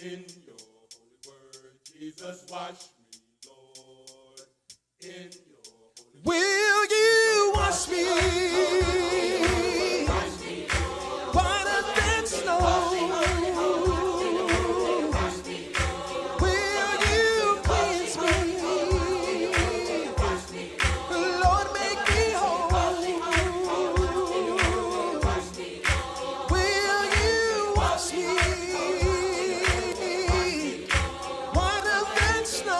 In your holy word, Jesus, wash me, Lord. In your holy word, Will you wash me whiter than snow? Will you cleanse me? Lord, make me whole. Will you wash me whiter than snow?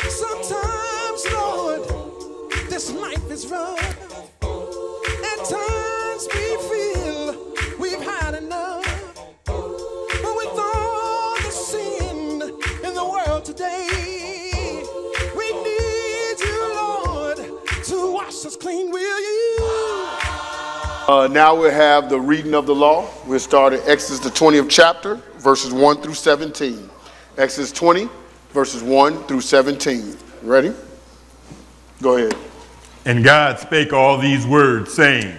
Sometimes, Lord, this life is rough. At times we feel we've had enough. But with all the sin in the world today, we need you, Lord, to wash us clean. Will you? Now we'll have the reading of the law. We'll start at Exodus the 20th chapter, verses 1 through 17. Exodus 20, verses 1 through 17. Ready? Go ahead. And God spake all these words, saying,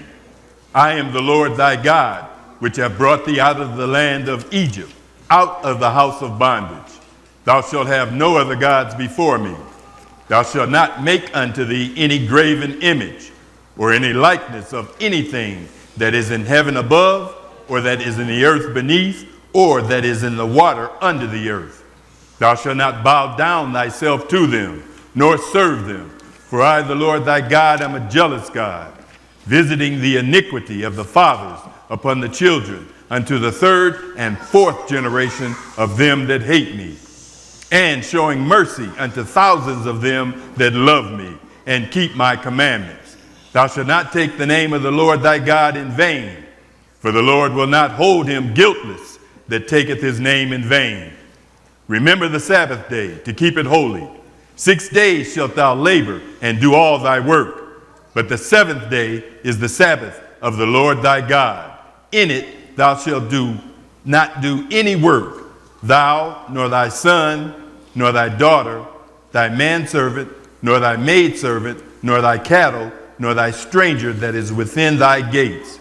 I am the Lord thy God, which have brought thee out of the land of Egypt, out of the house of bondage. Thou shalt have no other gods before me. Thou shalt not make unto thee any graven image, or any likeness of anything that is in heaven above, or that is in the earth beneath, or that is in the water under the earth. Thou shalt not bow down thyself to them, nor serve them. For I, the Lord thy God, am a jealous God, visiting the iniquity of the fathers upon the children, unto the third and fourth generation of them that hate me, and showing mercy unto thousands of them that love me, and keep my commandments. Thou shalt not take the name of the Lord thy God in vain, for the Lord will not hold him guiltless that taketh his name in vain. Remember the Sabbath day to keep it holy. 6 days shalt thou labor and do all thy work. But the seventh day is the Sabbath of the Lord thy God. In it thou shalt not do any work, thou, nor thy son, nor thy daughter, thy manservant, nor thy maidservant, nor thy cattle, nor thy stranger that is within thy gates.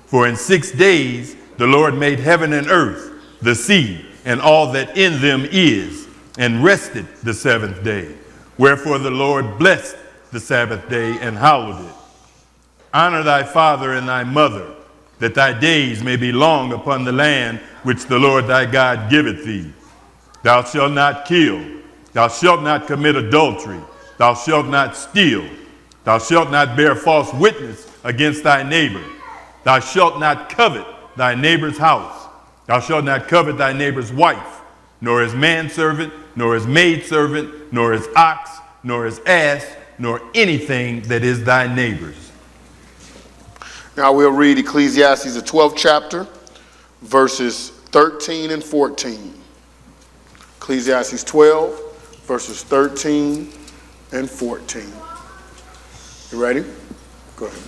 For in 6 days the Lord made heaven and earth, the sea, and all that in them is, and rested the seventh day. Wherefore the Lord blessed the Sabbath day and hallowed it. Honor thy father and thy mother, that thy days may be long upon the land which the Lord thy God giveth thee. Thou shalt not kill. Thou shalt not commit adultery. Thou shalt not steal. Thou shalt not bear false witness against thy neighbor. Thou shalt not covet thy neighbor's house. Thou shalt not covet thy neighbor's wife, nor his manservant, nor his maidservant, nor his ox, nor his ass, nor anything that is thy neighbor's. Now we'll read Ecclesiastes, the 12th chapter, verses 13 and 14. Ecclesiastes 12, verses 13 and 14. You ready? Go ahead.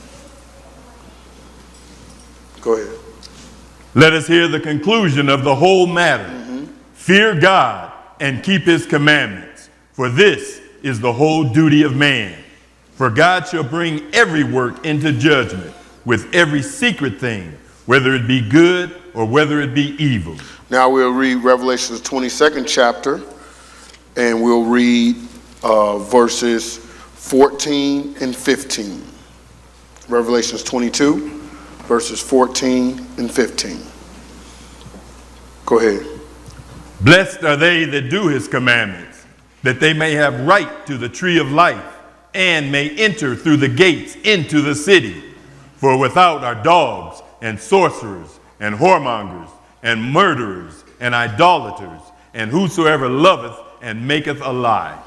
Go ahead. Let us hear the conclusion of the whole matter. Fear God and keep his commandments, for this is the whole duty of man. For God shall bring every work into judgment with every secret thing, whether it be good or whether it be evil. Now we'll read Revelation, the 22nd chapter, and we'll read verses 14 and 15. Revelations 22, verses 14 and 15. Go ahead. Blessed are they that do his commandments, that they may have right to the tree of life, and may enter through the gates into the city. For without are dogs, and sorcerers, and whoremongers, and murderers, and idolaters, and whosoever loveth and maketh a lie.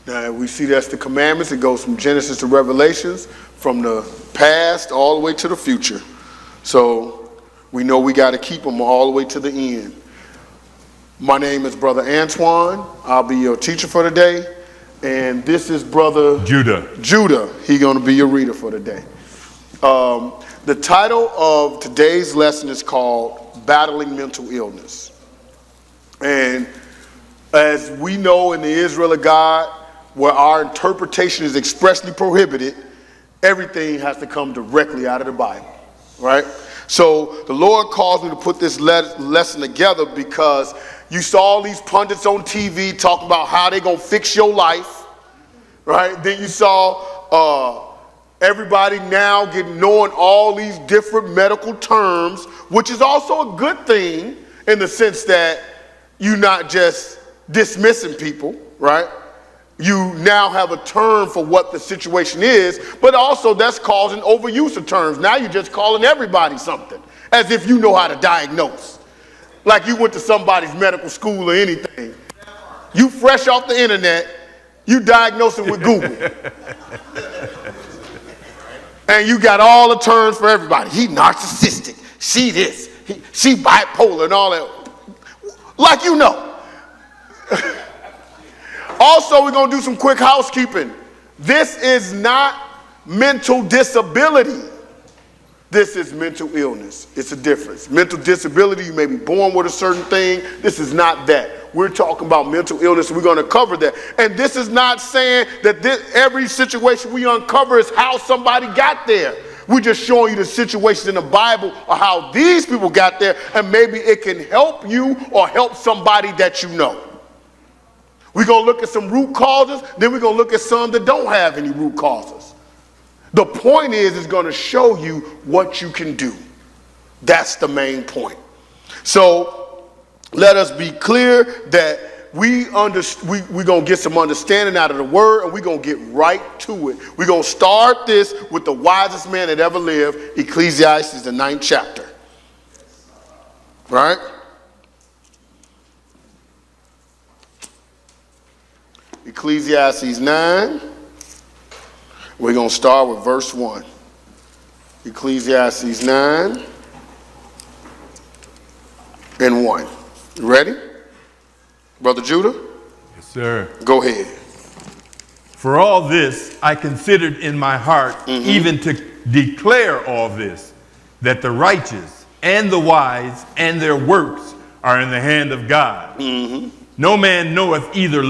Now we see that's the commandments. It goes from Genesis to Revelations, from the past all the way to the future. So we know we got to keep them all the way to the end. My name is Brother Antoine. I'll be your teacher for today. And this is Brother Judah. He's going to be your reader for today. The title of today's lesson is called Battling Mental Illness. And as we know in the Israel of God, where our interpretation is expressly prohibited, everything has to come directly out of the Bible. right? So the Lord calls me to put this lesson together because you saw all these pundits on TV talking about how they're going to fix your life, right? Then you saw everybody now knowing all these different medical terms, which is also a good thing in the sense that you're not just dismissing people, right? You now have a term for what the situation is, but also that's causing overuse of terms. Now you're just calling everybody something, as if you know how to diagnose. Like you went to somebody's medical school or anything. You fresh off the internet, you diagnosing with Google. And you got all the terms for everybody. He narcissistic, she this, she bipolar and all that. Like you know. Also, we're going to do some quick housekeeping. This is not mental disability. This is mental illness. It's a difference. Mental disability, you may be born with a certain thing. This is not that. We're talking about mental illness. We're going to cover that. And this is not saying that every situation we uncover is how somebody got there. We're just showing you the situations in the Bible or how these people got there, and maybe it can help you or help somebody that you know. We're going to look at some root causes, then we're going to look at some that don't have any root causes. The point is, it's going to show you what you can do. That's the main point. So let us be clear that we're going to get some understanding out of the word, and we're going to get right to it. We're going to start this with the wisest man that ever lived, Ecclesiastes, the 9th chapter. Right? Ecclesiastes 9. We're going to start with verse 1. Ecclesiastes 9 and 1. You ready? Brother Judah? Yes, sir. Go ahead. For all this I considered in my heart, even to declare all this, that the righteous and the wise and their works are in the hand of God. No man knoweth either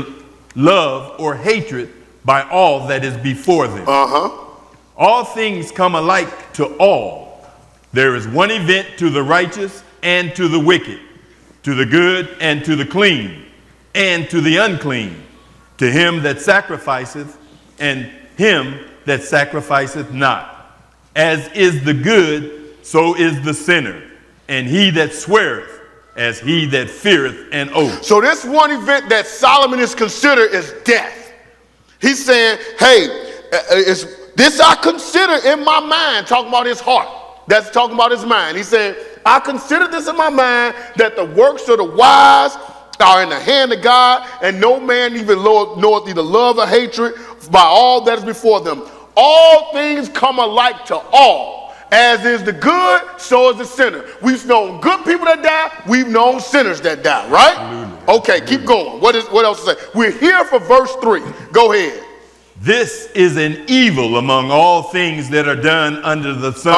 love or hatred by all that is before them. All things come alike to all. There is one event to the righteous and to the wicked, to the good and to the clean, and to the unclean, to him that sacrificeth and him that sacrificeth not. As is the good, so is the sinner, and he that sweareth, as he that feareth an oath. So this one event that Solomon is considered is death. He's saying, hey, this I consider in my mind, talking about his heart. That's talking about his mind. He said, I consider this in my mind that the works of the wise are in the hand of God, and no man even knoweth either love or hatred by all that is before them. All things come alike to all. As is the good, so is the sinner. We've known good people that die. We've known sinners that die, right? Absolutely. Okay, keep going. What else to say? We're here for verse 3. Go ahead. This is an evil among all things that are done under the sun,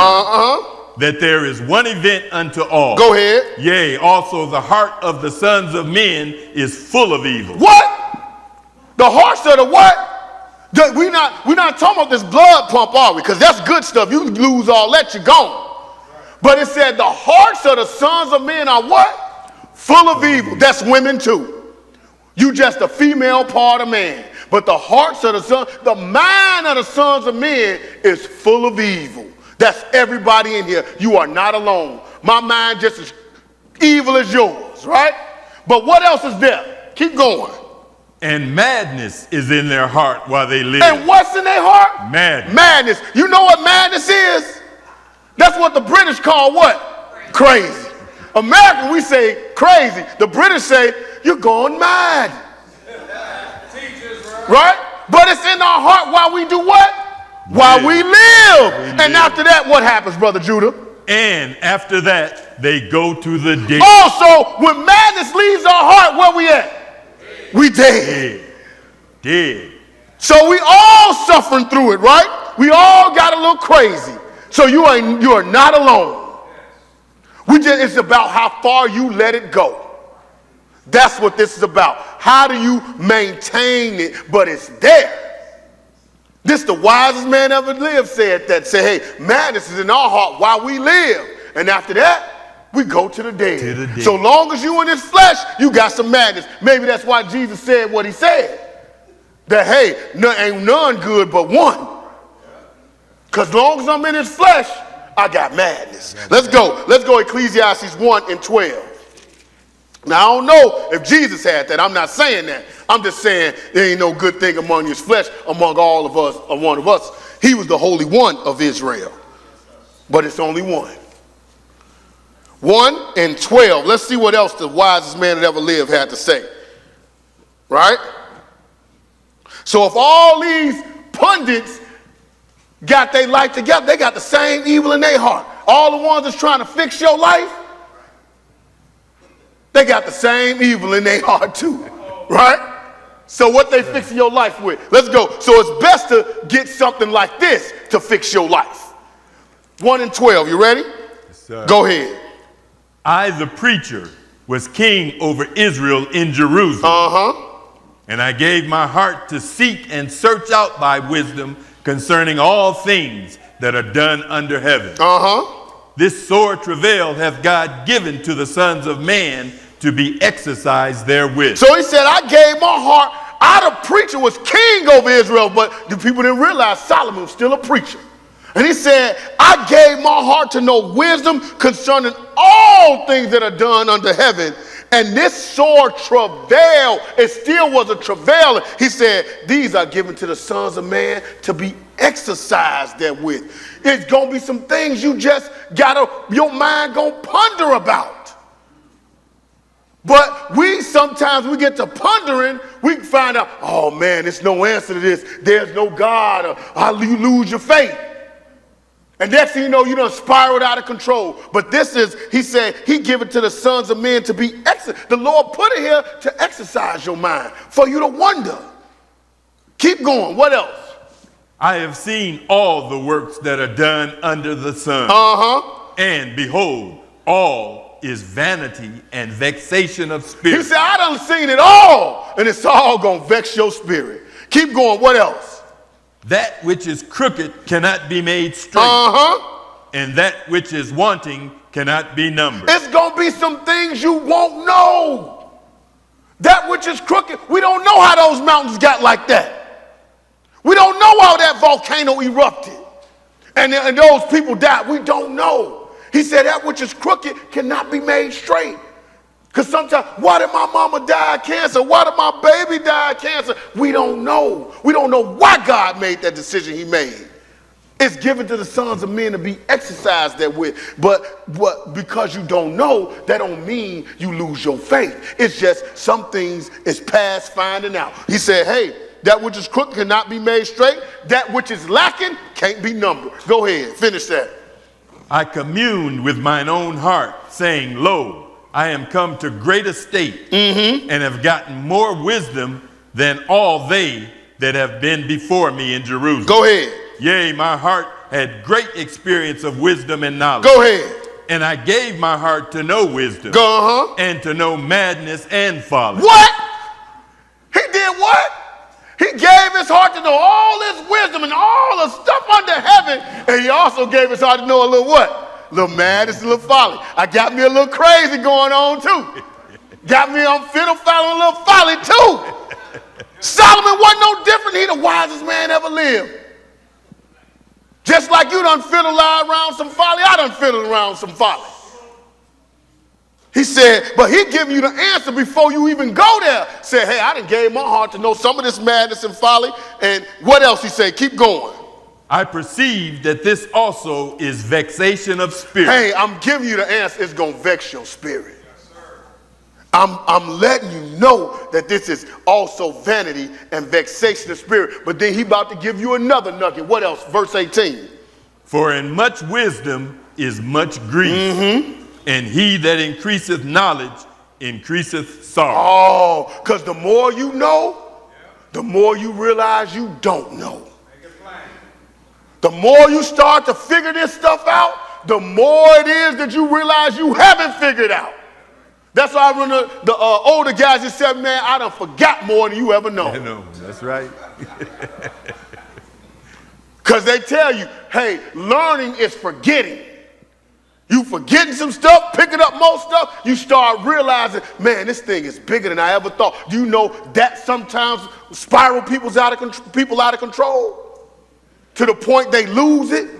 that there is one event unto all. Go ahead. Yea, also the heart of the sons of men is full of evil. What? The hearts of the what? We're not talking about this blood pump, are we? Because that's good stuff. You lose all that, you're gone. But it said the hearts of the sons of men are what? Full of evil. That's women too. You just a female part of man. But the hearts of the mind of the sons of men is full of evil. That's everybody in here. You are not alone. My mind just as evil as yours, right? But what else is there? Keep going. And madness is in their heart while they live. And what's in their heart? Madness. Madness. You know what madness is? That's what the British call what? Crazy. American, we say crazy. The British say, you're going mad. Right? But it's in our heart while we do what? While we live. And after that, what happens, Brother Judah? And after that, they go to the dead. Also, when madness leaves our heart, where we at? We dead. Dead. So we all suffering through it, right? We all got a little crazy. So you are not alone. It's about how far you let it go. That's what this is about. How do you maintain it, but it's there? This the wisest man ever lived said that. Say, hey, madness is in our heart while we live. And after that, we go to the dead. So long as you in this flesh, you got some madness. Maybe that's why Jesus said what he said. That, hey, ain't none good but one. Because long as I'm in this flesh, I got madness. Let's go. Let's go Ecclesiastes 1:12. Now, I don't know if Jesus had that. I'm not saying that. I'm just saying there ain't no good thing among his flesh, among all of us, or one of us. He was the Holy One of Israel. But it's only one. 1:12. Let's see what else the wisest man that ever lived had to say. Right? So if all these pundits got their life together, they got the same evil in their heart. All the ones that's trying to fix your life, they got the same evil in their heart too, right? So what they fixing your life with? Let's go. So it's best to get something like this to fix your life. 1:12, you ready? Yes, sir. Go ahead. I, the preacher, was king over Israel in Jerusalem. And I gave my heart to seek and search out thy wisdom concerning all things that are done under heaven. This sore travail hath God given to the sons of man to be exercised therewith. So he said, I gave my heart. I, the preacher, was king over Israel, but the people didn't realize Solomon was still a preacher. And he said, I gave my heart to know wisdom concerning all things that are done under heaven. And this sore travail, it still was a travail. He said, these are given to the sons of man to be exercised therewith. It's going to be some things you just your mind going to ponder about. But sometimes we get to pondering, we find out, oh man, there's no answer to this. There's no God, or you lose your faith. And next thing you know, you done spiraled out of control. But this is, he said, he give it to the sons of men to be the Lord put it here to exercise your mind, for you to wonder. Keep going. What else? I have seen all the works that are done under the sun. And behold, all is vanity and vexation of spirit. He said, I done seen it all, and it's all going to vex your spirit. Keep going. What else? That which is crooked cannot be made straight. And that which is wanting cannot be numbered. It's going to be some things you won't know. That which is crooked, we don't know how those mountains got like that. We don't know how that volcano erupted. And those people died. We don't know. He said that which is crooked cannot be made straight. Because sometimes, why did my mama die of cancer? Why did my baby die of cancer? We don't know. We don't know why God made that decision he made. It's given to the sons of men to be exercised therewith. But because you don't know, that don't mean you lose your faith. It's just some things is past finding out. He said, hey, that which is crooked cannot be made straight. That which is lacking can't be numbered. Go ahead, finish that. I communed with mine own heart, saying, lo, I am come to great estate, and have gotten more wisdom than all they that have been before me in Jerusalem. Go ahead. Yea, my heart had great experience of wisdom and knowledge. Go ahead. And I gave my heart to know wisdom, and to know madness and folly. What? He did what? He gave his heart to know all this wisdom and all the stuff under heaven, and he also gave his heart to know a little what? A little madness, a little folly. I got me a little crazy going on too. Got me on fiddle following a little folly too. Solomon wasn't no different. He the wisest man ever lived. Just like you done fiddle around some folly, I done fiddled around some folly. He said, but he giving you the answer before you even go there. Said, hey, I done gave my heart to know some of this madness and folly. And what else he said? Keep going. I perceive that this also is vexation of spirit. Hey, I'm giving you the answer. It's going to vex your spirit. Yes, sir. I'm letting you know that this is also vanity and vexation of spirit. But then he about to give you another nugget. What else? Verse 18. For in much wisdom is much grief. And he that increaseth knowledge increaseth sorrow. Oh, because the more you know, the more you realize you don't know. The more you start to figure this stuff out, the more it is that you realize you haven't figured out. That's why I remember the older guys that said, man, I done forgot more than you ever know. I know, that's right. Because they tell you, hey, learning is forgetting. You forgetting some stuff, picking up more stuff, you start realizing, man, this thing is bigger than I ever thought. Do you know that sometimes spiral people out of control to the point they lose it?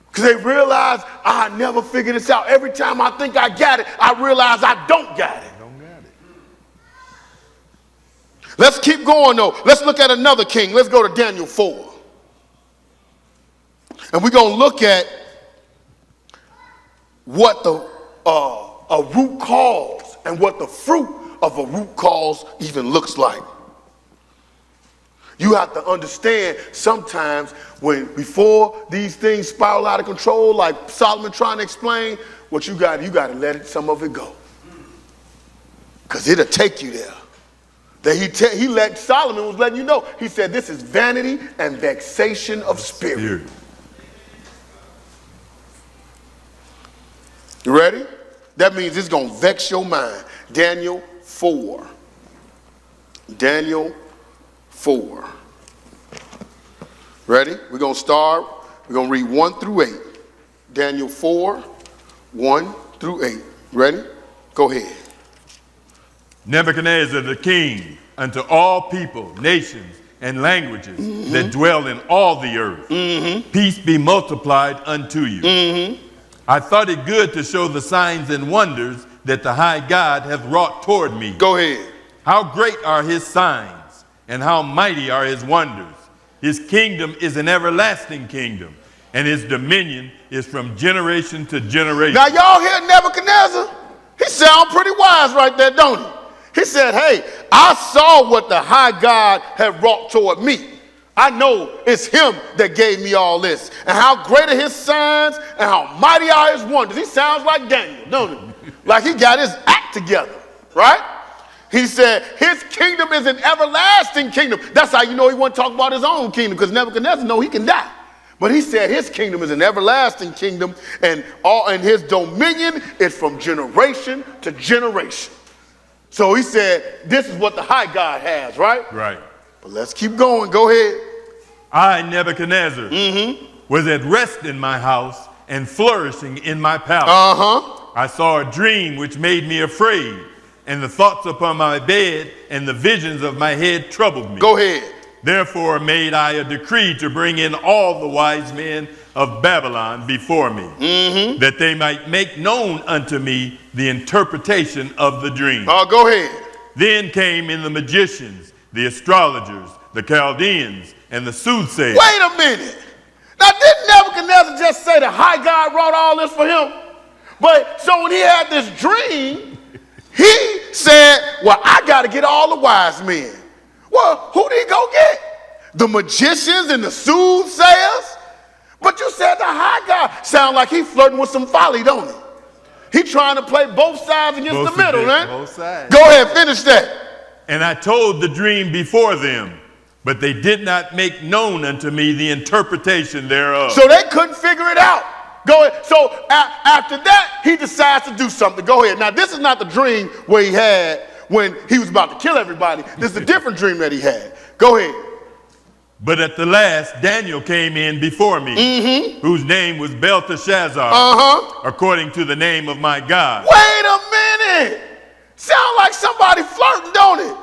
Because they realize, I never figured this out. Every time I think I got it, I realize I don't got it. Let's keep going, though. Let's look at another king. Let's go to Daniel 4. And we're going to look at what a root cause and what the fruit of a root cause even looks like. You have to understand sometimes before these things spiral out of control, like Solomon trying to explain, what you got to let some of it go. Because it'll take you there. Solomon was letting you know. He said, this is vanity and vexation of spirit. You ready? That means it's going to vex your mind. Daniel 4. Daniel 4. Ready? We're going to start. We're going to read 1 through 8. Daniel 4, 1 through 8. Ready? Go ahead. Nebuchadnezzar the king, unto all people, nations, and languages that dwell in all the earth, peace be multiplied unto you. I thought it good to show the signs and wonders that the high God hath wrought toward me. Go ahead. How great are his signs, and how mighty are his wonders. His kingdom is an everlasting kingdom, and his dominion is from generation to generation. Now y'all hear Nebuchadnezzar? He sound pretty wise right there, don't he? He said, hey, I saw what the high God had wrought toward me. I know it's him that gave me all this. And how great are his signs and how mighty are his wonders. He sounds like Daniel, don't he? Like he got his act together, right? He said his kingdom is an everlasting kingdom. That's how you know he wasn't talking about his own kingdom, because Nebuchadnezzar know he can die. But he said his kingdom is an everlasting kingdom, and his dominion is from generation to generation. So he said, this is what the high God has, right? Right. But let's keep going. Go ahead. I, Nebuchadnezzar, was at rest in my house and flourishing in my palace. I saw a dream which made me afraid, and the thoughts upon my bed and the visions of my head troubled me. Go ahead. Therefore made I a decree to bring in all the wise men of Babylon before me, that they might make known unto me the interpretation of the dream. Go ahead. Then came in the magicians, the astrologers, the Chaldeans, and the soothsayers. Wait a minute. Now, didn't Nebuchadnezzar just say the high God wrought all this for him? But so when he had this dream, he said, well, I got to get all the wise men. Well, who did he go get? The magicians and the soothsayers? But you said the high God. Sound like he flirting with some folly, don't he? He trying to play both sides against the middle, man. Both sides. Go ahead, finish that. And I told the dream before them, but they did not make known unto me the interpretation thereof. So they couldn't figure it out. Go ahead. So after that, he decides to do something. Go ahead. Now, this is not the dream where he had when he was about to kill everybody. This is a different dream that he had. Go ahead. But at the last, Daniel came in before me, whose name was Belteshazzar, according to the name of my God. Wait a minute. Sound like somebody flirting, don't it?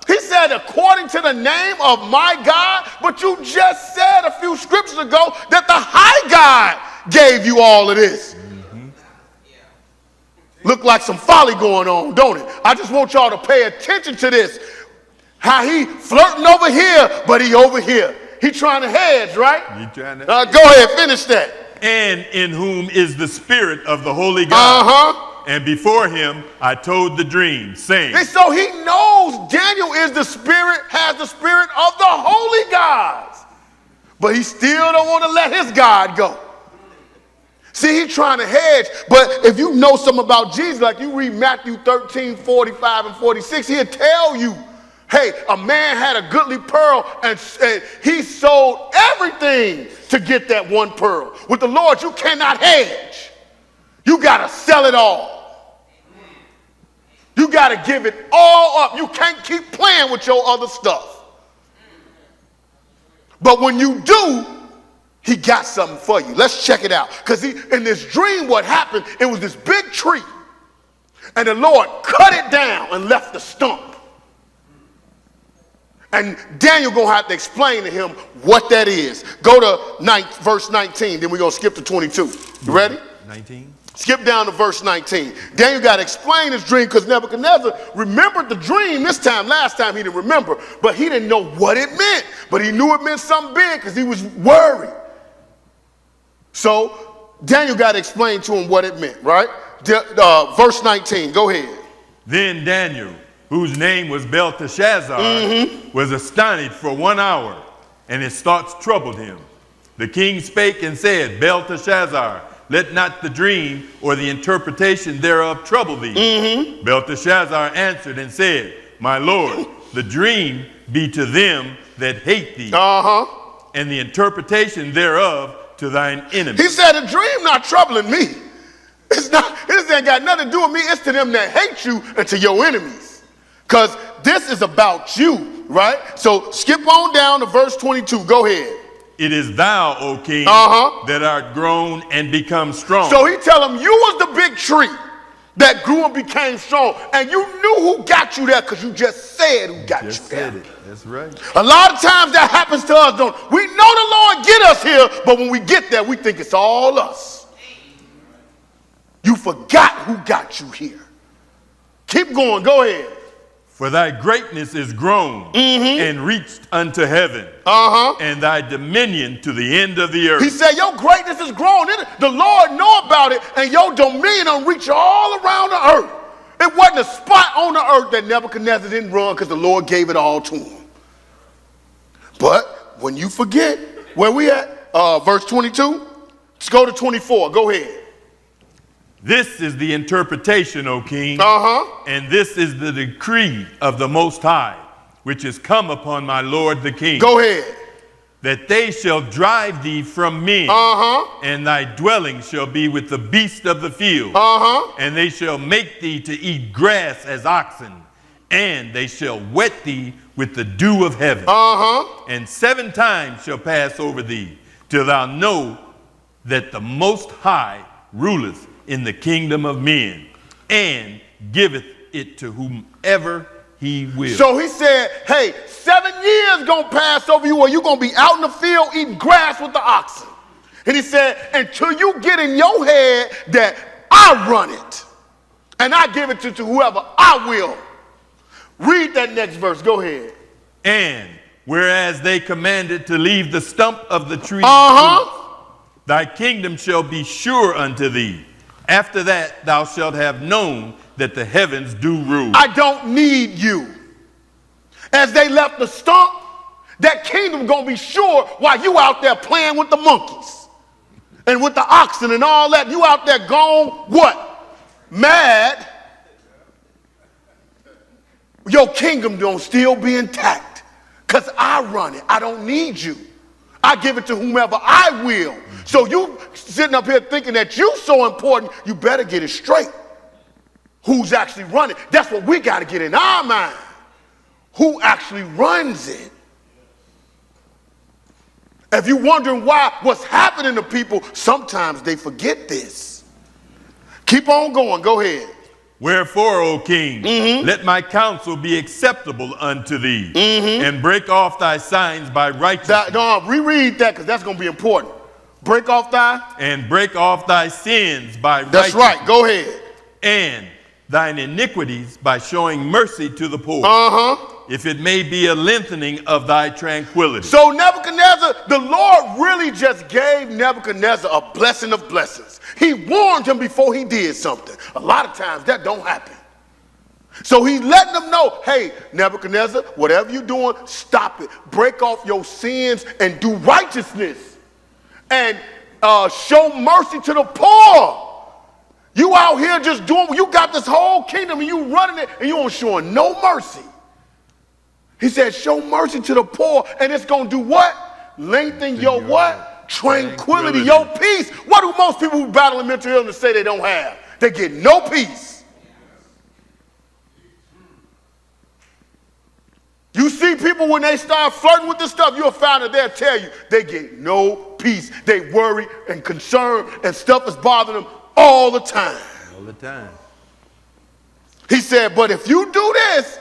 He said, according to the name of my God, but you just said a few scriptures ago that the high God gave you all of this. Look like some folly going on, don't it? I just want y'all to pay attention to this. How he flirting over here, but he over here. He trying to hedge, right? Go ahead, finish that. And in whom is the spirit of the holy God. And before him I told the dream, saying. And so he knows Daniel is the spirit, has the spirit of the holy gods. But he still don't want to let his God go. See, he's trying to hedge. But if you know something about Jesus, like you read Matthew 13, 45 and 46, he'll tell you, hey, a man had a goodly pearl and he sold everything to get that one pearl. With the Lord, you cannot hedge. You got to sell it all. You got to give it all up. You can't keep playing with your other stuff. But when you do, he got something for you. Let's check it out. Because in this dream, what happened, it was this big tree. And the Lord cut it down and left the stump. And Daniel going to have to explain to him what that is. Go to verse 19, then we're going to skip to 22. You ready? 19. Skip down to verse 19. Daniel got to explain his dream because Nebuchadnezzar remembered the dream this time. Last time he didn't remember, but he didn't know what it meant. But he knew it meant something big because he was worried. So Daniel got to explain to him what it meant, right? Verse 19, go ahead. Then Daniel, whose name was Belteshazzar, was astonished for 1 hour, and his thoughts troubled him. The king spake and said, Belteshazzar, let not the dream or the interpretation thereof trouble thee. Belteshazzar answered and said, my lord, the dream be to them that hate thee, and the interpretation thereof to thine enemies. He said, the dream not troubling me. It ain't got nothing to do with me. It's to them that hate you and to your enemies. Because this is about you, right? So skip on down to verse 22. Go ahead. It is thou, O king, that art grown and become strong. So he tell him, you was the big tree that grew and became strong. And you knew who got you there because you just said who got you there. That's right. A lot of times that happens to us, don't we? Know the Lord get us here, but when we get there, we think it's all us. You forgot who got you here. Keep going. Go ahead. For thy greatness is grown and reached unto heaven, and thy dominion to the end of the earth. He said, your greatness is grown. The Lord know about it, and your dominion will reach all around the earth. It wasn't a spot on the earth that Nebuchadnezzar didn't run because the Lord gave it all to him. But when you forget, where we at? Verse 22. Let's go to 24. Go ahead. This is the interpretation, O king, and this is the decree of the Most High, which is come upon my lord the king. Go ahead. That they shall drive thee from men, and thy dwelling shall be with the beast of the field, and they shall make thee to eat grass as oxen, and they shall wet thee with the dew of heaven. And 7 times shall pass over thee, till thou know that the Most High ruleth in the kingdom of men, and giveth it to whomever he will. So he said, hey, 7 years gonna pass over you, or you're gonna be out in the field eating grass with the oxen. And he said, until you get in your head that I run it, and I give it to whoever I will. Read that next verse. Go ahead. And whereas they commanded to leave the stump of the tree, thy kingdom shall be sure unto thee. After that, thou shalt have known that the heavens do rule. I don't need you. As they left the stump, that kingdom gonna be sure while you out there playing with the monkeys and with the oxen and all that. You out there gone, what? Mad. Your kingdom don't still be intact because I run it. I don't need you. I give it to whomever I will. So you sitting up here thinking that you so important, you better get it straight. Who's actually running? That's what we got to get in our mind. Who actually runs it? If you're wondering why, what's happening to people, sometimes they forget this. Keep on going. Go ahead. Wherefore, O king, let my counsel be acceptable unto thee, and break off thy signs by righteousness. Reread that because that's going to be important. Break off thy? And break off thy sins by righteousness. That's right. Go ahead. And thine iniquities by showing mercy to the poor. If it may be a lengthening of thy tranquility. So Nebuchadnezzar, the Lord really just gave Nebuchadnezzar a blessing of blessings. He warned him before he did something. A lot of times that don't happen. So he's letting them know, hey, Nebuchadnezzar, whatever you're doing, stop it. Break off your sins and do righteousness. And show mercy to the poor. You out here just doing, you got this whole kingdom and you running it and you ain't showing no mercy. He said, show mercy to the poor, and it's going to do what? Lengthen your what? Tranquility, your peace. What do most people who battling mental illness say they don't have? They get no peace. You see people when they start flirting with this stuff, you'll find that they'll tell you they get no peace. They worry and concern and stuff is bothering them all the time. All the time. He said, but if you do this,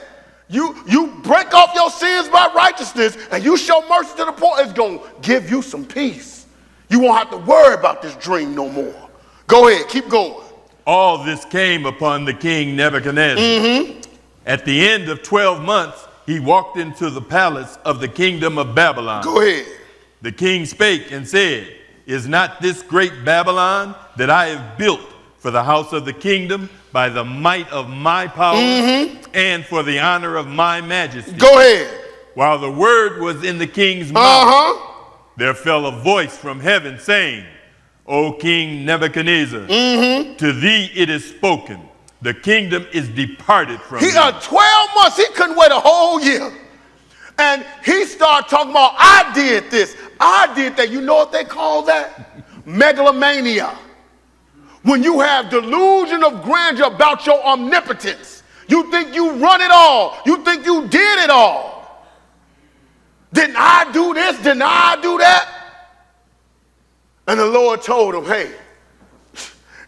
you break off your sins by righteousness and you show mercy to the poor, it's going to give you some peace. You won't have to worry about this dream no more. Go ahead, keep going. All this came upon the king Nebuchadnezzar. At the end of 12 months, he walked into the palace of the kingdom of Babylon. Go ahead. The king spake and said, is not this great Babylon that I have built for the house of the kingdom by the might of my power and for the honor of my majesty? Go ahead. While the word was in the king's mouth, there fell a voice from heaven saying, O King Nebuchadnezzar, to thee it is spoken, the kingdom is departed from thee. 12 months, he couldn't wait a whole year. And he started talking about, I did this, I did that. You know what they call that? Megalomania. When you have delusion of grandeur about your omnipotence. You think you run it all. You think you did it all. Didn't I do this? Didn't I do that? And the Lord told him, hey,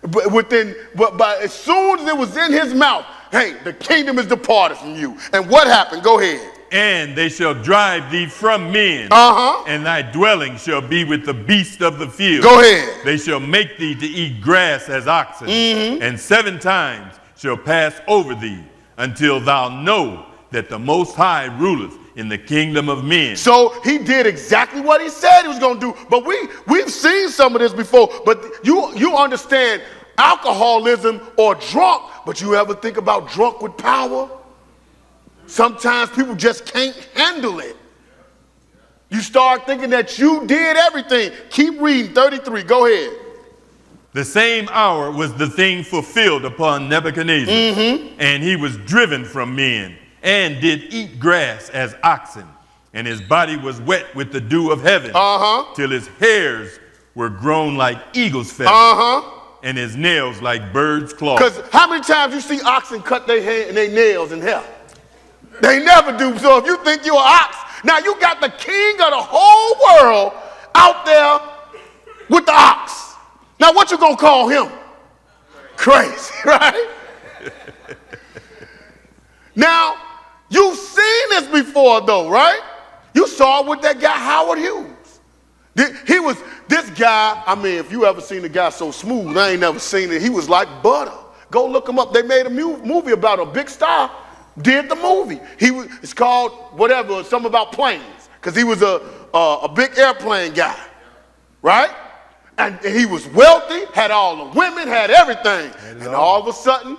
but as soon as it was in his mouth, hey, the kingdom is departed from you. And what happened? Go ahead. And they shall drive thee from men, and thy dwelling shall be with the beasts of the field. Go ahead. They shall make thee to eat grass as oxen, and 7 times shall pass over thee, until thou know that the Most High ruleth in the kingdom of men. So he did exactly what he said he was going to do. But we've seen some of this before. But you understand alcoholism or drunk, but you ever think about drunk with power? Sometimes people just can't handle it. You start thinking that you did everything. Keep reading, 33. Go ahead. The same hour was the thing fulfilled upon Nebuchadnezzar, and he was driven from men, and did eat grass as oxen, and his body was wet with the dew of heaven, till his hairs were grown like eagle's feathers, and his nails like bird's claws. Because how many times you see oxen cut their nails in hair? They never do. So if you think you're an ox, now you got the king of the whole world out there with the ox. Now what you gonna call him? Crazy, right? Now, you've seen this before though, right? You saw it with that guy, Howard Hughes. This guy, I mean, if you ever seen a guy so smooth, I ain't never seen it. He was like butter. Go look him up. They made a movie about a big star. Did the movie. It's called whatever, something about planes, because he was a big airplane guy, right? And he was wealthy, had all the women, had everything. And all of a sudden,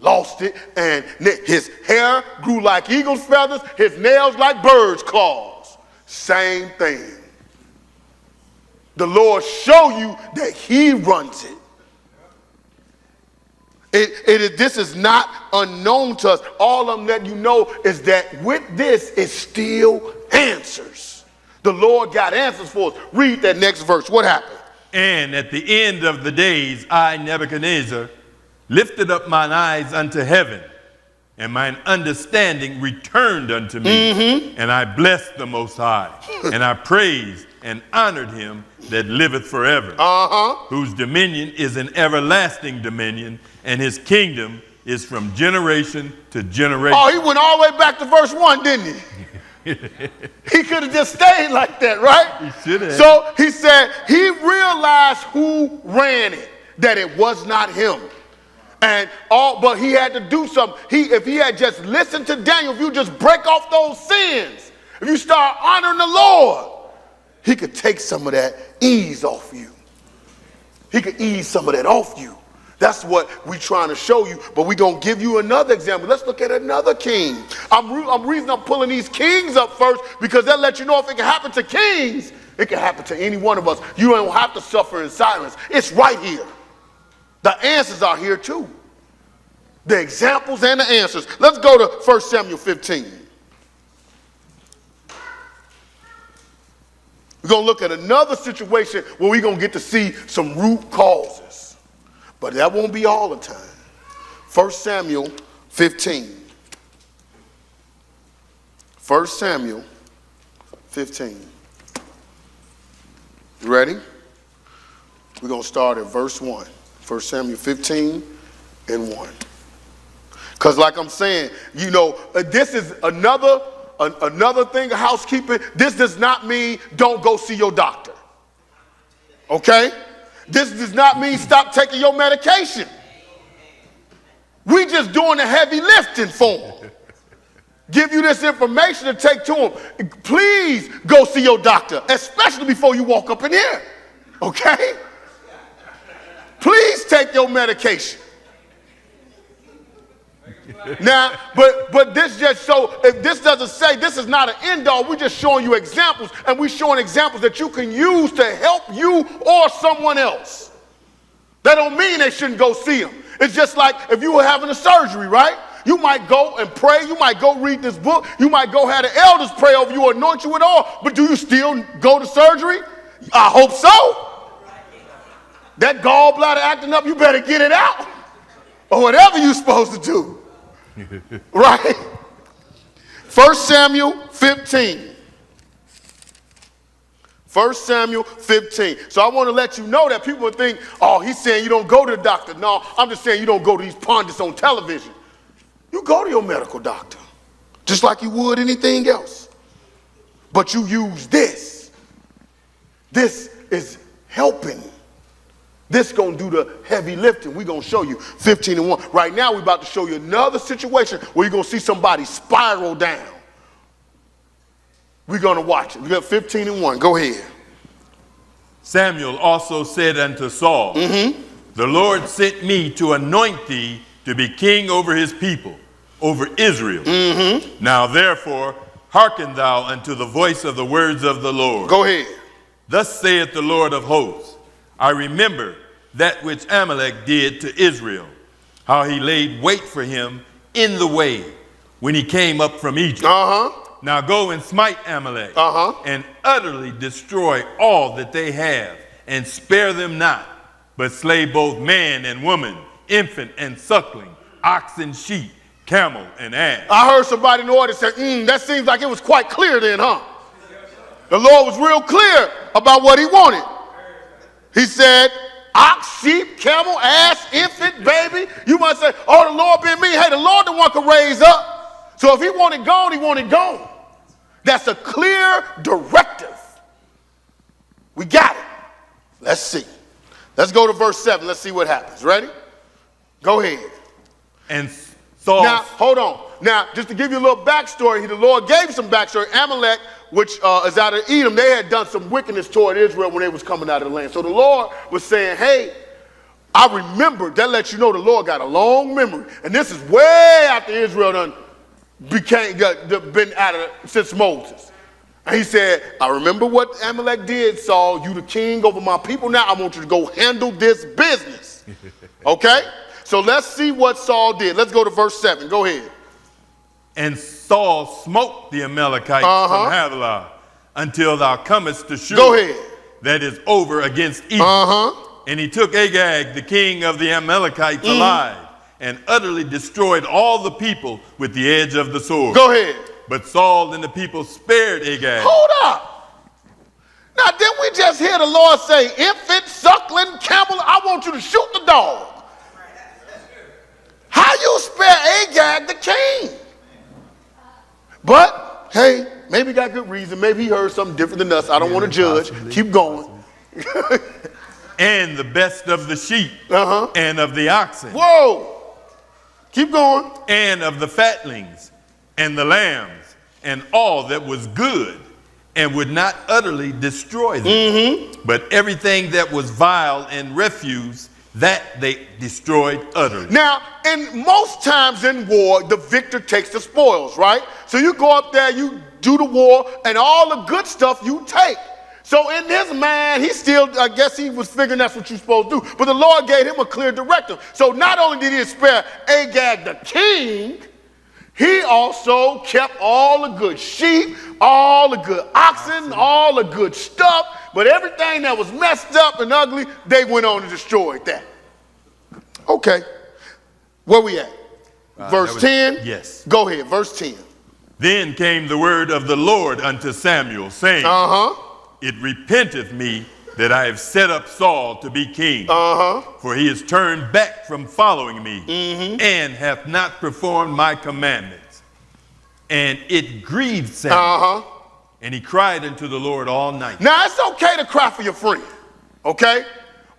lost it, and his hair grew like eagle's feathers, his nails like bird's claws. Same thing. The Lord show you that he runs it. This is not unknown to us. All of them that you know is that with this is still answers. The Lord got answers for us. Read that next verse. What happened? And at the end of the days, I, Nebuchadnezzar, lifted up mine eyes unto heaven, and mine understanding returned unto me, and I blessed the Most High, and I praised and honored him that liveth forever, whose dominion is an everlasting dominion, and his kingdom is from generation to generation. Oh, he went all the way back to verse 1, didn't he? He could have just stayed like that, right? He should have. So he said he realized who ran it, that it was not him. But he had to do something. If he had just listened to Daniel, if you just break off those sins, if you start honoring the Lord, he could take some of that ease off you. He could ease some of that off you. That's what we're trying to show you, but we're going to give you another example. Let's look at another king. Reason I'm pulling these kings up first, because they'll let you know if it can happen to kings, it can happen to any one of us. You don't have to suffer in silence. It's right here. The answers are here too. The examples and the answers. Let's go to 1 Samuel 15. We're going to look at another situation where we're going to get to see some root causes. But that won't be all the time. 1 Samuel 15. 1 Samuel 15. You ready? We're going to start at verse 1. 1 Samuel 15 and 1. Because like I'm saying, you know, this is another thing of housekeeping. This does not mean don't go see your doctor. Okay? This does not mean stop taking your medication. We just doing the heavy lifting for them. Give you this information to take to them. Please go see your doctor, especially before you walk up in here. Okay? Please take your medication. Now, but this just so, if this doesn't say, this is not an end all, we're just showing you examples, and we're showing examples that you can use to help you or someone else. That don't mean they shouldn't go see them. It's just like if you were having a surgery, right? You might go and pray, you might go read this book, you might go have the elders pray over you or anoint you with oil, but do you still go to surgery? I hope so. That gallbladder acting up, you better get it out. Or whatever you're supposed to do. Right? 1 Samuel 15. 1 Samuel 15. So I want to let you know that people would think, oh, he's saying you don't go to the doctor. No, I'm just saying you don't go to these pundits on television. You go to your medical doctor, just like you would anything else. But you use this. This is helping. This is going to do the heavy lifting. We're going to show you 15 and 1. Right now, we're about to show you another situation where you're going to see somebody spiral down. We're going to watch it. We got 15 and 1. Go ahead. Samuel also said unto Saul, The Lord sent me to anoint thee to be king over his people, over Israel. Now therefore, hearken thou unto the voice of the words of the Lord. Go ahead. Thus saith the Lord of hosts, I remember that which Amalek did to Israel, how he laid wait for him in the way when he came up from Egypt. Now go and smite Amalek and utterly destroy all that they have, and spare them not, but slay both man and woman, infant and suckling, ox and sheep, camel and ass. I heard somebody in the audience say, that seems like it was quite clear then, huh? The Lord was real clear about what he wanted. He said, ox, sheep, camel, ass, infant, baby. You might say, oh, the Lord been mean. Hey, the Lord the one can raise up. So if he wanted gone, he wanted gone. That's a clear directive. We got it. Let's see. Let's go to verse 7. Let's see what happens. Ready? Go ahead. And Saul. Now, hold on. Now, just to give you a little backstory, the Lord gave some backstory. Amalek, which is out of Edom, they had done some wickedness toward Israel when they was coming out of the land. So the Lord was saying, hey, I remember. That lets you know the Lord got a long memory. And this is way after Israel done been out of since Moses. And he said, I remember what Amalek did, Saul. You the king over my people now. I want you to go handle this business. Okay? So let's see what Saul did. Let's go to verse 7. Go ahead. And Saul smote the Amalekites from Havilah until thou comest to Shur. Go ahead. That is over against Egypt. And he took Agag, the king of the Amalekites, alive, and utterly destroyed all the people with the edge of the sword. Go ahead. But Saul and the people spared Agag. Hold up. Now, didn't we just hear the Lord say, infant, suckling, camel, I want you to shoot the dog? How you spare Agag the king? But, hey, maybe he got good reason. Maybe he heard something different than us. I don't want to judge. Possibly. Keep going. And the best of the sheep and of the oxen. Whoa. Keep going. And of the fatlings and the lambs and all that was good, and would not utterly destroy them. But everything that was vile and refuse, that they destroyed utterly. Now, and most times in war, the victor takes the spoils, right? So you go up there, you do the war, and all the good stuff you take. So in his mind, he still, I guess he was figuring that's what you're supposed to do. But the Lord gave him a clear directive. So not only did he spare Agag the king, he also kept all the good sheep, all the good oxen, all the good stuff. But everything that was messed up and ugly, they went on and destroyed that. Okay. Where we at? Verse 10? Yes. Go ahead, verse 10. Then came the word of the Lord unto Samuel, saying, It repenteth me that I have set up Saul to be king, for he is turned back from following me, and hath not performed my commandments. And it grieved Samuel, and he cried unto the Lord all night. Now, it's okay to cry for your friend, okay?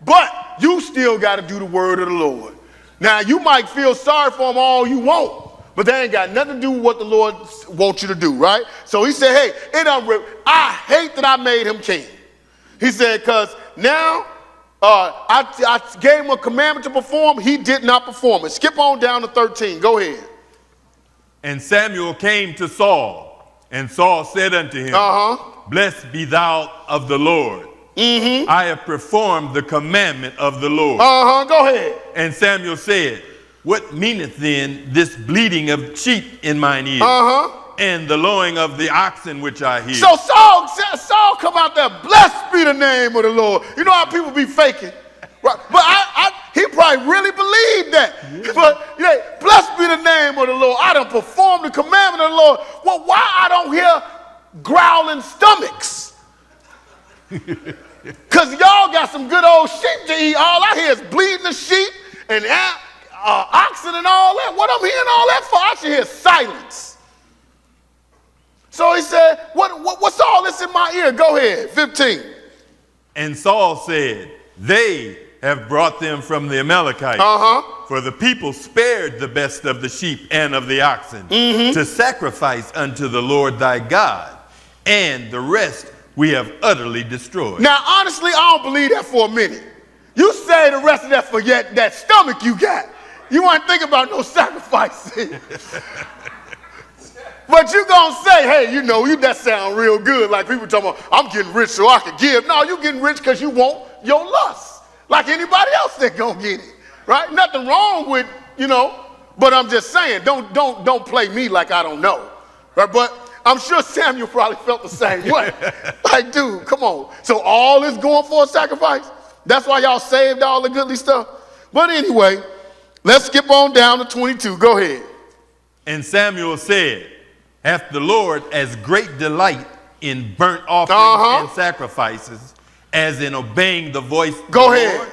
But you still got to do the word of the Lord. Now, you might feel sorry for him all you want, but that ain't got nothing to do with what the Lord wants you to do, right? So he said, hey, I hate that I made him king. He said, because now I gave him a commandment to perform. He did not perform it. Skip on down to 13. Go ahead. And Samuel came to Saul, and Saul said unto him, Blessed be thou of the Lord. I have performed the commandment of the Lord. Go ahead. And Samuel said, What meaneth then this bleating of sheep in mine ears, and the lowing of the oxen which I hear? So Saul come out there, blessed be the name of the Lord. You know how people be faking, right? But he probably really believed that. But blessed be the name of the Lord. I done performed the commandment of the Lord. Well, why I don't hear growling stomachs? Because y'all got some good old sheep to eat. All I hear is bleeding of sheep and oxen and all that. What I'm hearing all that for? I should hear silence. So he said, what's all this in my ear? Go ahead, 15. And Saul said, They have brought them from the Amalekites. For the people spared the best of the sheep and of the oxen to sacrifice unto the Lord thy God, and the rest we have utterly destroyed. Now, honestly, I don't believe that for a minute. You say the rest of that for that stomach you got. You weren't thinking about no sacrificing. But you gonna say, hey, that sound real good. Like people talking about, I'm getting rich so I can give. No, you getting rich because you want your lust. Like anybody else that gonna get it, right? Nothing wrong with, but I'm just saying, don't play me like I don't know, right? But I'm sure Samuel probably felt the same way. Like, dude, come on. So all this going for a sacrifice? That's why y'all saved all the goodly stuff? But anyway, let's skip on down to 22. Go ahead. And Samuel said, Hath the Lord as great delight in burnt offerings and sacrifices as in obeying the voice of the Lord?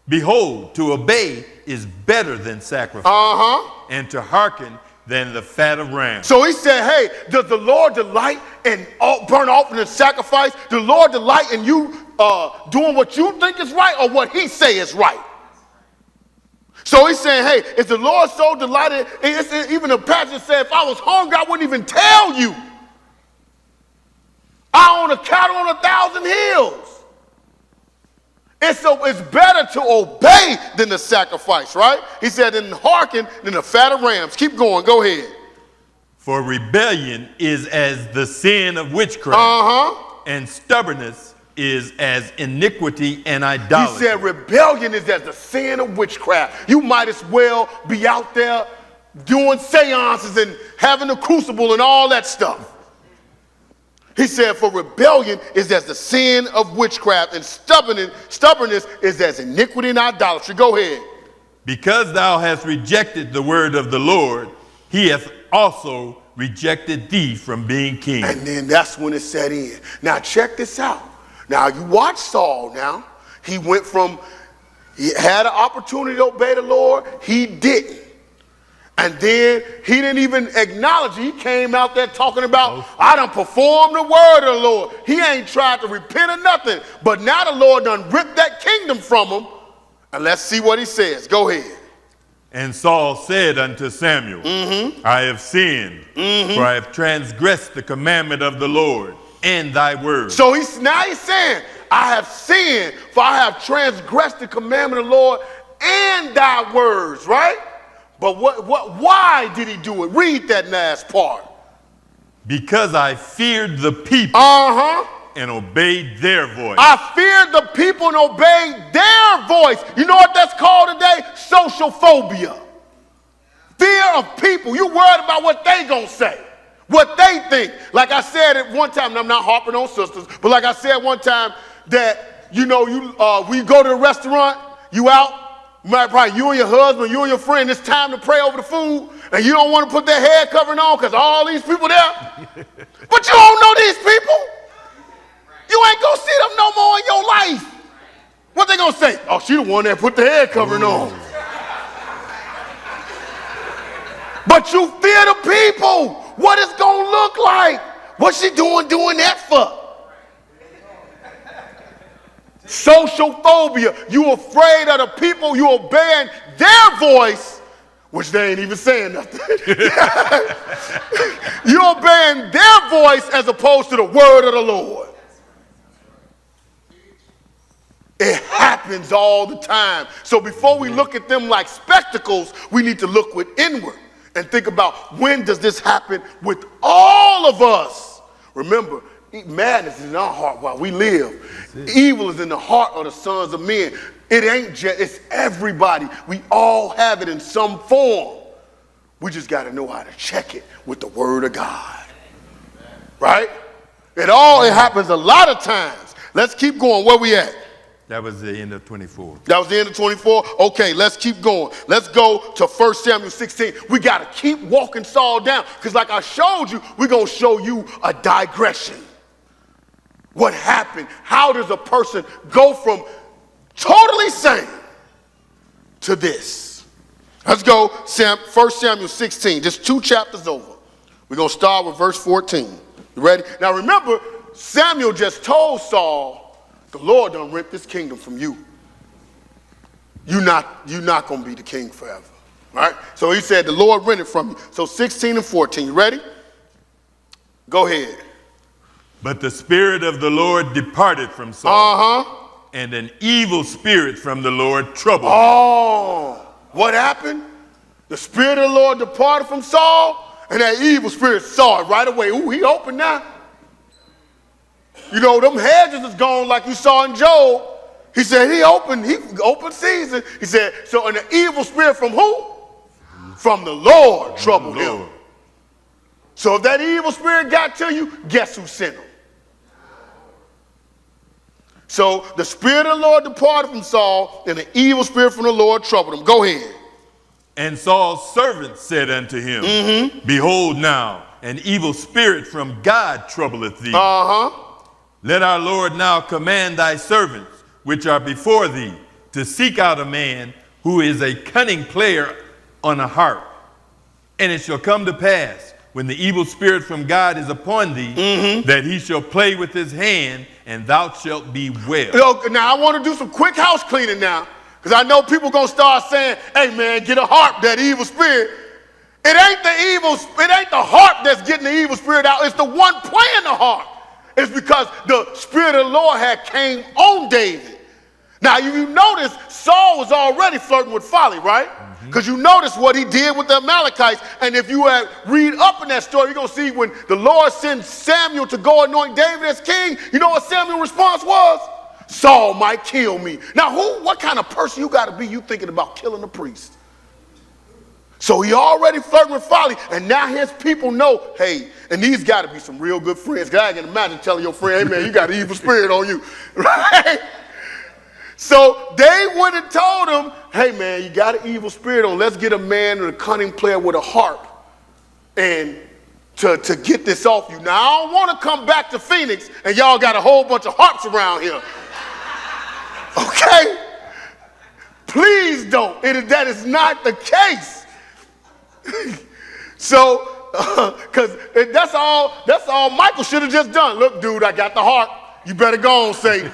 Behold, to obey is better than sacrifice, and to hearken than the fat of rams. So he said, hey, does the Lord delight in burnt offering and sacrifice? Does the Lord delight in you doing what you think is right or what he say is right? So he's saying, hey, is the Lord so delighted? Even the passage said, if I was hungry, I wouldn't even tell you. I own a cattle on 1,000 hills. And so it's better to obey than to sacrifice, right? He said, and hearken than the fat of rams. Keep going. Go ahead. For rebellion is as the sin of witchcraft, and stubbornness is as iniquity and idolatry. He said rebellion is as the sin of witchcraft. You might as well be out there doing seances and having a crucible and all that stuff. He said, for rebellion is as the sin of witchcraft, and stubbornness is as iniquity and idolatry. Go ahead. Because thou hast rejected the word of the Lord, he hath also rejected thee from being king. And then that's when it set in. Now check this out. Now you watch Saul now. He had an opportunity to obey the Lord. He didn't. And then he didn't even acknowledge it. He came out there talking about, I done performed the word of the Lord. He ain't tried to repent or nothing. But now the Lord done ripped that kingdom from him. And let's see what he says. Go ahead. And Saul said unto Samuel, I have sinned, for I have transgressed the commandment of the Lord and thy word. So now he's saying, I have sinned, for I have transgressed the commandment of the Lord and thy words, right? But why did he do it? Read that last part. Because I feared the people and obeyed their voice. I feared the people and obeyed their voice. You know what that's called today? Social phobia. Fear of people. You worried about what they gonna say, what they think. Like I said at one time, and I'm not harping on sisters, but like I said one time that, we go to the restaurant, you out, Probably you and your husband, you and your friend, it's time to pray over the food, and you don't want to put that head covering on because all these people there. But you don't know these people. You ain't going to see them no more in your life. What they going to say? Oh, she the one that put the head covering on. But you fear the people. What it's going to look like. What's she doing that for? Social phobia. You afraid of the people. You obeying their voice, which they ain't even saying nothing. You obeying their voice as opposed to the word of the Lord. It happens all the time. So before we look at them like spectacles, we need to look inward and think about, when does this happen with all of us? Remember, madness is in our heart while we live. Evil is in the heart of the sons of men. It ain't just, it's everybody. We all have it in some form. We just got to know how to check it with the word of God. Right? It happens a lot of times. Let's keep going. Where we at? That was the end of 24. That was the end of 24? Okay, let's keep going. Let's go to 1 Samuel 16. We got to keep walking Saul down, because like I showed you, we're going to show you a digression. What happened? How does a person go from totally sane to this? Let's go 1 Samuel 16, just 2 chapters over. We're going to start with verse 14. You ready? Now remember, Samuel just told Saul, the Lord done ripped this kingdom from you. You're not going to be the king forever. Right? So he said, the Lord rent it from you. So 16 and 14, you ready? Go ahead. But the Spirit of the Lord departed from Saul, and an evil spirit from the Lord troubled him. Oh, what happened? The Spirit of the Lord departed from Saul, and that evil spirit saw it right away. Ooh, he open now. You know, them hedges is gone like you saw in Job. He said he opened season. He said, so an evil spirit from who? From the Lord troubled him. So if that evil spirit got to you, guess who sent him? So the Spirit of the Lord departed from Saul, and the evil spirit from the Lord troubled him. Go ahead. And Saul's servant said unto him, Behold now, an evil spirit from God troubleth thee. Let our Lord now command thy servants, which are before thee, to seek out a man who is a cunning player on a harp. And it shall come to pass, when the evil spirit from God is upon thee, that he shall play with his hand, and thou shalt be well. Now I want to do some quick house cleaning now, because I know people going to start saying, hey man, get a harp, that evil spirit. It ain't the harp that's getting the evil spirit out. It's the one playing the harp. It's because the Spirit of the Lord had came on David. Now, you notice Saul was already flirting with folly, right? Because you notice what he did with the Amalekites. And if you read up in that story, you're going to see when the Lord sent Samuel to go anoint David as king, you know what Samuel's response was? Saul might kill me. Now, what kind of person you got to be you thinking about killing a priest? So he already flirting with folly, and now his people know, hey, and these got to be some real good friends, because I can imagine telling your friend, hey man, you got an evil spirit on you, right? So they went and told him, hey man, you got an evil spirit on, let's get a man or a cunning player with a harp and to get this off you. Now, I don't want to come back to Phoenix and y'all got a whole bunch of harps around here. Okay? Please don't. That is not the case. So, because that's all Michael should have just done. Look, dude, I got the harp. You better go on, Satan.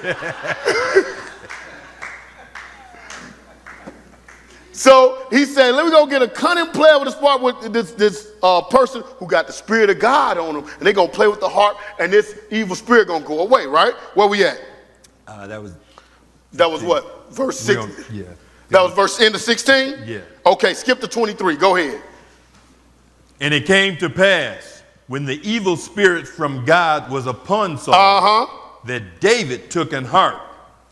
So he said, let me go get a cunning player with a spark with this person who got the Spirit of God on him, and they're going to play with the harp, and this evil spirit going to go away, right? Where we at? That was what? Verse 6? Yeah. That was verse end of 16? Yeah. Okay, skip to 23. Go ahead. And it came to pass, when the evil spirit from God was upon Saul, that David took an harp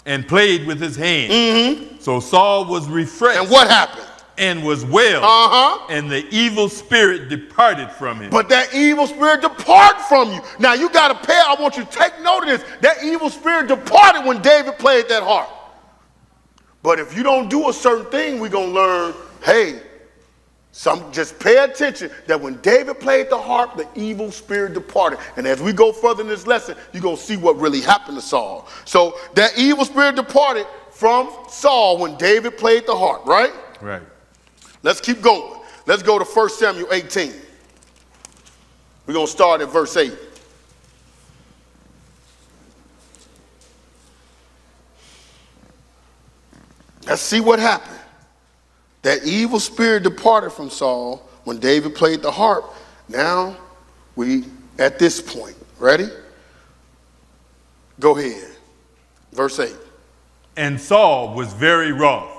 and played with his hand. So Saul was refreshed. And what happened? And was well. And the evil spirit departed from him. But that evil spirit departed from you. Now you got to pay, I want you to take note of this. That evil spirit departed when David played that harp. But if you don't do a certain thing, we're going to learn, hey, just pay attention that when David played the harp, the evil spirit departed. And as we go further in this lesson, you're going to see what really happened to Saul. So that evil spirit departed from Saul when David played the harp, right? Right. Let's keep going. Let's go to 1 Samuel 18. We're going to start at verse 8. Let's see what happened. That evil spirit departed from Saul when David played the harp. Now we at this point. Ready? Go ahead. Verse 8. And Saul was very wroth,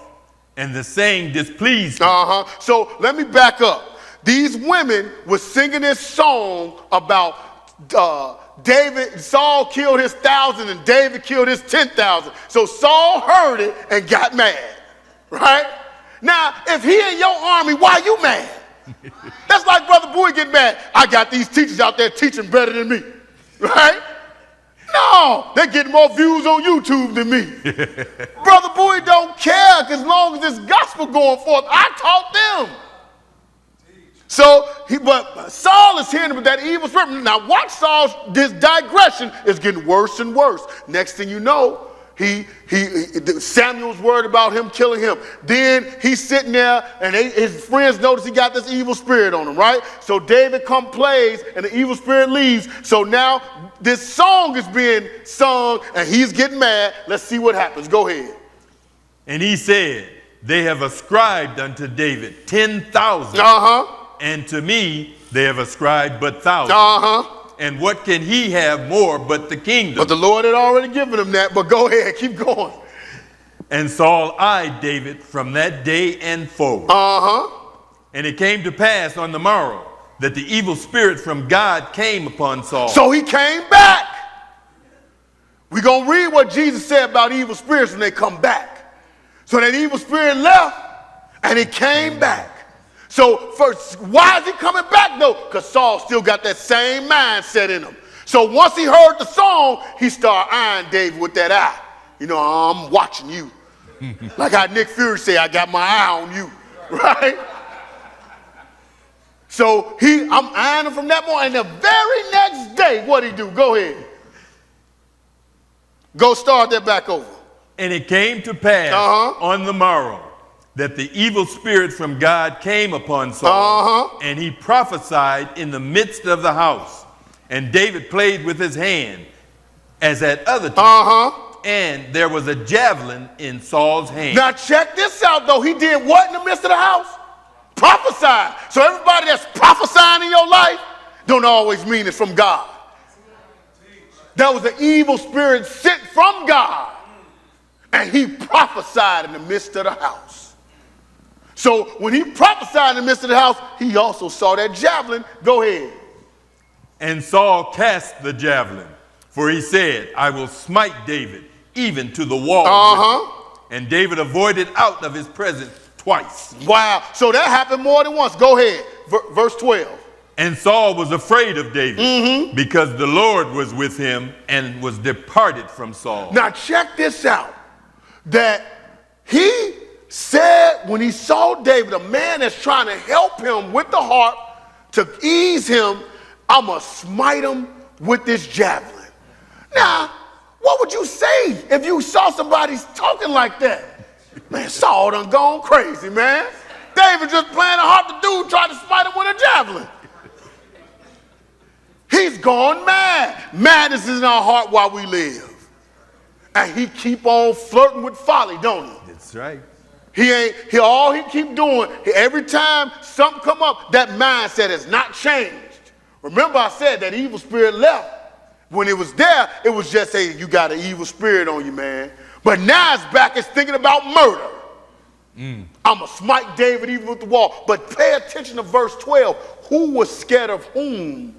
and the saying displeased him. So let me back up. These women were singing this song about David. Saul killed his 1,000 and David killed his 10,000. So Saul heard it and got mad, right? Now, if he in your army, why you mad? That's like Brother Bowie getting mad. I got these teachers out there teaching better than me, right? No, they're getting more views on YouTube than me. Brother Bowie don't care as long as this gospel going forth. I taught them. So, but Saul is hearing about that evil spirit. Now watch Saul's, this digression is getting worse and worse. Next thing you know, Samuel's worried about him killing him. Then he's sitting there and his friends notice he got this evil spirit on him, right? So David plays and the evil spirit leaves. So now this song is being sung and he's getting mad. Let's see what happens. Go ahead. And he said, they have ascribed unto David 10,000. And to me, they have ascribed but thousands. And what can he have more but the kingdom? But the Lord had already given him that, but go ahead, keep going. And Saul eyed David from that day and forward. And it came to pass on the morrow that the evil spirit from God came upon Saul. So he came back. We're going to read what Jesus said about evil spirits when they come back. So that evil spirit left and it came back. So first, why is he coming back though? Because Saul still got that same mindset in him. So once he heard the song, he started eyeing David with that eye. You know, I'm watching you. Like how Nick Fury said, I got my eye on you, right? So I'm eyeing him from that point. And the very next day, what'd he do? Go ahead. Go start that back over. And it came to pass on the morrow that the evil spirit from God came upon Saul, and he prophesied in the midst of the house. And David played with his hand, as at other times. And there was a javelin in Saul's hand. Now check this out, though. He did what in the midst of the house? Prophesied. So everybody that's prophesying in your life don't always mean it's from God. That was an evil spirit sent from God. And he prophesied in the midst of the house. So when he prophesied in the midst of the house, he also saw that javelin. Go ahead. And Saul cast the javelin, for he said, I will smite David even to the wall. And David avoided out of his presence twice. Wow. So that happened more than once. Go ahead. Verse 12. And Saul was afraid of David because the Lord was with him and was departed from Saul. Now check this out. That he said when he saw David, a man that's trying to help him with the harp to ease him, I'm going to smite him with this javelin. Now, what would you say if you saw somebody talking like that? Man, Saul done gone crazy, man. David just playing a harp. The dude tried to smite him with a javelin. He's gone mad. Madness is in our heart while we live. And he keep on flirting with folly, don't he? That's right. All he keep doing, every time something come up, that mindset has not changed. Remember I said that evil spirit left. When it was there, it was just saying, you got an evil spirit on you, man. But now it's back, it's thinking about murder. I'm going to smite David even with the wall. But pay attention to verse 12. Who was scared of whom?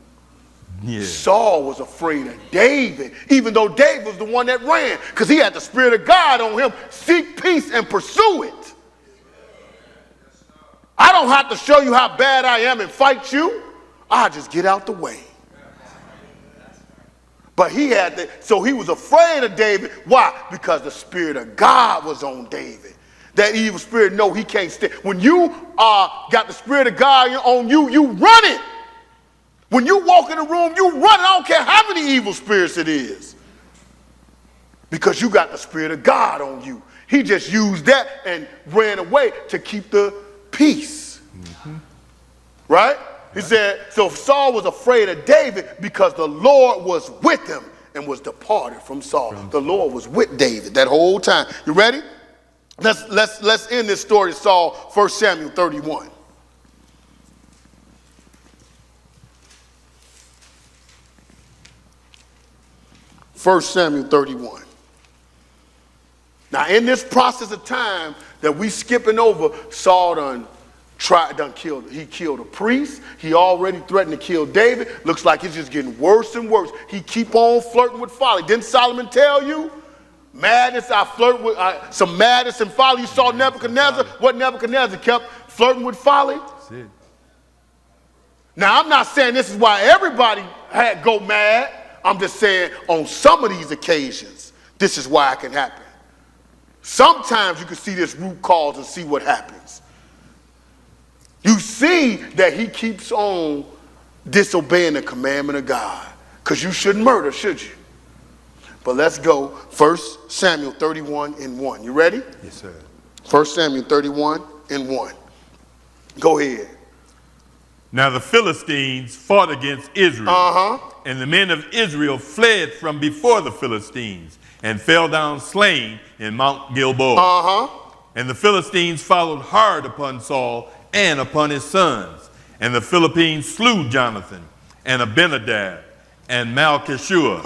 Yeah. Saul was afraid of David, even though David was the one that ran, because he had the Spirit of God on him. Seek peace and pursue it. I don't have to show you how bad I am and fight you. I just get out the way. But he had to, so he was afraid of David. Why? Because the Spirit of God was on David. That evil spirit, no, he can't stay. When you got the Spirit of God on you, you run it. When you walk in the room, you run it. I don't care how many evil spirits it is. Because you got the Spirit of God on you. He just used that and ran away to keep the peace. Mm-hmm. Right? He said, so Saul was afraid of David because the Lord was with him and was departed from Saul. The Lord was with David that whole time. You ready? Let's end this story of Saul, 1 Samuel 31. First Samuel 31. Now, in this process of time that we skipping over, Saul he killed a priest. He already threatened to kill David. Looks like it's just getting worse and worse. He keep on flirting with folly. Didn't Solomon tell you? Madness, I flirt with some madness and folly. You saw Nebuchadnezzar. What Nebuchadnezzar kept flirting with folly? That's it. Now, I'm not saying this is why everybody had go mad. I'm just saying on some of these occasions, this is why it can happen. Sometimes you can see this root cause and see what happens. You see that he keeps on disobeying the commandment of God. Because you shouldn't murder, should you? But let's go 1 Samuel 31 and 1. You ready? Yes, sir. 1 Samuel 31 and 1. Go ahead. Now the Philistines fought against Israel. And the men of Israel fled from before the Philistines and fell down slain in Mount Gilboa. And the Philistines followed hard upon Saul and upon his sons. And the Philistines slew Jonathan and Abinadab and Malchishua,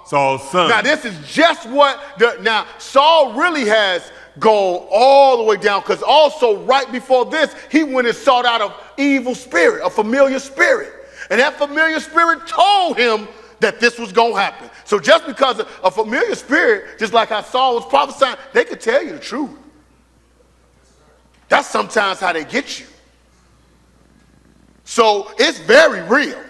Saul's son. Now this is just what, now Saul really has gone all the way down, because also right before this, he went and sought out an evil spirit, a familiar spirit. And that familiar spirit told him that this was going to happen. So just because a familiar spirit, just like how Saul was prophesying, they could tell you the truth. That's sometimes how they get you. So it's very real.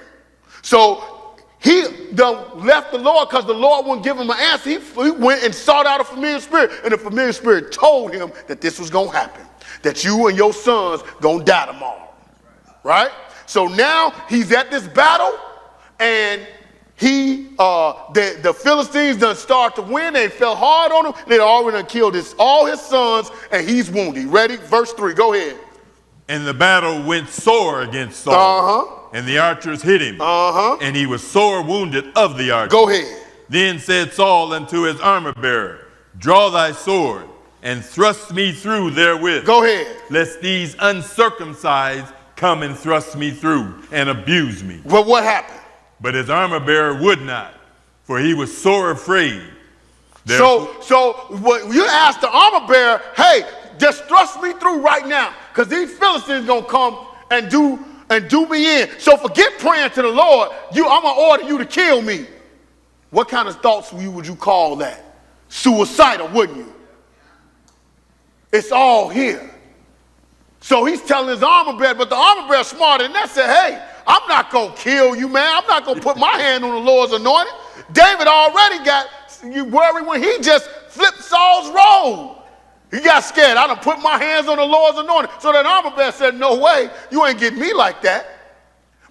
So he left the Lord because the Lord wouldn't give him an answer. He went and sought out a familiar spirit, and the familiar spirit told him that this was going to happen, that you and your sons going to die tomorrow. Right? So now he's at this battle, and the Philistines done start to win. They fell hard on him. They already done killed all his sons, and he's wounded. Ready? Verse 3. Go ahead. And the battle went sore against Saul. And the archers hit him. And he was sore wounded of the archers. Go ahead. Then said Saul unto his armor bearer, draw thy sword, and thrust me through therewith. Go ahead. Lest these uncircumcised come and thrust me through and abuse me. Well, what happened? But his armor bearer would not, for he was sore afraid. So what you asked the armor bearer, hey, just thrust me through right now, because these Philistines gonna come and do me in. So forget praying to the Lord. I'm gonna order you to kill me. What kind of thoughts would you call that? Suicidal, wouldn't you? It's all here. So he's telling his armor bearer, but the armor bearer smarter than that said, hey, I'm not going to kill you, man. I'm not going to put my hand on the Lord's anointed. David already got you worried when he just flipped Saul's robe. He got scared. I done put my hands on the Lord's anointed. So that armor bearer said, no way, you ain't getting me like that.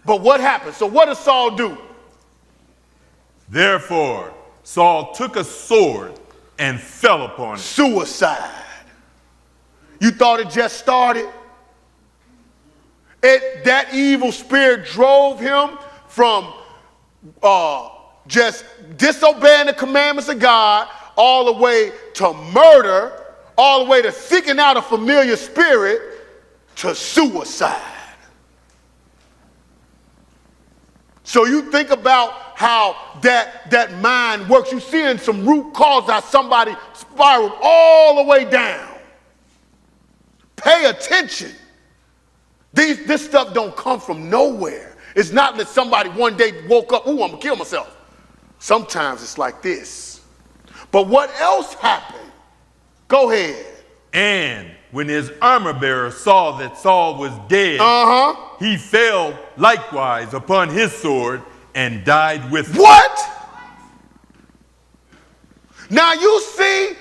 But what happened? So what does Saul do? Therefore, Saul took a sword and fell upon it. Suicide. You thought it just started? That evil spirit drove him from just disobeying the commandments of God all the way to murder, all the way to seeking out a familiar spirit, to suicide. So you think about how that mind works. You see in some root cause how somebody spiraled all the way down. Pay attention. This stuff don't come from nowhere. It's not that somebody one day woke up, ooh, I'm gonna kill myself. Sometimes it's like this. But what else happened? Go ahead. And when his armor bearer saw that Saul was dead, he fell likewise upon his sword and died with it. What? Now you see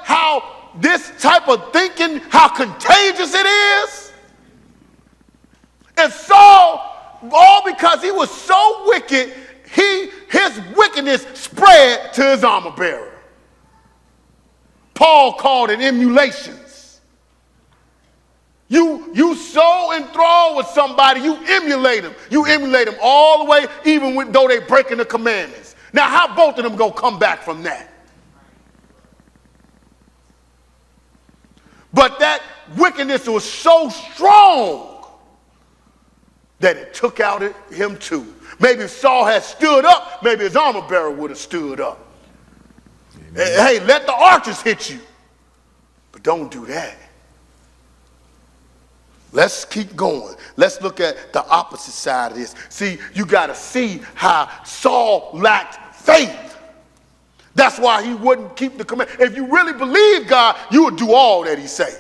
how this type of thinking, how contagious it is? And Saul, all because he was so wicked, his wickedness spread to his armor bearer. Paul called it emulations. You so enthralled with somebody, you emulate them. You emulate them all the way, even though they breaking the commandments. Now, how both of them gonna come back from that? But that wickedness was so strong that it took out him too. Maybe if Saul had stood up, maybe his armor bearer would have stood up. Amen. Hey, let the archers hit you. But don't do that. Let's keep going. Let's look at the opposite side of this. See, you got to see how Saul lacked faith. That's why he wouldn't keep the command. If you really believe God, you would do all that he say.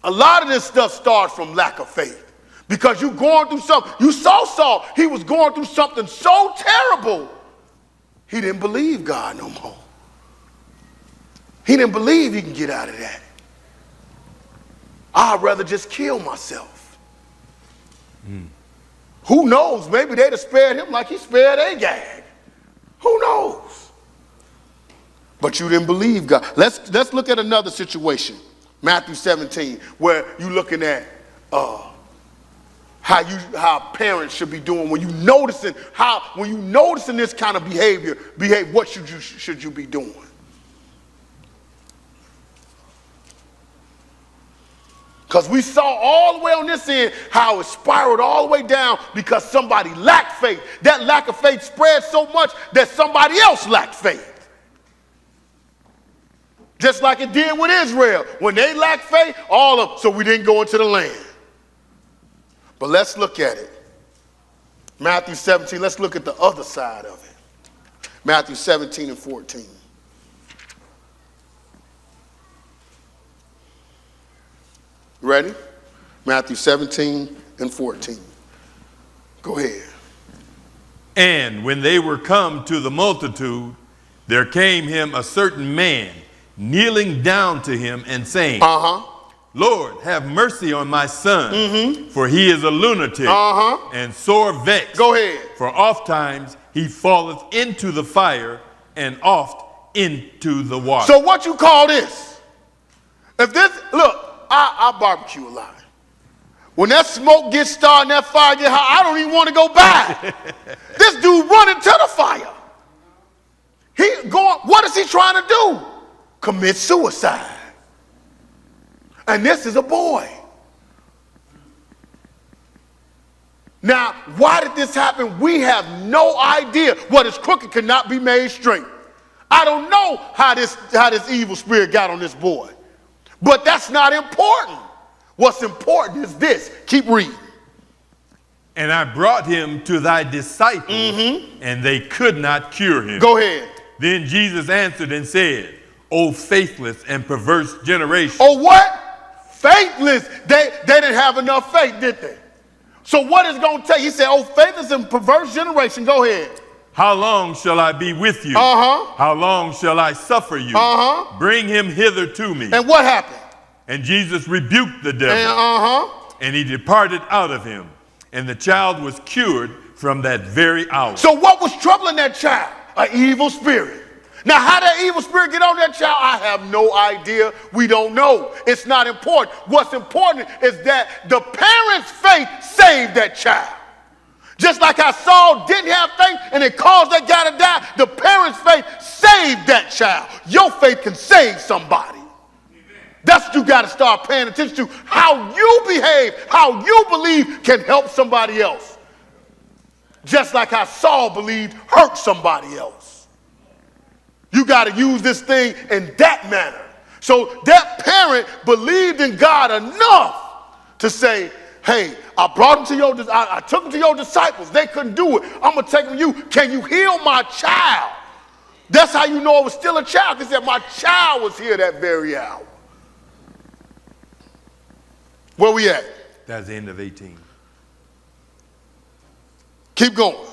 A lot of this stuff starts from lack of faith. Because you're going through something. You saw Saul. He was going through something so terrible. He didn't believe God no more. He didn't believe he can get out of that. I'd rather just kill myself. Who knows? Maybe they'd have spared him like he spared Agag. Who knows? But you didn't believe God. Let's look at another situation. Matthew 17, where you're looking at how parents should be doing when you noticing this kind of behavior. What should you be doing? Because we saw all the way on this end how it spiraled all the way down because somebody lacked faith. That lack of faith spread so much that somebody else lacked faith. Just like it did with Israel. When they lacked faith, so we didn't go into the land. But let's look at it. Matthew 17, let's look at the other side of it. Matthew 17 and 14. Ready? Matthew 17 and 14. Go ahead. And when they were come to the multitude, there came him a certain man, kneeling down to him and saying, Lord, have mercy on my son, for he is a lunatic and sore vexed. Go ahead. For ofttimes he falleth into the fire and oft into the water. So what you call this? If this, look, I barbecue a lot. When that smoke gets started and that fire get hot, I don't even want to go by. This dude running to the fire. What is he trying to do? Commit suicide. And this is a boy. Now, why did this happen? We have no idea. What is crooked cannot be made straight. I don't know how this evil spirit got on this boy. But that's not important. What's important is this. Keep reading. And I brought him to thy disciples, and they could not cure him. Go ahead. Then Jesus answered and said, O faithless and perverse generation. Oh, what? Faithless. They didn't have enough faith, did they? So what is going to take? He said, oh, faithless and perverse generation. Go ahead. How long shall I be with you? How long shall I suffer you? Bring him hither to me. And what happened? And Jesus rebuked the devil. And he departed out of him. And the child was cured from that very hour. So what was troubling that child? An evil spirit. Now, how did that evil spirit get on that child? I have no idea. We don't know. It's not important. What's important is that the parents' faith saved that child. Just like how Saul didn't have faith and it caused that guy to die, the parents' faith saved that child. Your faith can save somebody. That's what you got to start paying attention to. How you behave, how you believe can help somebody else. Just like how Saul believed hurt somebody else. You got to use this thing in that manner. So that parent believed in God enough to say, hey, I brought him to I took him to your disciples. They couldn't do it. I'm going to take him to you. Can you heal my child? That's how you know it was still a child, because my child was here that very hour. Where we at? That's the end of 18. Keep going.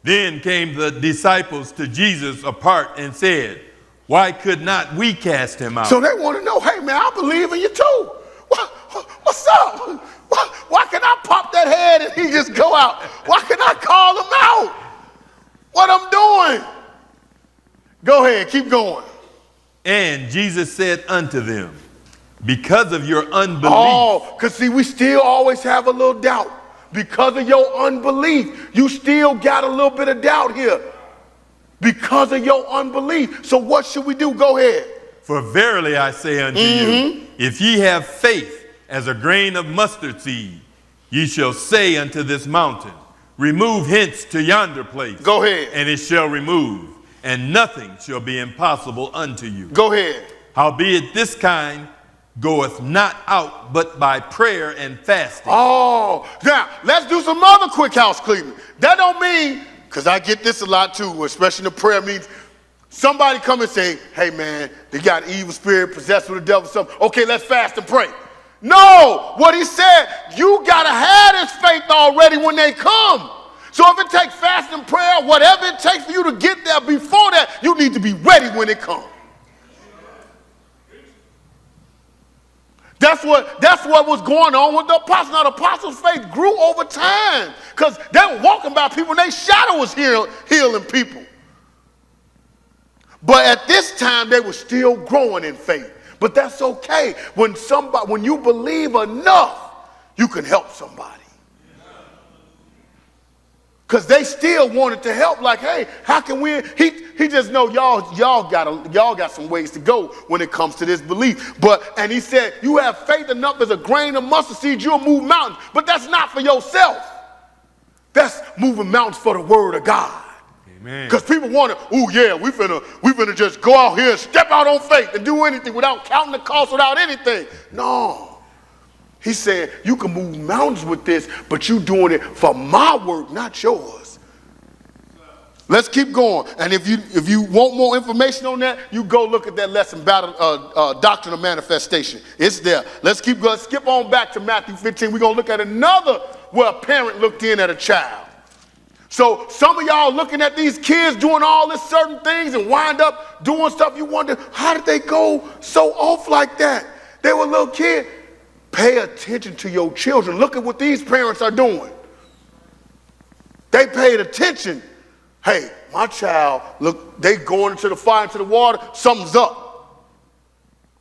Then came the disciples to Jesus apart and said, why could not we cast him out? So they want to know, hey man, I believe in you too. What's up? Why can I pop that head and he just go out? Why can I call him out? What I'm doing? Go ahead, keep going. And Jesus said unto them, because of your unbelief. Oh, because see, we still always have a little doubt. Because of your unbelief, you still got a little bit of doubt here. Because of your unbelief. So what should we do? Go ahead. For verily I say unto you, if ye have faith as a grain of mustard seed, ye shall say unto this mountain, remove hence to yonder place. Go ahead. And it shall remove, and nothing shall be impossible unto you. Go ahead. Howbeit this kind goeth not out but by prayer and fasting. Oh, now let's do some other quick house cleaning. That don't mean, because I get this a lot too, especially in the prayer meetings, somebody come and say, hey man, they got an evil spirit, possessed with the devil, something. Okay, let's fast and pray. No, what he said, you got to have this faith already when they come. So if it takes fasting and prayer, whatever it takes for you to get there before that, you need to be ready when it comes. That's what was going on with the apostles. Now the apostles' faith grew over time because they were walking by people and their shadow was healing people. But at this time, they were still growing in faith. But that's okay. When you believe enough, you can help somebody. Because they still wanted to help. Like, hey, how can we? He just know y'all got some ways to go when it comes to this belief. And he said, you have faith enough as a grain of mustard seed, you'll move mountains. But that's not for yourself. That's moving mountains for the word of God. Because people want to, oh yeah, we finna just go out here and step out on faith and do anything without counting the cost, without anything. No. He said, you can move mountains with this, but you doing it for my work, not yours. Let's keep going. And if you want more information on that, you go look at that lesson, Doctrine of Manifestation. It's there. Let's keep going. Skip on back to Matthew 15. We're going to look at another where a parent looked in at a child. So some of y'all looking at these kids doing all these certain things and wind up doing stuff, you wonder, how did they go so off like that? They were little kids. Pay attention to your children. Look at what these parents are doing. They paid attention. Hey, my child, look, they going into the fire, into the water, something's up.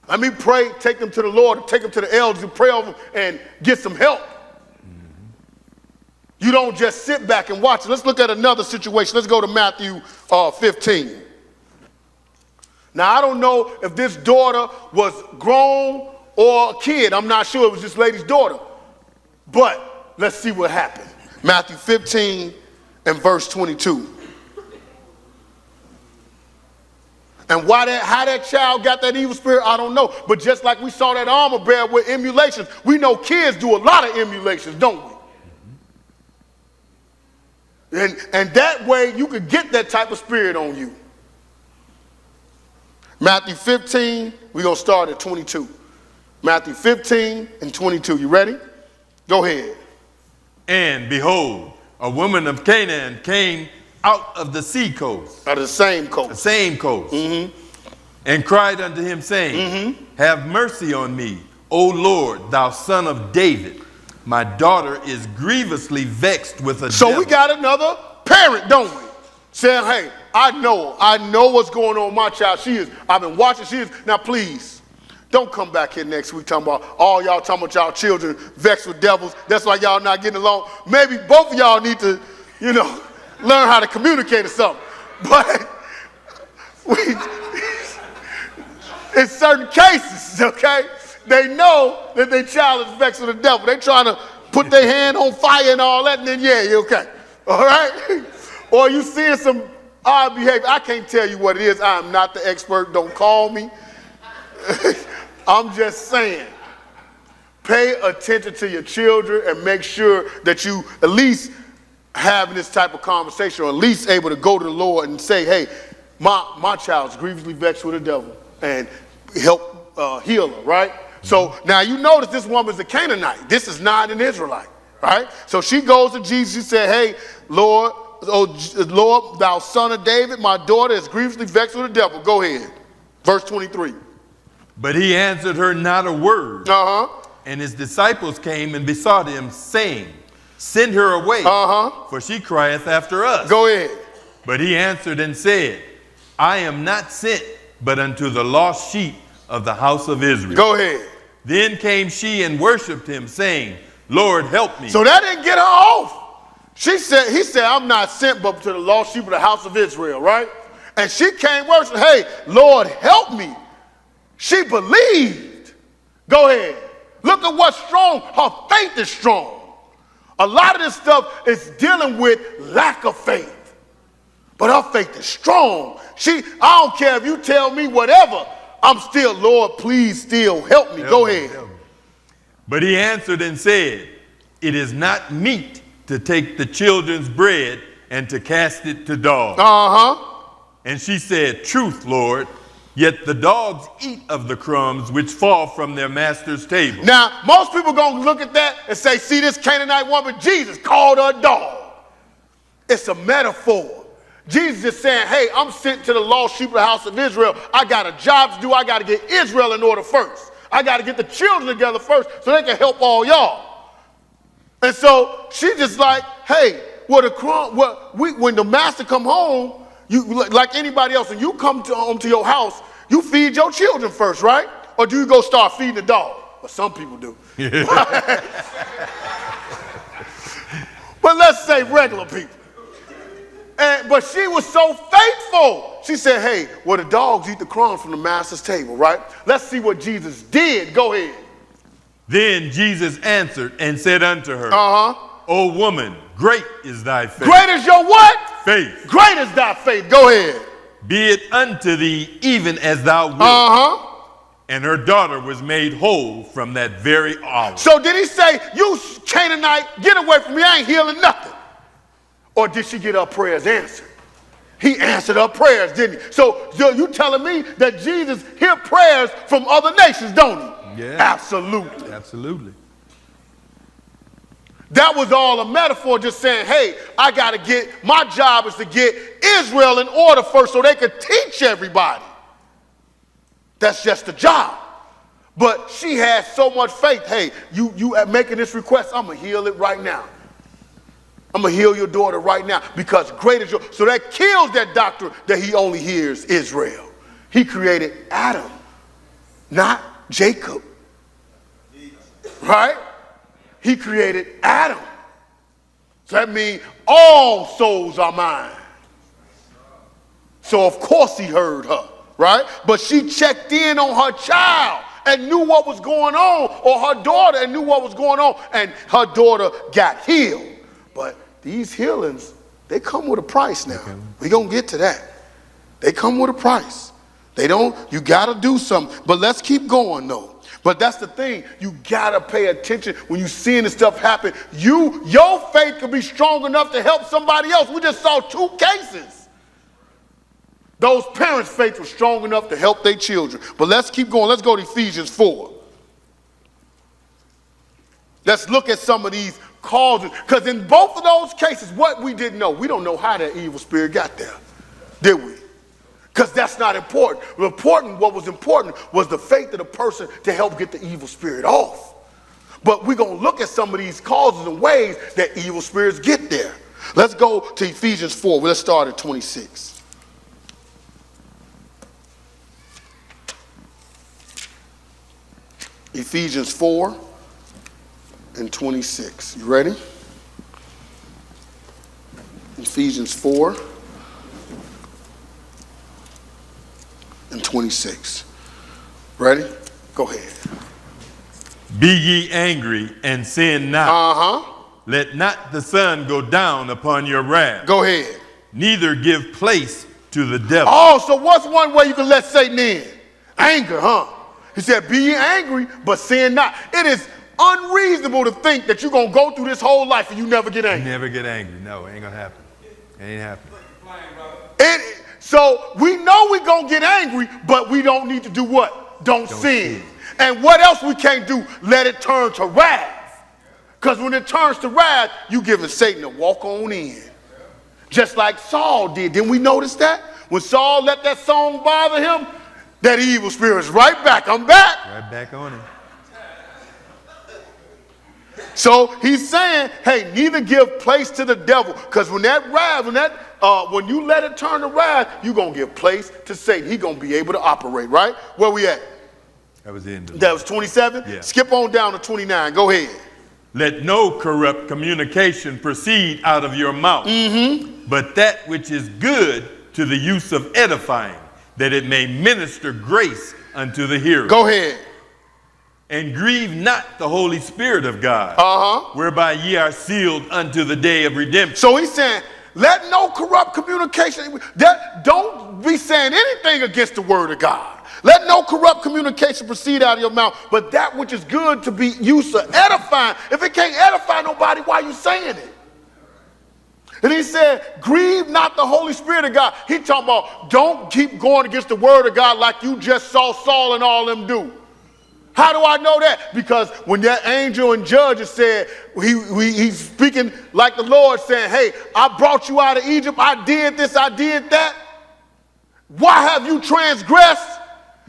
Let me pray, take them to the Lord, take them to the elders and pray over them and get some help. You don't just sit back and watch it. Let's look at another situation. Let's go to Matthew 15. Now, I don't know if this daughter was grown or a kid. I'm not sure. It was this lady's daughter. But let's see what happened. Matthew 15 and verse 22. And how that child got that evil spirit, I don't know. But just like we saw that armor bearer with emulations, we know kids do a lot of emulations, don't we? And that way you could get that type of spirit on you. Matthew 15, we're going to start at 22. Matthew 15 and 22. You ready? Go ahead. And behold, a woman of Canaan came out of the sea coast. Out of the same coast. The same coast. And cried unto him, saying, have mercy on me, O Lord, thou son of David. My daughter is grievously vexed with a devil. So we got another parent, don't we? Saying, hey, I know what's going on with my child. I've been watching, now please, don't come back here next week talking about all y'all talking about y'all children vexed with devils. That's why y'all not getting along. Maybe both of y'all need to, learn how to communicate or something. But in certain cases, okay, they know that their child is vexed with the devil. They trying to put their hand on fire and all that, and then you're okay. All right? Or you seeing some odd behavior. I can't tell you what it is. I am not the expert. Don't call me. I'm just saying, pay attention to your children and make sure that you at least having this type of conversation, or at least able to go to the Lord and say, hey, my child's grievously vexed with the devil, and help heal her, right? So now you notice this woman's a Canaanite. This is not an Israelite, right? So she goes to Jesus. She said, hey, Lord, Lord, thou son of David, my daughter is grievously vexed with the devil. Go ahead. Verse 23. But he answered her not a word. Uh-huh. And his disciples came and besought him, saying, Send her away, for she crieth after us. Go ahead. But he answered and said, I am not sent but unto the lost sheep of the house of Israel. Go ahead. Then came she and worshipped him, saying, Lord, help me. So that didn't get her off. He said, I'm not sent but to the lost sheep of the house of Israel, right? And she came worshiping, hey, Lord, help me. She believed. Go ahead. Look at what's strong. Her faith is strong. A lot of this stuff is dealing with lack of faith. But her faith is strong. I don't care if you tell me whatever. I'm still, Lord, please still help me. Go ahead. But he answered and said, It is not meet to take the children's bread and to cast it to dogs. And she said, Truth, Lord, yet the dogs eat of the crumbs which fall from their master's table. Now, most people going to look at that and say, see this Canaanite woman, Jesus called her a dog. It's a metaphor. Jesus is saying, hey, I'm sent to the lost sheep of the house of Israel. I got a job to do. I got to get Israel in order first. I got to get the children together first so they can help all y'all. And so she's just like, hey, when the master come home, you like anybody else, and you come home to your house, you feed your children first, right? Or do you go start feeding the dog? Well, some people do. But let's say regular people. But she was so faithful. She said, hey, well, the dogs eat the crumbs from the master's table, right? Let's see what Jesus did. Go ahead. Then Jesus answered and said unto her, O woman, great is thy faith. Great is your what? Faith. Great is thy faith. Go ahead. Be it unto thee even as thou wilt. And her daughter was made whole from that very hour. So did he say, you Canaanite, get away from me, I ain't healing nothing? Or did she get her prayers answered? He answered her prayers, didn't he? So you telling me that Jesus hear prayers from other nations, don't he? Yeah. Absolutely. Absolutely. That was all a metaphor, just saying, hey, my job is to get Israel in order first so they could teach everybody. That's just a job. But she had so much faith. Hey, you making this request, I'm going to heal it right now. I'm going to heal your daughter right now because great is your... So that kills that doctrine that he only hears Israel. He created Adam, not Jacob. Right? He created Adam. So that means all souls are mine. So of course he heard her, right? But she checked in on her child and knew what was going on, or her daughter and knew what was going on, and her daughter got healed. But these healings, they come with a price now. We're going to get to that. They come with a price. You got to do something. But let's keep going though. But that's the thing. You got to pay attention when you're seeing this stuff happen. Your faith could be strong enough to help somebody else. We just saw 2 cases. Those parents' faith was strong enough to help their children. But let's keep going. Let's go to Ephesians 4. Let's look at some of these causes. Because in both of those cases, what we didn't know, we don't know how that evil spirit got there, did we? Because that's not important. What was important was the faith of the person to help get the evil spirit off. But we're going to look at some of these causes and ways that evil spirits get there. Let's go to Ephesians 4. Let's start at 26. Ephesians 4 and 26. You ready? Ephesians 4 and 26. Ready? Go ahead. Be ye angry and sin not. Let not the sun go down upon your wrath. Go ahead. Neither give place to the devil. Oh, so what's one way you can let Satan in? Anger, huh? He said, be ye angry, but sin not. It is unreasonable to think that you're going to go through this whole life and you never get angry. Never get angry. No, it ain't going to happen. It ain't happening. So we know we're going to get angry, but we don't need to do what? Don't sin. And what else we can't do? Let it turn to wrath. Because when it turns to wrath, you giving Satan a walk on in. Just like Saul did. Didn't we notice that? When Saul let that song bother him, that evil spirit's right back. I'm back. Right back on him. So he's saying, hey, neither give place to the devil. Because when that wrath, when you let it turn to wrath, you're going to give place to Satan. He's going to be able to operate, right? Where we at? That was the end of it. That was 27? Yeah. Skip on down to 29. Go ahead. Let no corrupt communication proceed out of your mouth, but that which is good to the use of edifying, that it may minister grace unto the hearer. Go ahead. And grieve not the Holy Spirit of God, whereby ye are sealed unto the day of redemption. So he's saying, let no corrupt communication, don't be saying anything against the word of God. Let no corrupt communication proceed out of your mouth, but that which is good to be used for edifying. If it can't edify nobody, why are you saying it? And he said, grieve not the Holy Spirit of God. He talking about don't keep going against the word of God like you just saw Saul and all them do. How do I know that? Because when that angel and judges said, he's speaking like the Lord saying, hey, I brought you out of Egypt. I did this, I did that. Why have you transgressed?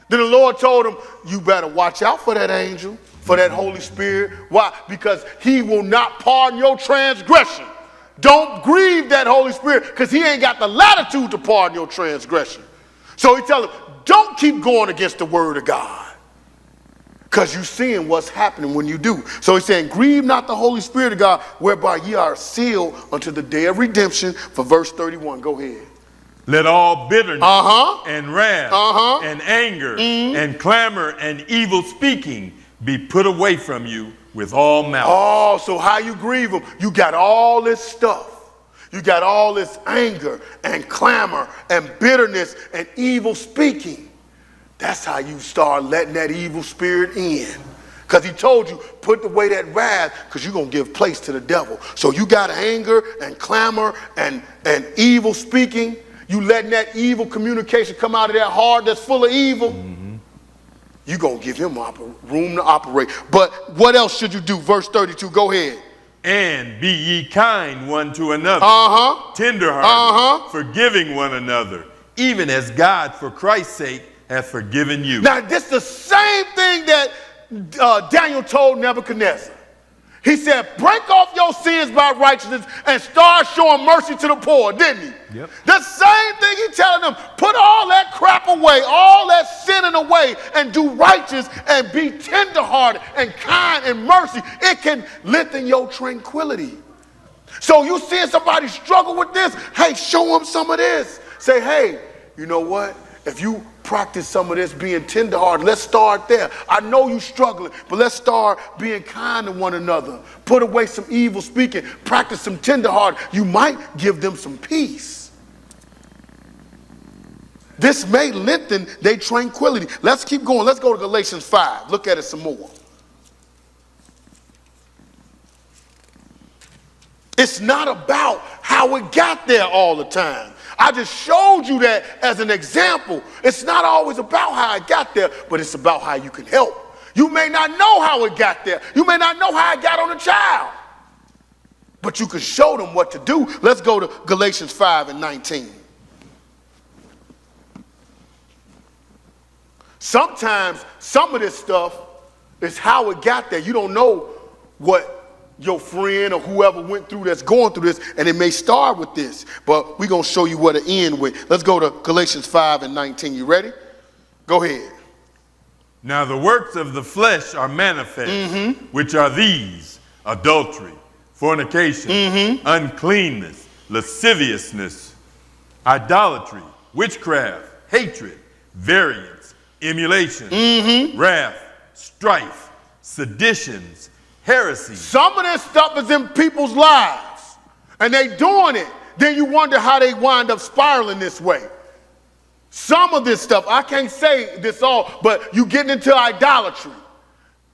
Then the Lord told him, you better watch out for that angel, for that Holy Spirit. Why? Because he will not pardon your transgression. Don't grieve that Holy Spirit because he ain't got the latitude to pardon your transgression. So he tells him, don't keep going against the word of God because you're seeing what's happening when you do. So he's saying, grieve not the Holy Spirit of God, whereby ye are sealed unto the day of redemption. For verse 31, go ahead. Let all bitterness and wrath and anger and clamor and evil speaking be put away from you with all malice. Oh, so how you grieve them? You got all this stuff. You got all this anger and clamor and bitterness and evil speaking. That's how you start letting that evil spirit in. Because he told you, put away that wrath because you're going to give place to the devil. So you got anger and clamor and evil speaking. You letting that evil communication come out of that heart that's full of evil, you're going to give him room to operate. But what else should you do? Verse 32, go ahead. And be ye kind one to another, tenderhearted, forgiving one another, even as God for Christ's sake hath forgiven you. Now, this is the same thing that Daniel told Nebuchadnezzar. He said, break off your sins by righteousness and start showing mercy to the poor, didn't he? Yep. The same thing he's telling them, put all that crap away, all that sinning away, and do righteous and be tenderhearted and kind and mercy. It can lengthen your tranquility. So you seeing somebody struggle with this, hey, show them some of this. Say, hey, you know what? If you practice some of this being tenderhearted, let's start there. I know you're struggling, but let's start being kind to one another. Put away some evil speaking. Practice some tenderhearted. You might give them some peace. This may lengthen their tranquility. Let's keep going. Let's go to Galatians 5. Look at it some more. It's not about how it got there all the time. I just showed you that as an example. It's not always about how it got there, but it's about how you can help. You may not know how it got there. You may not know how it got on a child, but you can show them what to do. Let's go to Galatians 5 and 19. Sometimes some of this stuff is how it got there. You don't know what your friend or whoever went through that's going through this, and it may start with this, but we're going to show you what to end with. Let's go to Galatians 5 and 19. You ready? Go ahead. Now the works of the flesh are manifest, which are these: adultery, fornication, uncleanness, lasciviousness, idolatry, witchcraft, hatred, variance, emulation, wrath, strife, seditions, heresy. Some of this stuff is in people's lives, and they doing it. Then you wonder how they wind up spiraling this way. Some of this stuff, I can't say this all, but you getting into idolatry.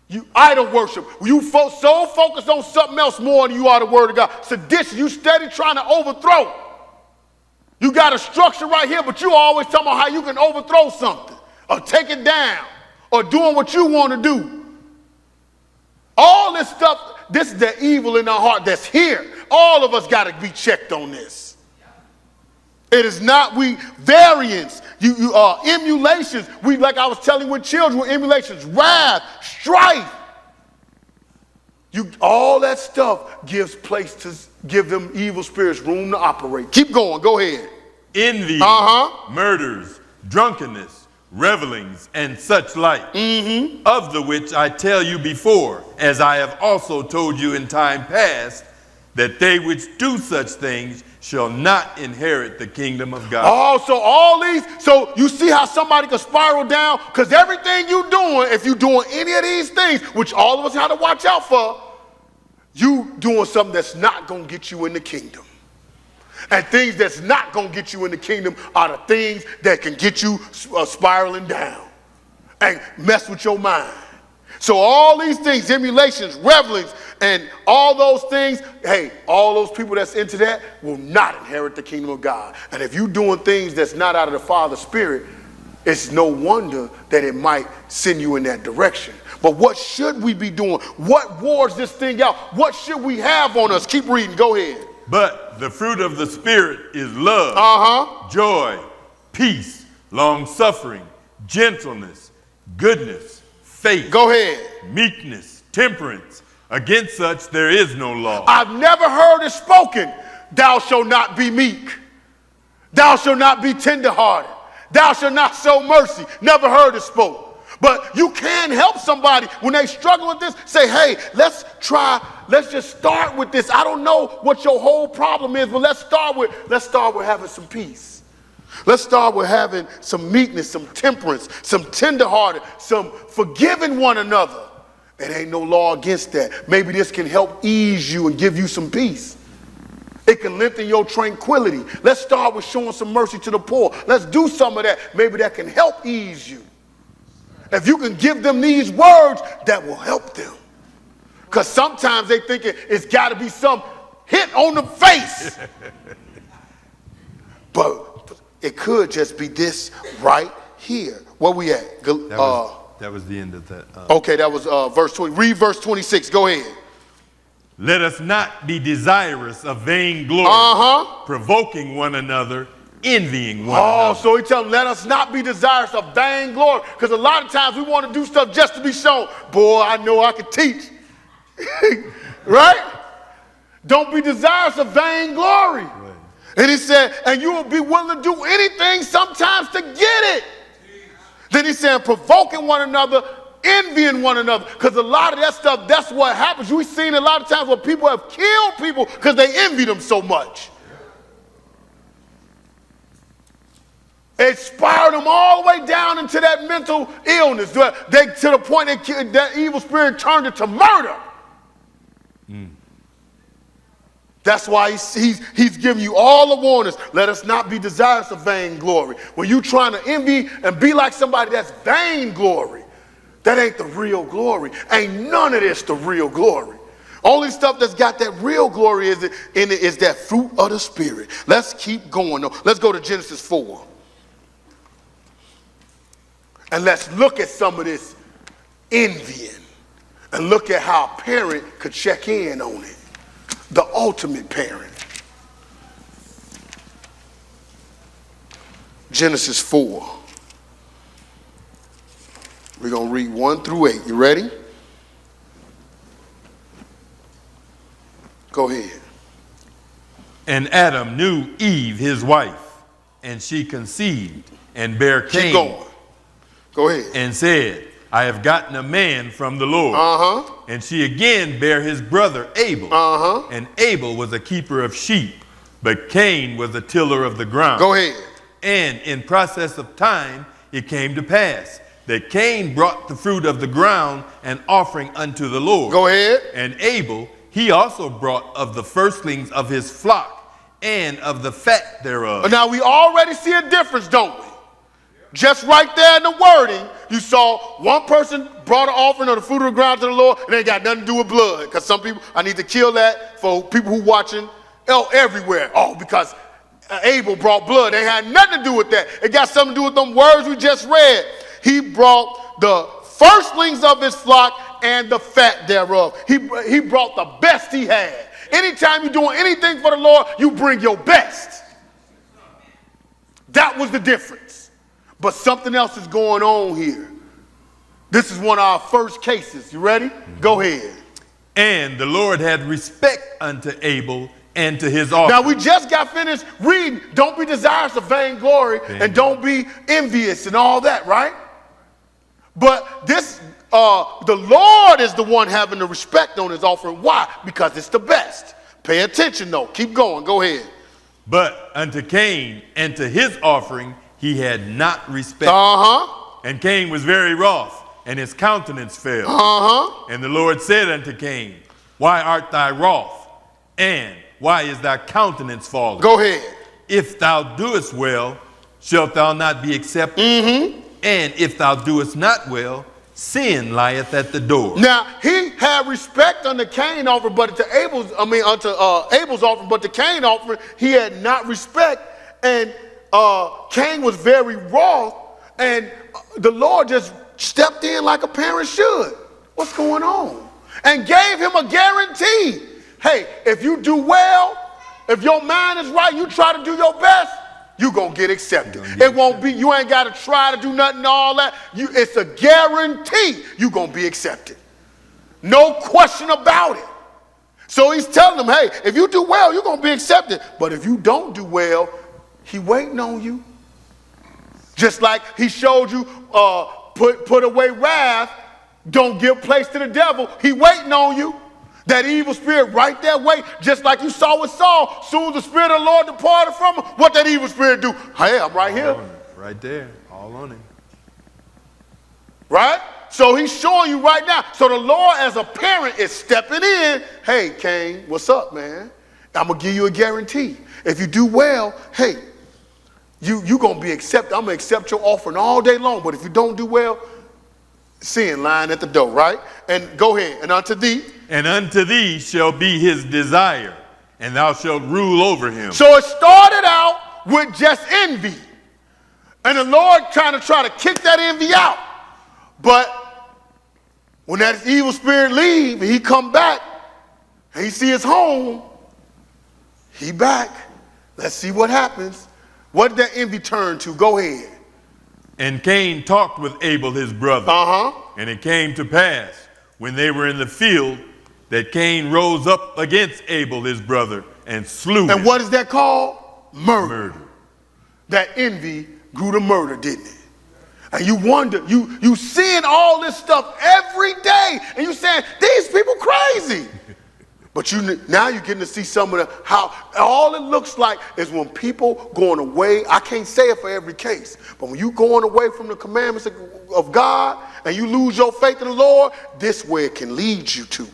You idol worship. You so focused on something else more than you are the word of God. Sedition, you steady trying to overthrow. You got a structure right here, but you always talking about how you can overthrow something or take it down or doing what you want to do. All this stuff, this is the evil in our heart that's here. All of us got to be checked on this. It is not variance. Emulations. Like I was telling you with children, with emulations, wrath, strife. All that stuff gives place to give them evil spirits room to operate. Keep going. Go ahead. Envy, murders, drunkenness, revelings, and such like, of the which I tell you before, as I have also told you in time past, that they which do such things shall not inherit the kingdom of God. Oh, so you see how somebody can spiral down? Because everything you're doing, if you're doing any of these things, which all of us have to watch out for, you doing something that's not going to get you in the kingdom. And things that's not going to get you in the kingdom are the things that can get you spiraling down and mess with your mind. So all these things, emulations, revelings, and all those things, hey, all those people that's into that will not inherit the kingdom of God. And if you're doing things that's not out of the Father's Spirit, it's no wonder that it might send you in that direction. But what should we be doing? What wars this thing out? What should we have on us? Keep reading. Go ahead. But the fruit of the Spirit is love, joy, peace, long-suffering, gentleness, goodness, faith. Go ahead. Meekness, temperance. Against such there is no law. I've never heard it spoken, thou shalt not be meek. Thou shalt not be tenderhearted. Thou shalt not show mercy. Never heard it spoke. But you can help somebody when they struggle with this. Say, hey, let's just start with this. I don't know what your whole problem is, but let's start with having some peace. Let's start with having some meekness, some temperance, some tenderhearted, some forgiving one another. It ain't no law against that. Maybe this can help ease you and give you some peace. It can lengthen your tranquility. Let's start with showing some mercy to the poor. Let's do some of that. Maybe that can help ease you. If you can give them these words, that will help them. Because sometimes they think it's got to be some hit on the face. But it could just be this right here. Where we at? That was the end of that. Okay, that was verse 20. Read verse 26. Go ahead. Let us not be desirous of vain glory, provoking one another, envying one another. So he tells them, let us not be desirous of vain glory. Because a lot of times we want to do stuff just to be shown. Boy, I know I can teach. Right? Don't be desirous of vain glory. Right. And he said, and you will be willing to do anything sometimes to get it. Then he said, provoking one another, envying one another. Because a lot of that stuff, that's what happens. We've seen a lot of times where people have killed people because they envy them so much. It spiraled them all the way down into that mental illness. To the point that evil spirit turned it to murder. That's why he's giving you all the warnings. Let us not be desirous of vain glory. When you're trying to envy and be like somebody that's vain glory, that ain't the real glory. Ain't none of this the real glory. Only stuff that's got that real glory in it is that fruit of the Spirit. Let's keep going. Let's go to Genesis 4. And let's look at some of this envying and look at how a parent could check in on it. The ultimate parent. Genesis 4. We're going to read 1 through 8. You ready? Go ahead. And Adam knew Eve, his wife, and she conceived and bare Cain. Keep going. Go ahead. And said, I have gotten a man from the Lord. And she again bare his brother Abel. And Abel was a keeper of sheep, but Cain was a tiller of the ground. Go ahead. And in process of time, it came to pass that Cain brought the fruit of the ground an offering unto the Lord. Go ahead. And Abel, he also brought of the firstlings of his flock and of the fat thereof. Now we already see a difference, don't we? Just right there in the wording, you saw one person brought an offering of the fruit of the ground to the Lord, and it ain't got nothing to do with blood. Because some people, I need to kill that for people who watching everywhere. Oh, because Abel brought blood. They had nothing to do with that. It got something to do with them words we just read. He brought the firstlings of his flock and the fat thereof. He brought the best he had. Anytime you're doing anything for the Lord, you bring your best. That was the difference. But something else is going on here. This is one of our first cases. You ready? Go ahead. And the Lord had respect unto Abel and to his offering. Now we just got finished reading. Don't be desirous of vainglory and don't be envious and all that, right? But this, the Lord is the one having the respect on his offering. Why? Because it's the best. Pay attention though. Keep going. Go ahead. But unto Cain and to his offering he had not respect. And Cain was very wroth, and his countenance fell. And the Lord said unto Cain, why art thou wroth? And why is thy countenance fallen? Go ahead. If thou doest well, shalt thou not be accepted? And if thou doest not well, sin lieth at the door. Now he had respect unto Cain offering, but to Abel's offering, but to Cain offering he had not respect, and Cain was very wroth, and the Lord just stepped in like a parent should. What's going on? And gave him a guarantee. Hey, if you do well, if your mind is right, you try to do your best, you're going to get accepted. It won't be, you ain't got to try to do nothing and all that. It's a guarantee you're going to be accepted. No question about it. So he's telling them, hey, if you do well, you're going to be accepted. But if you don't do well, he waiting on you. Just like he showed you, put away wrath, don't give place to the devil. He waiting on you. That evil spirit right there wait, just like you saw with Saul. Soon as the spirit of the Lord departed from him, what that evil spirit do? Hey, I'm right here. Right there, all on him. Right? So he's showing you right now. So the Lord as a parent is stepping in. Hey, Cain, what's up, man? I'm going to give you a guarantee. If you do well, hey, you're going to be accepted. I'm going to accept your offering all day long. But if you don't do well, sin lying at the door, right? And go ahead. And unto thee shall be his desire, and thou shalt rule over him. So it started out with just envy. And the Lord try to kick that envy out. But when that evil spirit leave and he come back and he see his home, he back. Let's see what happens. What did that envy turn to? Go ahead. And Cain talked with Abel his brother. And it came to pass, when they were in the field, that Cain rose up against Abel his brother and slew him. And what is that called? Murder. That envy grew to murder, didn't it? And you wonder, you seeing all this stuff every day, and you saying, these people crazy. But now you're getting to see some of how all it looks like is when people going away. I can't say it for every case, but when you going away from the commandments of God and you lose your faith in the Lord, this way it can lead you to.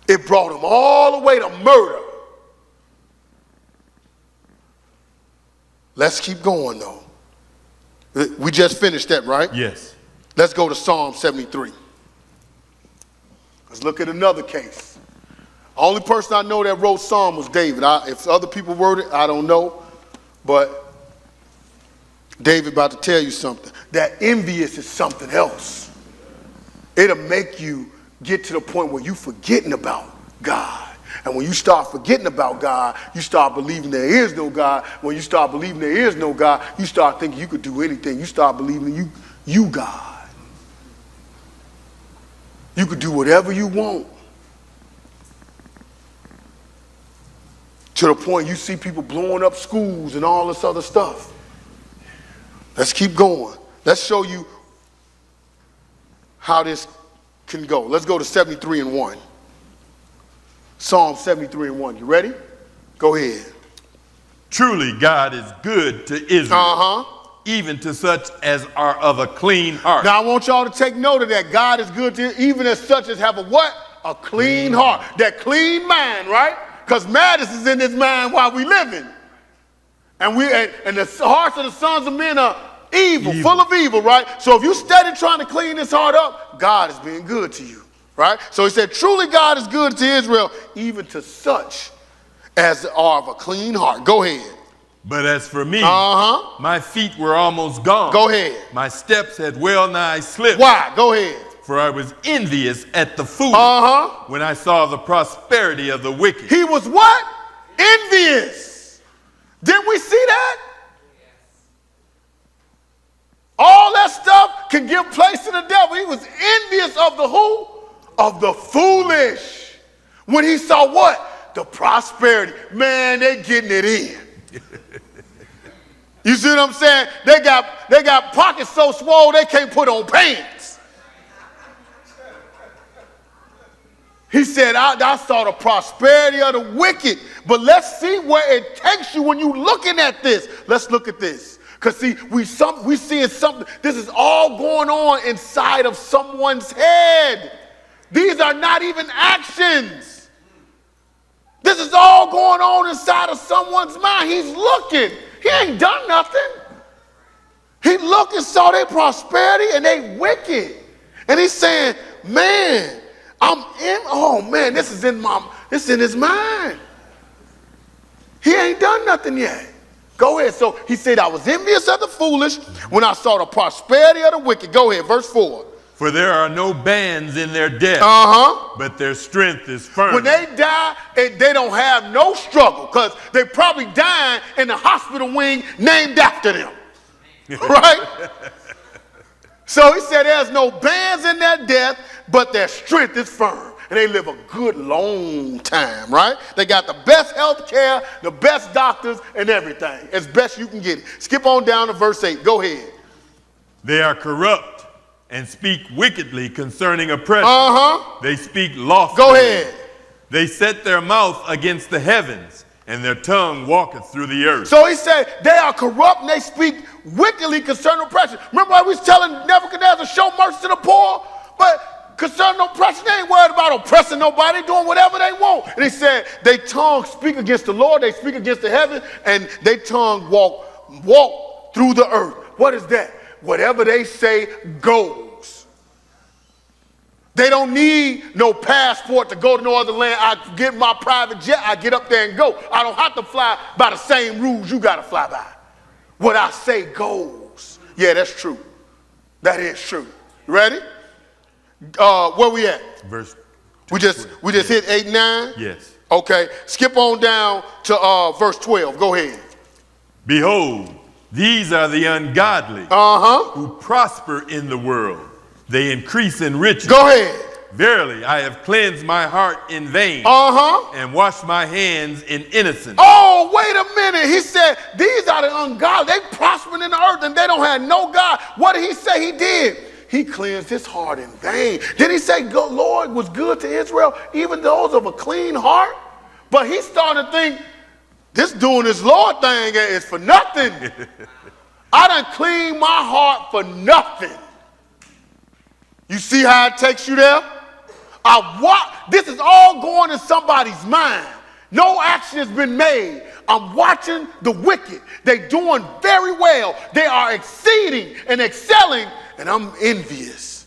It brought them all the way to murder. Let's keep going though. We just finished that, right? Yes. Let's go to Psalm 73. Let's look at another case. Only person I know that wrote Psalm was David. If other people wrote it, I don't know. But David about to tell you something. That envious is something else. It'll make you get to the point where you forgetting about God. And when you start forgetting about God, you start believing there is no God. When you start believing there is no God, you start thinking you could do anything. You start believing you God. You could do whatever you want. To the point you see people blowing up schools and all this other stuff. Let's keep going. Let's show you how this can go. Let's go to 73:1. Psalm 73:1. You ready? Go ahead. Truly God is good to Israel. Even to such as are of a clean heart. Now I want y'all to take note of that. God is good to even as such as have a what? A clean heart. That clean mind, right? Because madness is in this mind while we living. And the hearts of the sons of men are evil, full of evil, right? So if you steady trying to clean this heart up, God is being good to you, right? So he said, truly God is good to Israel, even to such as are of a clean heart. Go ahead. But as for me, my feet were almost gone. Go ahead. My steps had well nigh slipped. Why? Go ahead. For I was envious at the foolish when I saw the prosperity of the wicked. He was what? Envious. Didn't we see that? All that stuff can give place to the devil. He was envious of the who? Of the foolish. When he saw what? The prosperity. Man, they getting it in. You see what I'm saying? They got pockets so swole they can't put on pants. He said, I saw the prosperity of the wicked. But let's see where it takes you when you're looking at this. Let's look at this. Because see, we seeing something. This is all going on inside of someone's head. These are not even actions. This is all going on inside of someone's mind. He's looking. He ain't done nothing. He looked and saw their prosperity and they wicked. And he's saying, man, this is in his mind. He ain't done nothing yet. Go ahead. So he said, I was envious of the foolish when I saw the prosperity of the wicked. Go ahead, verse 4. For there are no bands in their death, but their strength is firm. When they die, they don't have no struggle because they probably dying in the hospital wing named after them. Right? So he said there's no bands in their death, but their strength is firm. And they live a good long time, right? They got the best health care, the best doctors, and everything. As best you can get it. Skip on down to verse 8. Go ahead. They are corrupt and speak wickedly concerning oppression. They speak loftily. Go ahead. They set their mouth against the heavens, and their tongue walketh through the earth. So he said they are corrupt and they speak wickedly concerning oppression. Remember I was telling Nebuchadnezzar, show mercy to the poor? But concerning oppression, they ain't worried about oppressing nobody, doing whatever they want. And he said, they tongue speak against the Lord, they speak against the heaven, and they tongue walk through the earth. What is that? Whatever they say goes. They don't need no passport to go to no other land. I get my private jet, I get up there and go. I don't have to fly by the same rules you got to fly by. What I say goes. Yeah, that's true. That is true. You ready? Where we at? Verse. We just hit 8 and 9? Yes. Okay. Skip on down to verse 12. Go ahead. Behold, these are the ungodly who prosper in the world. They increase in riches. Go ahead. Verily, I have cleansed my heart in vain and washed my hands in innocence. Oh, wait a minute. He said, these are the ungodly. They prospering in the earth and they don't have no God. What did he say he did? He cleansed his heart in vain. Did he say, Lord was good to Israel, even those of a clean heart? But he started to think, this doing this Lord thing is for nothing. I done cleaned my heart for nothing. You see how it takes you there? This is all going in somebody's mind. No action has been made. I'm watching the wicked. They're doing very well. They are exceeding and excelling, and I'm envious.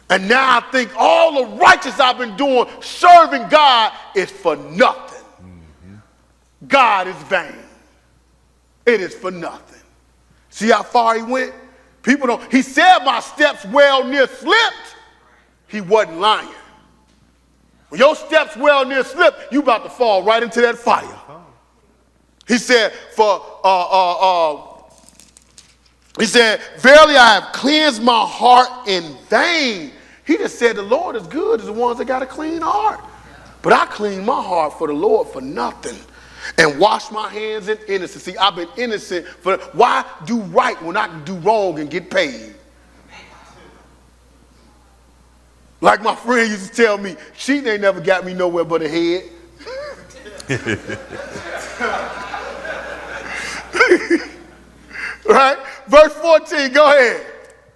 And now I think all the righteous I've been doing, serving God, is for nothing. God is vain. It is for nothing. See how far he went? People don't. He said my steps well near slipped. He wasn't lying. When your steps well near slipped, you about to fall right into that fire. He said, he said, verily I have cleansed my heart in vain. He just said the Lord is good as the ones that got a clean heart. But I clean my heart for the Lord for nothing. And wash my hands in innocence. See, I've been innocent for, why do right when I can do wrong and get paid? Like my friend used to tell me, cheating ain't never got me nowhere but a head. Right? Verse 14, go ahead.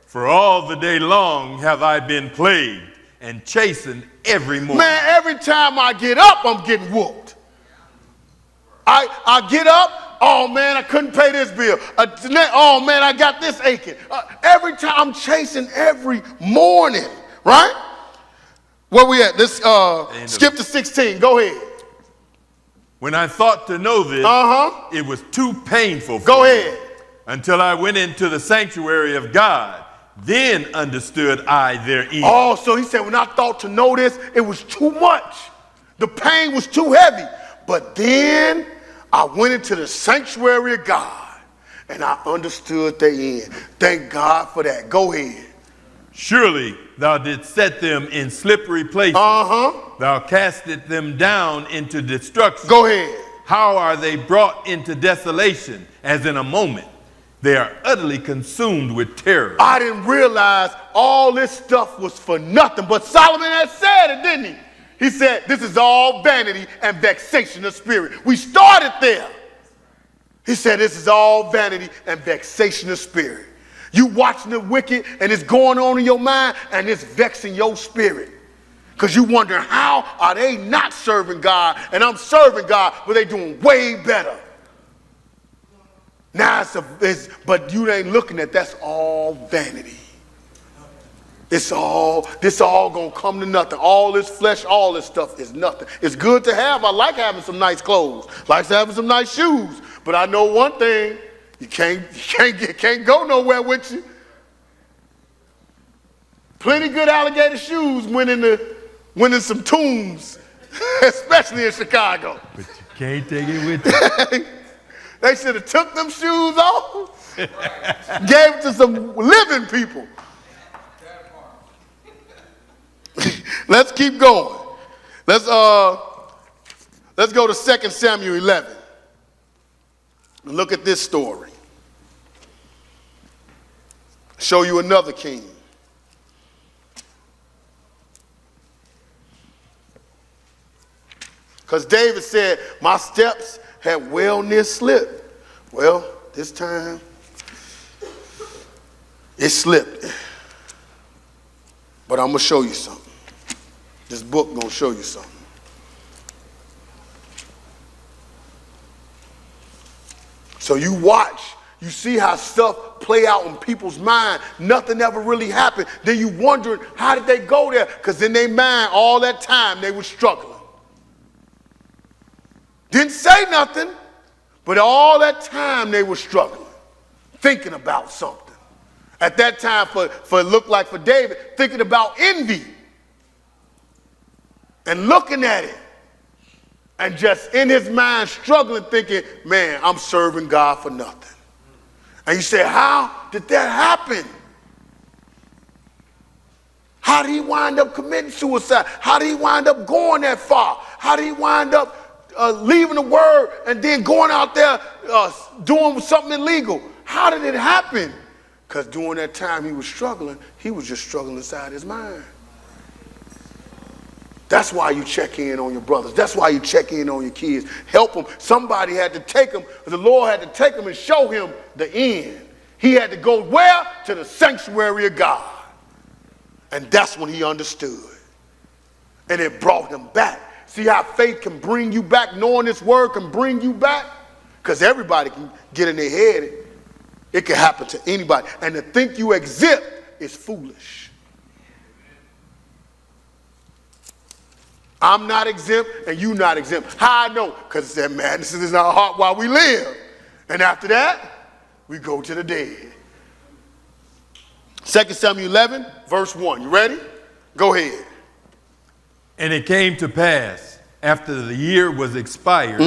For all the day long have I been plagued and chastened every morning. Man, every time I get up, I'm getting whooped. I get up, oh man, I couldn't pay this bill. Oh man, I got this aching. Every time I'm chasing every morning, right? Where we at? Let's skip to 16. Go ahead. When I thought to know this, it was too painful for Go me. ahead. Until I went into the sanctuary of God, then understood I their evil. Oh, so he said, when I thought to know this, it was too much. The pain was too heavy. But then I went into the sanctuary of God, and I understood the end. Thank God for that. Go ahead. Surely thou didst set them in slippery places. Thou castest them down into destruction. Go ahead. How are they brought into desolation, as in a moment? They are utterly consumed with terror. I didn't realize all this stuff was for nothing. But Solomon had said it, didn't he? He said, this is all vanity and vexation of spirit. We started there. He said, this is all vanity and vexation of spirit. You watching the wicked and it's going on in your mind and it's vexing your spirit. Because you wonder, how are they not serving God and I'm serving God, but they doing way better? Now but you ain't looking at that's all vanity. This all gonna come to nothing. All this flesh, all this stuff is nothing. It's good to have. I like having some nice clothes. Like having some nice shoes. But I know one thing: you can't go nowhere with you. Plenty good alligator shoes went in some tombs, especially in Chicago. But you can't take it with you. They should have took them shoes off, gave it to some living people. Let's keep going. Let's go to 2 Samuel 11. Look at this story. Show you another king. Because David said, my steps had well near slipped. Well, this time it slipped. But I'm going to show you something. This book going to show you something. So you watch, you see how stuff play out in people's mind. Nothing ever really happened. Then you wondering, how did they go there? Because in their mind, all that time, they were struggling. Didn't say nothing, but all that time they were struggling, thinking about something. At that time, for it looked like for David, thinking about envy and looking at it and just in his mind struggling, thinking, man, I'm serving God for nothing. And you say, how did that happen? How did he wind up committing suicide? How did he wind up going that far? How did he wind up leaving the word and then going out there doing something illegal? How did it happen? Because during that time he was just struggling inside his mind. That's why you check in on your brothers. That's why you check in on your kids. Help them. Somebody had to take them. The Lord had to take them and show him the end. He had to go where? To the sanctuary of God. And that's when he understood. And it brought him back. See how faith can bring you back, knowing this word can bring you back? Because everybody can get in their head. It can happen to anybody. And to think you exempt is foolish. I'm not exempt and you not exempt. How I know? Because it said madness is in our heart while we live. And after that, we go to the dead. 2 Samuel 11, verse 1. You ready? Go ahead. And it came to pass, after the year was expired,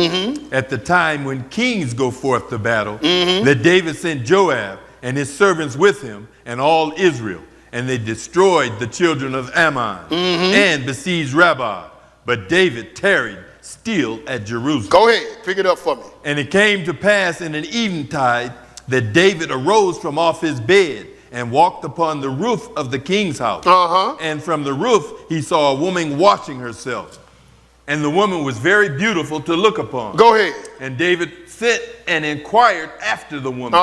at the time when kings go forth to battle, that David sent Joab and his servants with him and all Israel. And they destroyed the children of Ammon and besieged Rabbah. But David tarried still at Jerusalem. Go ahead, pick it up for me. And it came to pass in an eventide that David arose from off his bed and walked upon the roof of the king's house. And from the roof he saw a woman washing herself. And the woman was very beautiful to look upon. Go ahead. And David sent and inquired after the woman.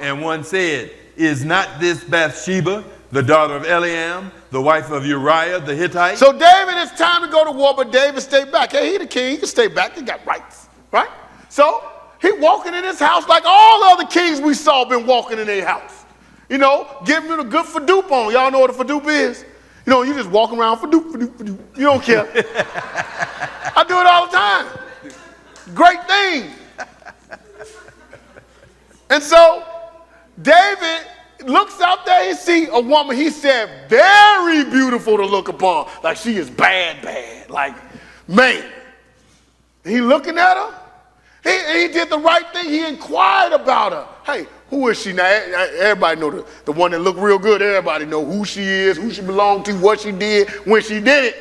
And one said, is not this Bathsheba, the daughter of Eliam, the wife of Uriah the Hittite? So David, it's time to go to war, but David stayed back. Hey, he the king, he can stay back, he got rights, right? So he walking in his house like all other kings we saw been walking in their house. You know, giving it a good fadoop on. Y'all know what a fadoop is? You know, you just walk around fadoop, fadoop, fadoop. You don't care. I do it all the time. Great thing. And so David looks out there, he see a woman, he said, very beautiful to look upon. Like she is bad, bad. Like, man. He looking at her, He did the right thing. He inquired about her. Hey, who is she now? Everybody know the one that looked real good. Everybody know who she is, who she belonged to, what she did, when she did it.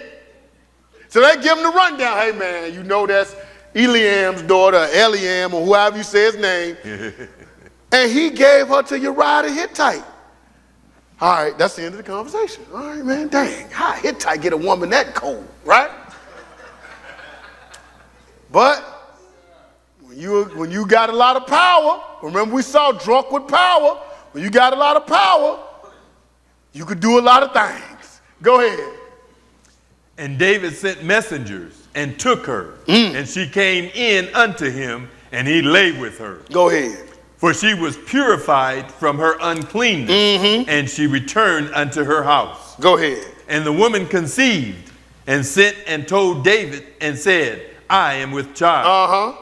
So they give him the rundown. Hey, man, you know that's Eliam's daughter, Eliam, or whoever you say his name. And he gave her to Uriah the Hittite. All right, that's the end of the conversation. All right, man, dang, how Hittite get a woman that cold, right? But when you got a lot of power, remember we saw drunk with power, when you got a lot of power, you could do a lot of things. Go ahead. And David sent messengers and took her, and she came in unto him, and he lay with her. Go ahead. For she was purified from her uncleanness, and she returned unto her house. Go ahead. And the woman conceived, and sent and told David, and said, I am with child.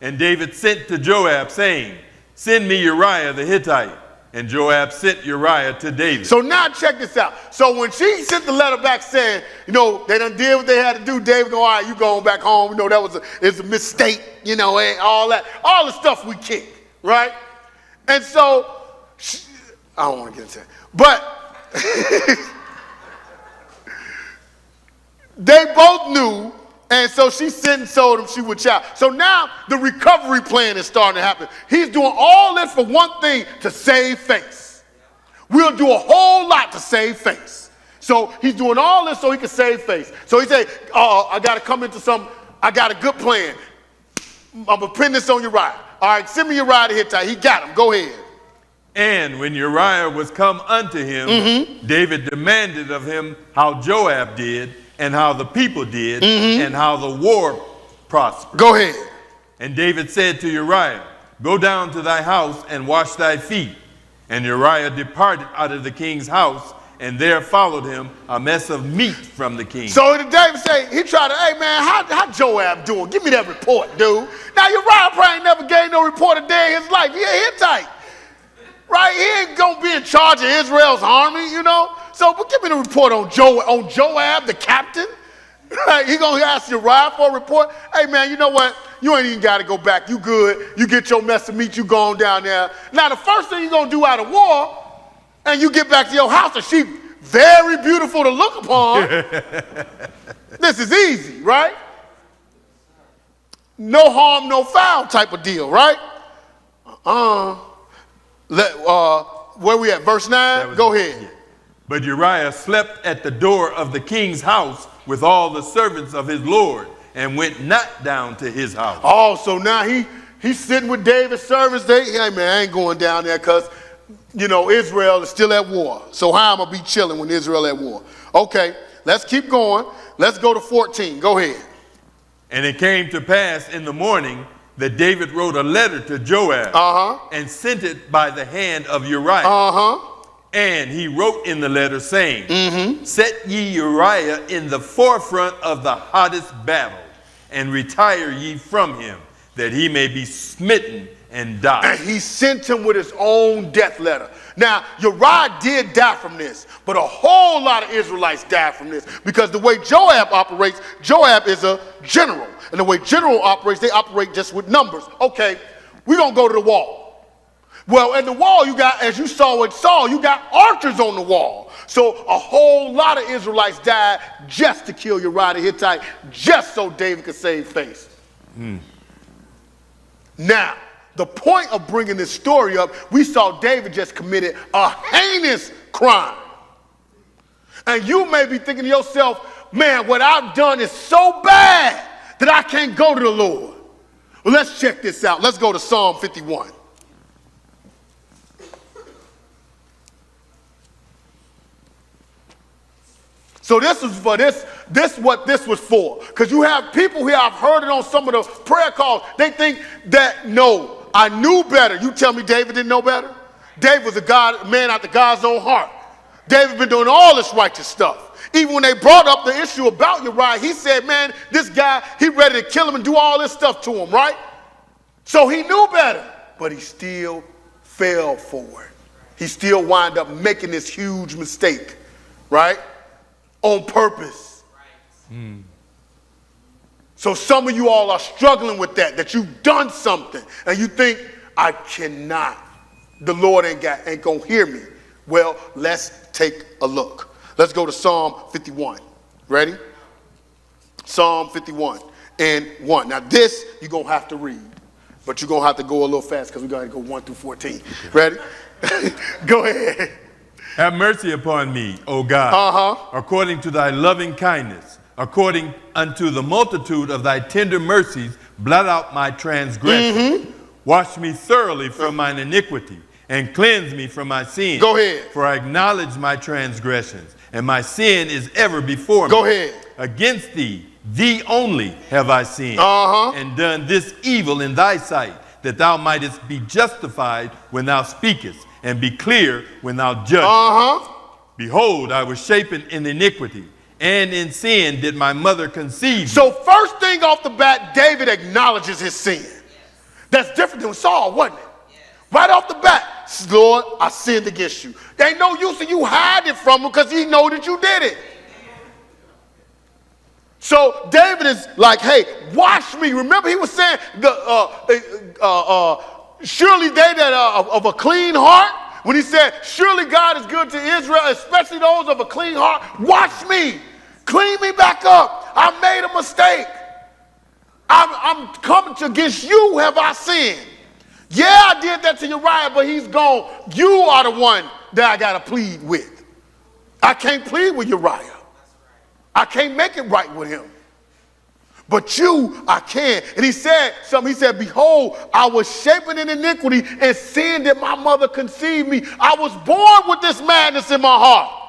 And David sent to Joab, saying, send me Uriah the Hittite. And Joab sent Uriah to David. So now check this out. So when she sent the letter back saying, they done did what they had to do, David go, all right, you going back home. That was it's a mistake, and all that. All the stuff we kicked, right? And so, I don't want to get into it. But they both knew. And so she sent and told him she would child. So now the recovery plan is starting to happen. He's doing all this for one thing, to save face. We'll do a whole lot to save face. So he's doing all this so he can save face. So he said, I got to come into I got a good plan. I'm going to pin this on Uriah. All right, send me Uriah the Hittite. He got him. Go ahead. And when Uriah was come unto him, David demanded of him how Joab did, and how the people did, and how the war prospered. Go ahead. And David said to Uriah, go down to thy house and wash thy feet. And Uriah departed out of the king's house, and there followed him a mess of meat from the king. So David said, he tried to, hey man, how Joab doing? Give me that report, dude. Now Uriah probably never gave no report a day in his life. He a Hittite. Right? He ain't gonna be in charge of Israel's army, So, but give me the report on Joab, the captain. Right? He gonna ask Uriah for a report. Hey man, you know what? You ain't even gotta go back. You good. You get your mess of meat, you going down there. Now the first thing you're gonna do out of war, and you get back to your house and she very beautiful to look upon. This is easy, right? No harm, no foul type of deal, right? Where we at? Verse 9? Go ahead. Yeah. But Uriah slept at the door of the king's house with all the servants of his lord, and went not down to his house. Oh, so now he's sitting with David's servants. Hey man, I ain't going down there because, Israel is still at war. So how am I be chilling when Israel at war? Okay, let's keep going. Let's go to 14. Go ahead. And it came to pass in the morning that David wrote a letter to Joab, and sent it by the hand of Uriah. And he wrote in the letter saying, set ye Uriah in the forefront of the hottest battle, and retire ye from him, that he may be smitten and die. And he sent him with his own death letter. Now, Uriah did die from this, but a whole lot of Israelites died from this, because the way Joab operates, Joab is a general. And the way general operates, they operate just with numbers. Okay, we're going to go to the wall. Well, at the wall, you got, as you saw with Saul, you got archers on the wall. So a whole lot of Israelites died just to kill Uriah the Hittite, just so David could save face. Now, the point of bringing this story up, we saw David just committed a heinous crime. And you may be thinking to yourself, man, what I've done is so bad that I can't go to the Lord. Well, let's check this out. Let's go to Psalm 51. So this is for this what this was for. Because you have people here, I've heard it on some of the prayer calls, they think that, no, I knew better. You tell me David didn't know better? David was a man after God's own heart. David been doing all this righteous stuff. Even when they brought up the issue about Uriah, he said, man, this guy, he ready to kill him and do all this stuff to him, right? So he knew better, but he still fell for it. He still wound up making this huge mistake, right? On purpose. So some of you all are struggling with that you've done something and you think, I cannot. The Lord ain't gonna hear me. Well, let's take a look. Let's go to Psalm 51. Ready? Psalm 51 and 1. Now this you're gonna have to read, but you're gonna have to go a little fast because we're gonna go 1 through 14. Ready? Go ahead. Have mercy upon me, O God, according to thy loving kindness, according unto the multitude of thy tender mercies, blot out my transgression. Wash me thoroughly from mine iniquity, and cleanse me from my sin. Go ahead. For I acknowledge my transgressions, and my sin is ever before me. Go ahead. Against thee only have I sinned, and done this evil in thy sight, that thou mightest be justified when thou speakest, and be clear when thou judgest. Behold, I was shapen in iniquity, and in sin did my mother conceive me. So first thing off the bat, David acknowledges his sin. That's different than Saul, wasn't it? Right off the bat, Lord, I sinned against you. There ain't no use in you hide it from him because he know that you did it. So David is like, hey, wash me. Remember he was saying, surely they that of a clean heart, when he said, surely God is good to Israel, especially those of a clean heart, wash me, clean me back up. I made a mistake. I'm coming against you, have I sinned? Yeah, I did that to Uriah, but he's gone. You are the one that I got to plead with. I can't plead with Uriah. I can't make it right with him. But you, I can. And he said something. He said, behold, I was shapen in iniquity, and sin that my mother conceived me. I was born with this madness in my heart.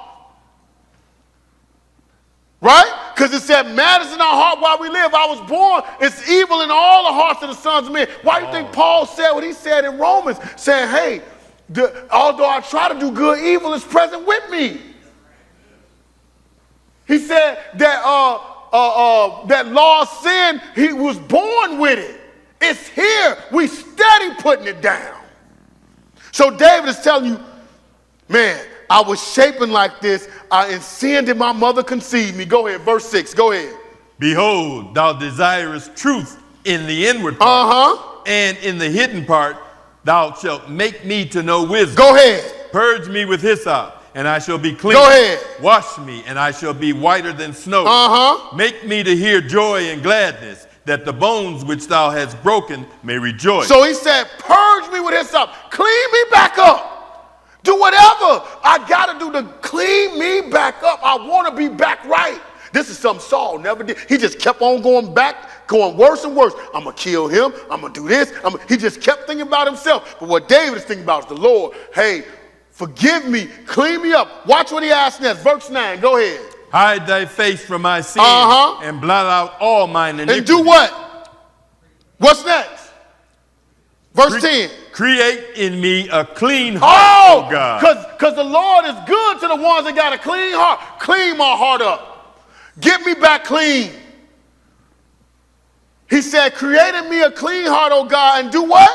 Right? Because it said, madness in our heart while we live. I was born. It's evil in all the hearts of the sons of men. Why do you think Paul said what he said in Romans? Saying, hey, although I try to do good, evil is present with me. He said that that law of sin, he was born with it. It's here. We steady putting it down. So David is telling you, man, I was shapen like this, and sin did my mother conceive me. Go ahead, verse 6, go ahead. Behold, thou desirest truth in the inward part, and in the hidden part thou shalt make me to know wisdom. Go ahead. Purge me with hyssop, and I shall be clean. Go ahead. Wash me, and I shall be whiter than snow. Make me to hear joy and gladness, that the bones which thou hast broken may rejoice. So he said, purge me with hyssop, clean me back up. Do whatever I got to do to clean me back up. I want to be back right. This is something Saul never did. He just kept on going back, going worse and worse. I'm going to kill him. I'm going to do this. He just kept thinking about himself. But what David is thinking about is the Lord. Hey, forgive me. Clean me up. Watch what he asks next. Verse 9. Go ahead. Hide thy face from my sin and blot out all mine iniquity. And do what? What's next? Verse 10. Create in me a clean heart, oh God. Because the Lord is good to the ones that got a clean heart. Clean my heart up. Get me back clean. He said, create in me a clean heart, oh God, and do what?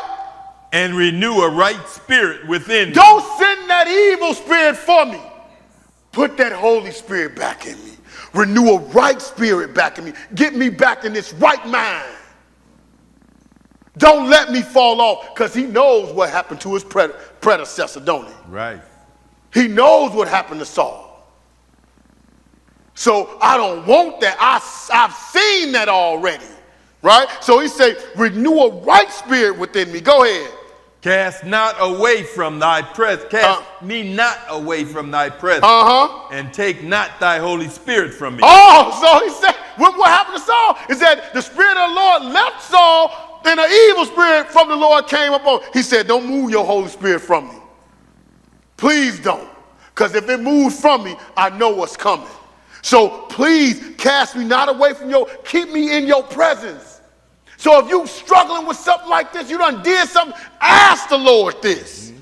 And renew a right spirit within me. Don't send that evil spirit for me. Put that Holy Spirit back in me. Renew a right spirit back in me. Get me back in this right mind. Don't let me fall off, because he knows what happened to his predecessor, don't he? Right. He knows what happened to Saul. So I don't want that. I've seen that already. Right? So he said, renew a right spirit within me. Go ahead. Cast not away from thy presence. Cast me not away from thy presence. And take not thy Holy Spirit from me. Oh, so he said, what happened to Saul? Is that the Spirit of the Lord left Saul, and an evil spirit from the Lord came upon. He said, don't move your Holy Spirit from me. Please don't. Because if it moves from me, I know what's coming. So please cast me not away from keep me in your presence. So if you struggling with something like this, you done did something, ask the Lord this.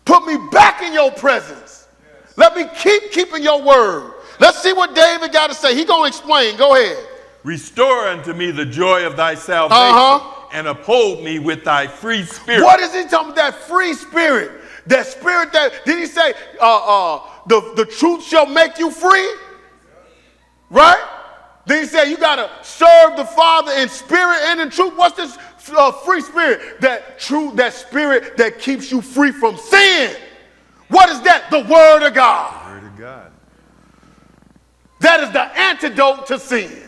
Put me back in your presence. Let me keep keeping your word. Let's see what David got to say. He going to explain. Go ahead. Restore unto me the joy of thy salvation, and uphold me with thy free spirit. What is he talking about? That free spirit. That spirit that, did he say, the truth shall make you free? Right? Then he said you got to serve the Father in spirit and in truth. What's this free spirit? That spirit that keeps you free from sin. What is that? The Word of God. Word of God. That is the antidote to sin.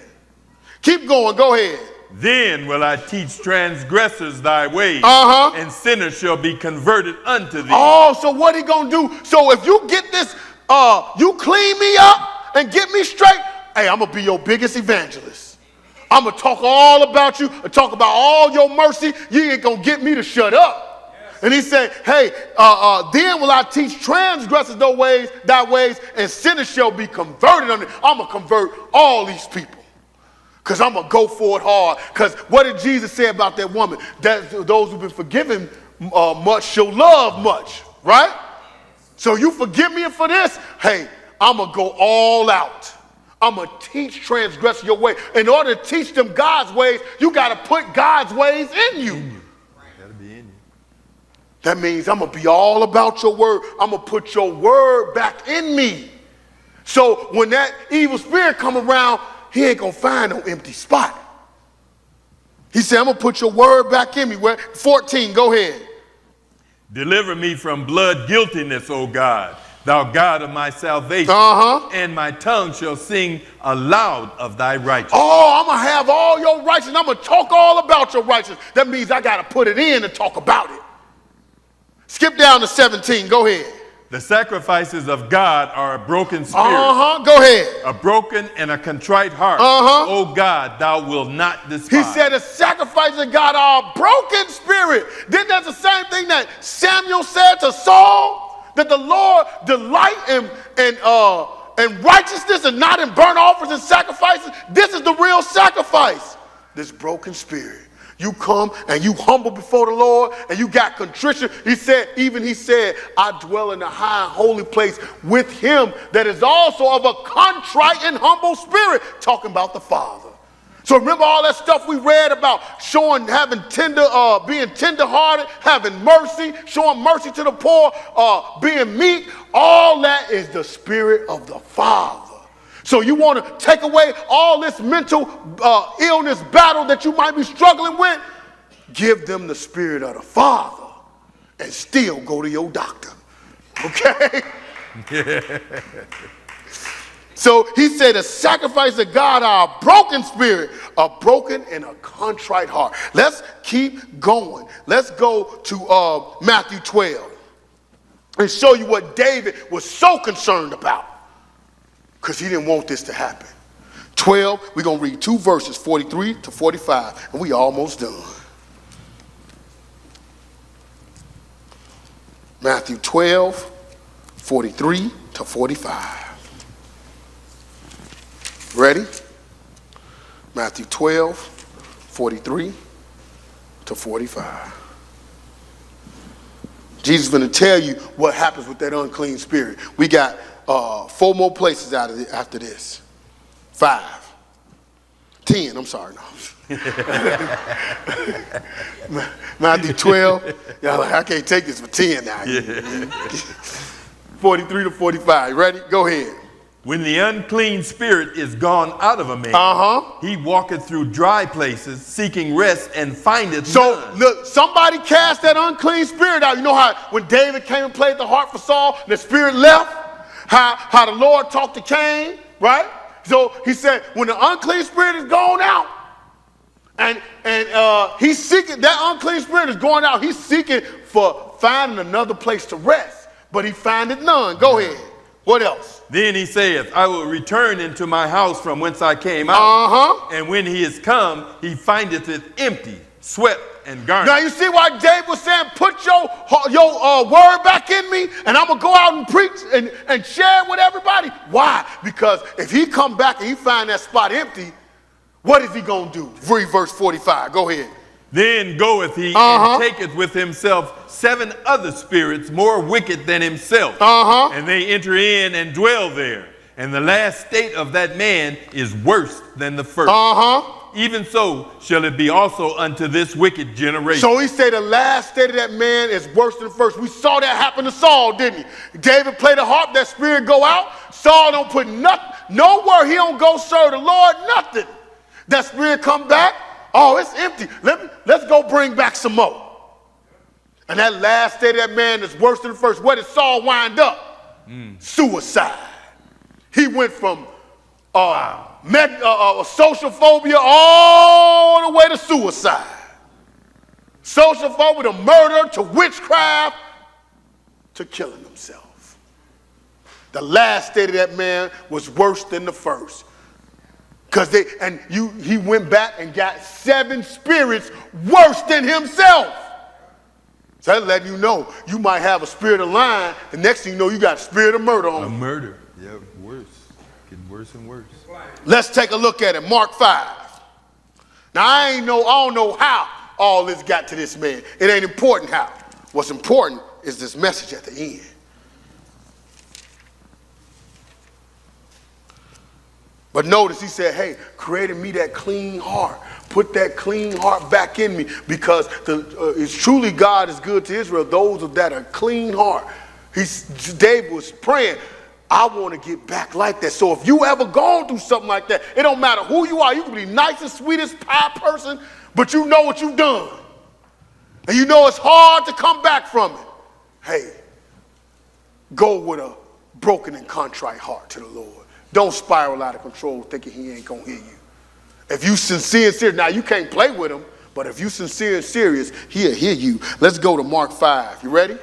Keep going. Go ahead. Then will I teach transgressors thy ways, and sinners shall be converted unto thee. Oh, so what he gonna do? So if you get this, you clean me up and get me straight, hey, I'm gonna be your biggest evangelist. I'm gonna talk all about you, talk about all your mercy. You ain't gonna get me to shut up. And he said, hey, then will I teach transgressors thy ways, and sinners shall be converted unto thee. I'm gonna convert all these people. Because I'm going to go for it hard. Because what did Jesus say about that woman? That those who've been forgiven much shall love much, right? So you forgive me for this? Hey, I'm going to go all out. I'm going to teach transgressors your way. In order to teach them God's ways, you got to put God's ways in you. Gotta be in you. That means I'm going to be all about your word. I'm going to put your word back in me. So when that evil spirit come around, he ain't going to find no empty spot. He said, I'm going to put your word back in me. 14, go ahead. Deliver me from blood guiltiness, O God, thou God of my salvation. And my tongue shall sing aloud of thy righteousness. Oh, I'm going to have all your righteousness. I'm going to talk all about your righteousness. That means I got to put it in and talk about it. Skip down to 17. Go ahead. The sacrifices of God are a broken spirit. Go ahead. A broken and a contrite heart. O God, thou wilt not despise. He said the sacrifices of God are a broken spirit. Then that's the same thing that Samuel said to Saul, that the Lord delight in righteousness and not in burnt offerings and sacrifices. This is the real sacrifice. This broken spirit. You come and you humble before the Lord and you got contrition. He said, I dwell in the high and holy place with him that is also of a contrite and humble spirit, talking about the Father. So remember all that stuff we read about being tenderhearted, having mercy, showing mercy to the poor, being meek. All that is the spirit of the Father. So you want to take away all this mental illness battle that you might be struggling with? Give them the spirit of the Father and still go to your doctor. Okay? So he said the sacrifice of God are a broken spirit, a broken and a contrite heart. Let's keep going. Let's go to Matthew 12 and show you what David was so concerned about. Because he didn't want this to happen. 12, we're going to read 2 verses, 43 to 45, and we almost done. Matthew 12, 43 to 45. Ready? Matthew 12, 43 to 45. Jesus is going to tell you what happens with that unclean spirit. We got 4 more places out of it after this. 5. 10, I'm sorry. No. Matthew 12. Y'all like, I can't take this for 10 now. 43 to 45. Ready? Go ahead. When the unclean spirit is gone out of a man, he walketh through dry places, seeking rest, and findeth none. Look, somebody cast that unclean spirit out. You know how when David came and played the harp for Saul, the spirit left? How the Lord talked to Cain, right? So he said, when the unclean spirit is gone out, and he's seeking, that unclean spirit is going out, he's seeking for finding another place to rest, but he findeth none. Go ahead. What else? Then he saith, I will return into my house from whence I came out. And when he is come, he findeth it empty, swept, and garnished. Now you see why David was saying, put your word back in me, and I'm going to go out and preach and share it with everybody. Why? Because if he come back and he find that spot empty, what is he going to do? Read verse 45. Go ahead. Then goeth he and taketh with himself 7 other spirits more wicked than himself. And they enter in and dwell there. And the last state of that man is worse than the first. Even so shall it be also unto this wicked generation. So he said the last state of that man is worse than the first. We saw that happen to Saul, didn't he? David played the harp, that spirit go out. Saul don't put nothing. No word. He don't go serve the Lord, nothing. That spirit come back. Oh, it's empty. Let's go bring back some more. And that last state of that man is worse than the first. Where did Saul wind up? Suicide. He went from social phobia all the way to suicide. Social phobia to murder, to witchcraft, to killing himself. The last state of that man was worse than the first. He went back and got 7 spirits worse than himself. So that's letting you know you might have a spirit of lying. The next thing you know, you got a spirit of murder on you. A murder. Yeah, worse. Getting worse and worse. Let's take a look at it. Mark 5. Now, I don't know how all this got to this man. It ain't important how. What's important is this message at the end. But notice he said, hey, created me that clean heart. Put that clean heart back in me, because it's truly God is good to Israel, those that are clean heart. David was praying, I want to get back like that. So if you ever gone through something like that, it don't matter who you are. You can be nicest, sweetest pie person, but you know what you've done. And you know it's hard to come back from it. Hey, go with a broken and contrite heart to the Lord. Don't spiral out of control thinking he ain't going to hear you. If you sincere and serious, now you can't play with him, but if you sincere and serious, he'll hear you. Let's go to Mark 5. You ready?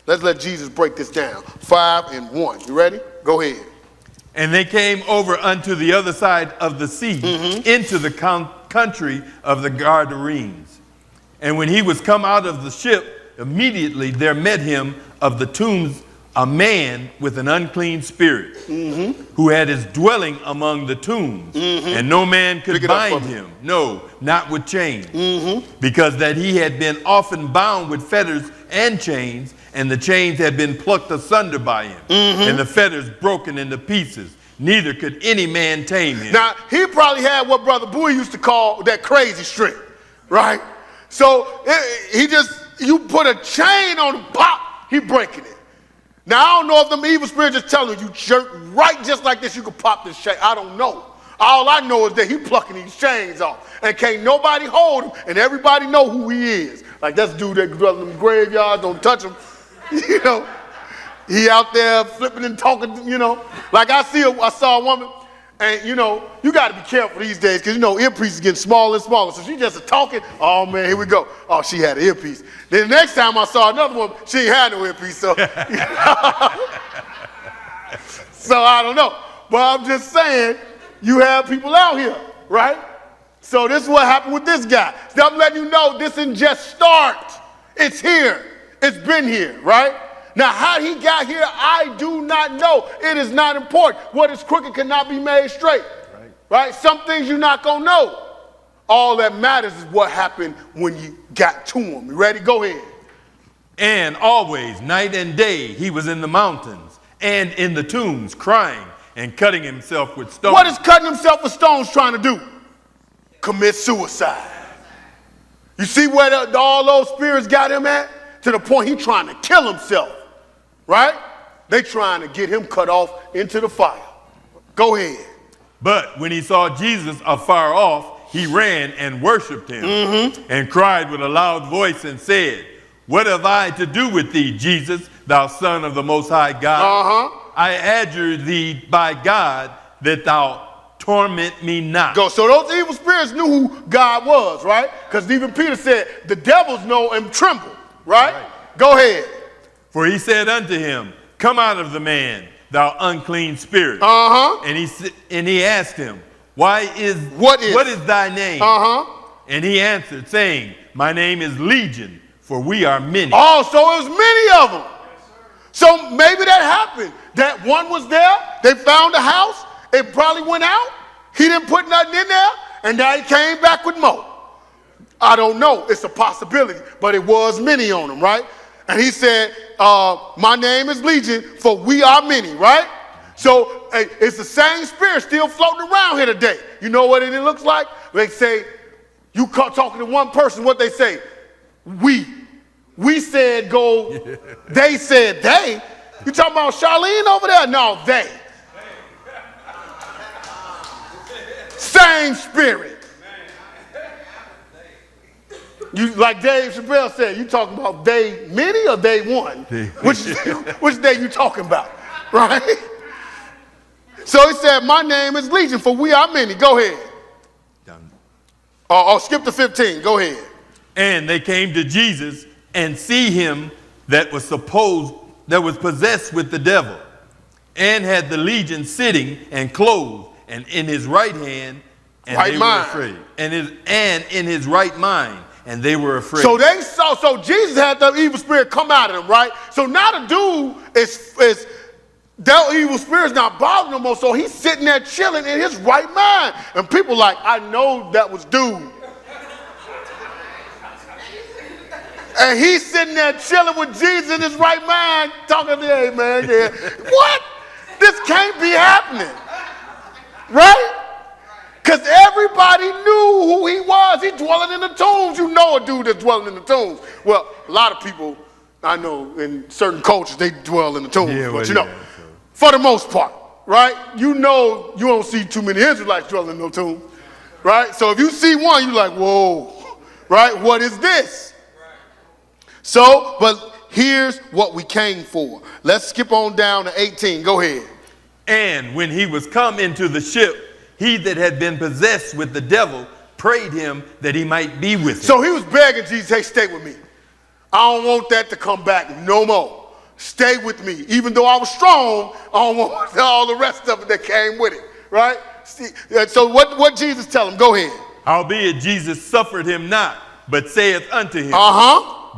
Let's let Jesus break this down. 5 and 1. You ready? Go ahead. And they came over unto the other side of the sea, into the country of the Gadarenes. And when he was come out of the ship, immediately there met him of the tombs a man with an unclean spirit, who had his dwelling among the tombs, and no man could bind him, no, not with chains, because that he had been often bound with fetters and chains, and the chains had been plucked asunder by him, and the fetters broken into pieces. Neither could any man tame him. Now, he probably had what Brother Bowie used to call that crazy strength, right? So you put a chain on him, pop, he breaking it. Now, I don't know if them evil spirits just telling you jerk right just like this, you can pop this chain. I don't know. All I know is that he plucking these chains off. And can't nobody hold him, and everybody know who he is. Like, that's dude that goes in the graveyards, don't touch him. You know, he out there flipping and talking, you know. Like I saw a woman, and you know, you got to be careful these days, because you know, earpiece is getting smaller and smaller. So she just talking, oh man, here we go. Oh, she had an earpiece. Then the next time I saw another woman, she ain't had no earpiece, so. So I don't know. But I'm just saying, you have people out here, right? So this is what happened with this guy. So I'm letting you know this didn't just start. It's here. It's been here, right? Now, how he got here, I do not know. It is not important. What is crooked cannot be made straight, right? Some things you're not going to know. All that matters is what happened when you got to him. You ready? Go ahead. And always, night and day, he was in the mountains and in the tombs, crying and cutting himself with stones. What is cutting himself with stones trying to do? Commit suicide. You see where all those spirits got him at? To the point he trying to kill himself, right? They trying to get him cut off into the fire. Go ahead. But when he saw Jesus afar off, he ran and worshiped him, and cried with a loud voice and said, what have I to do with thee, Jesus, thou Son of the Most High God? I adjure thee by God that thou torment me not. Go. So those evil spirits knew who God was, right? Because even Peter said, the devils know and tremble. Right? Go ahead. For he said unto him, come out of the man, thou unclean spirit. And he asked him, what is thy name? And he answered, saying, my name is Legion, for we are many. Oh, so it was many of them. So maybe that happened. That one was there, they found a house, it probably went out, he didn't put nothing in there, and now he came back with more. I don't know. It's a possibility, but it was many on him, right? And he said, my name is Legion, for we are many, right? So it's the same spirit still floating around here today. You know what it looks like? They say, you talking to one person, what they say? We said go, they said they. You talking about Charlene over there? No, they. same spirit. You, like Dave Chappelle said, you talking about day many or day one? Which day you talking about, right? So he said, my name is Legion, for we are many. Go ahead. Skip to 15. Go ahead. And they came to Jesus and see him that was possessed with the devil, and had the legion sitting and clothed, and in his right hand, and right they mind. were afraid. And in his right mind, and they were afraid. So they saw, so Jesus had the evil spirit come out of them, right? So now the dude is that evil spirit's not bothering no more, so he's sitting there chilling in his right mind. And people like, I know that was dude. And he's sitting there chilling with Jesus in his right mind, talking to, hey man, yeah. What? This can't be happening. Right? Because everybody knew who he was. He dwelling in the tombs. You know a dude that's dwelling in the tombs. Well, a lot of people, I know, in certain cultures, they dwell in the tombs. Yeah, but you know, for the most part, right? You know you don't see too many Israelites dwelling in no tomb. Right? So if you see one, you're like, whoa. Right? What is this? So, but here's what we came for. Let's skip on down to 18. Go ahead. And when he was come into the ship, he that had been possessed with the devil prayed him that he might be with him. So he was begging Jesus, hey, stay with me. I don't want that to come back no more. Stay with me. Even though I was strong, I don't want all the rest of it that came with it. Right? See, so what Jesus tell him? Go ahead. Howbeit Jesus suffered him not, but saith unto him,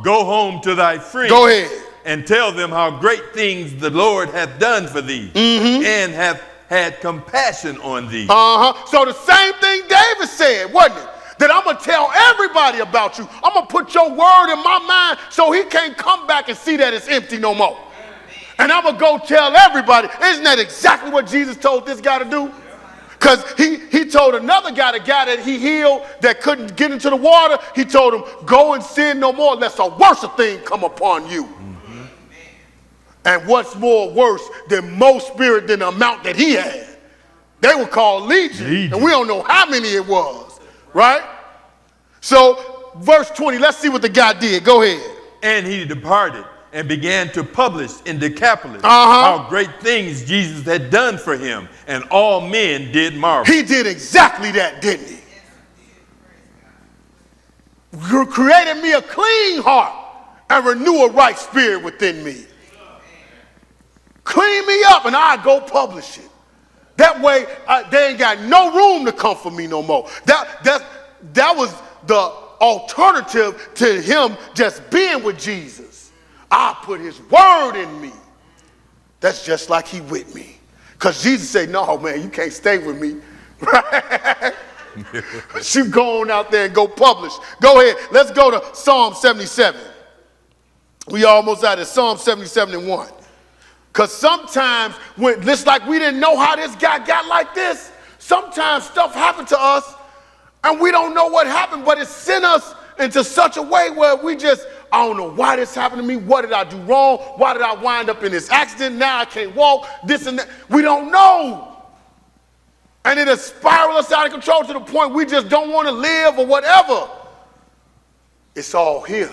Go home to thy friends. Go ahead. And tell them how great things the Lord hath done for thee, and hath had compassion on thee. So the same thing David said, wasn't it? That I'm going to tell everybody about you. I'm going to put your word in my mind so he can't come back and see that it's empty no more. And I'm going to go tell everybody. Isn't that exactly what Jesus told this guy to do? Because he told another guy, the guy that he healed that couldn't get into the water, he told him, go and sin no more lest a worse thing come upon you. And what's more worse than most spirit than the amount that he had? They were called legion. And we don't know how many it was, right? So verse 20, let's see what the guy did. Go ahead. And he departed and began to publish in Decapolis how great things Jesus had done for him, and all men did marvel. He did exactly that, didn't he? You created me a clean heart and renew a right spirit within me. Clean me up and I go publish it. That way they ain't got no room to come for me no more. That was the alternative to him just being with Jesus. I put his word in me. That's just like he with me. Because Jesus said, no, man, you can't stay with me. Right? You go on out there and go publish. Go ahead. Let's go to Psalm 77. We almost out of Psalm 77 and 1. Because sometimes, just like we didn't know how this guy got like this, sometimes stuff happened to us and we don't know what happened, but it sent us into such a way where we just, I don't know why this happened to me. What did I do wrong? Why did I wind up in this accident? Now I can't walk, this and that. We don't know. And it has spiraled us out of control to the point we just don't want to live or whatever. It's all here.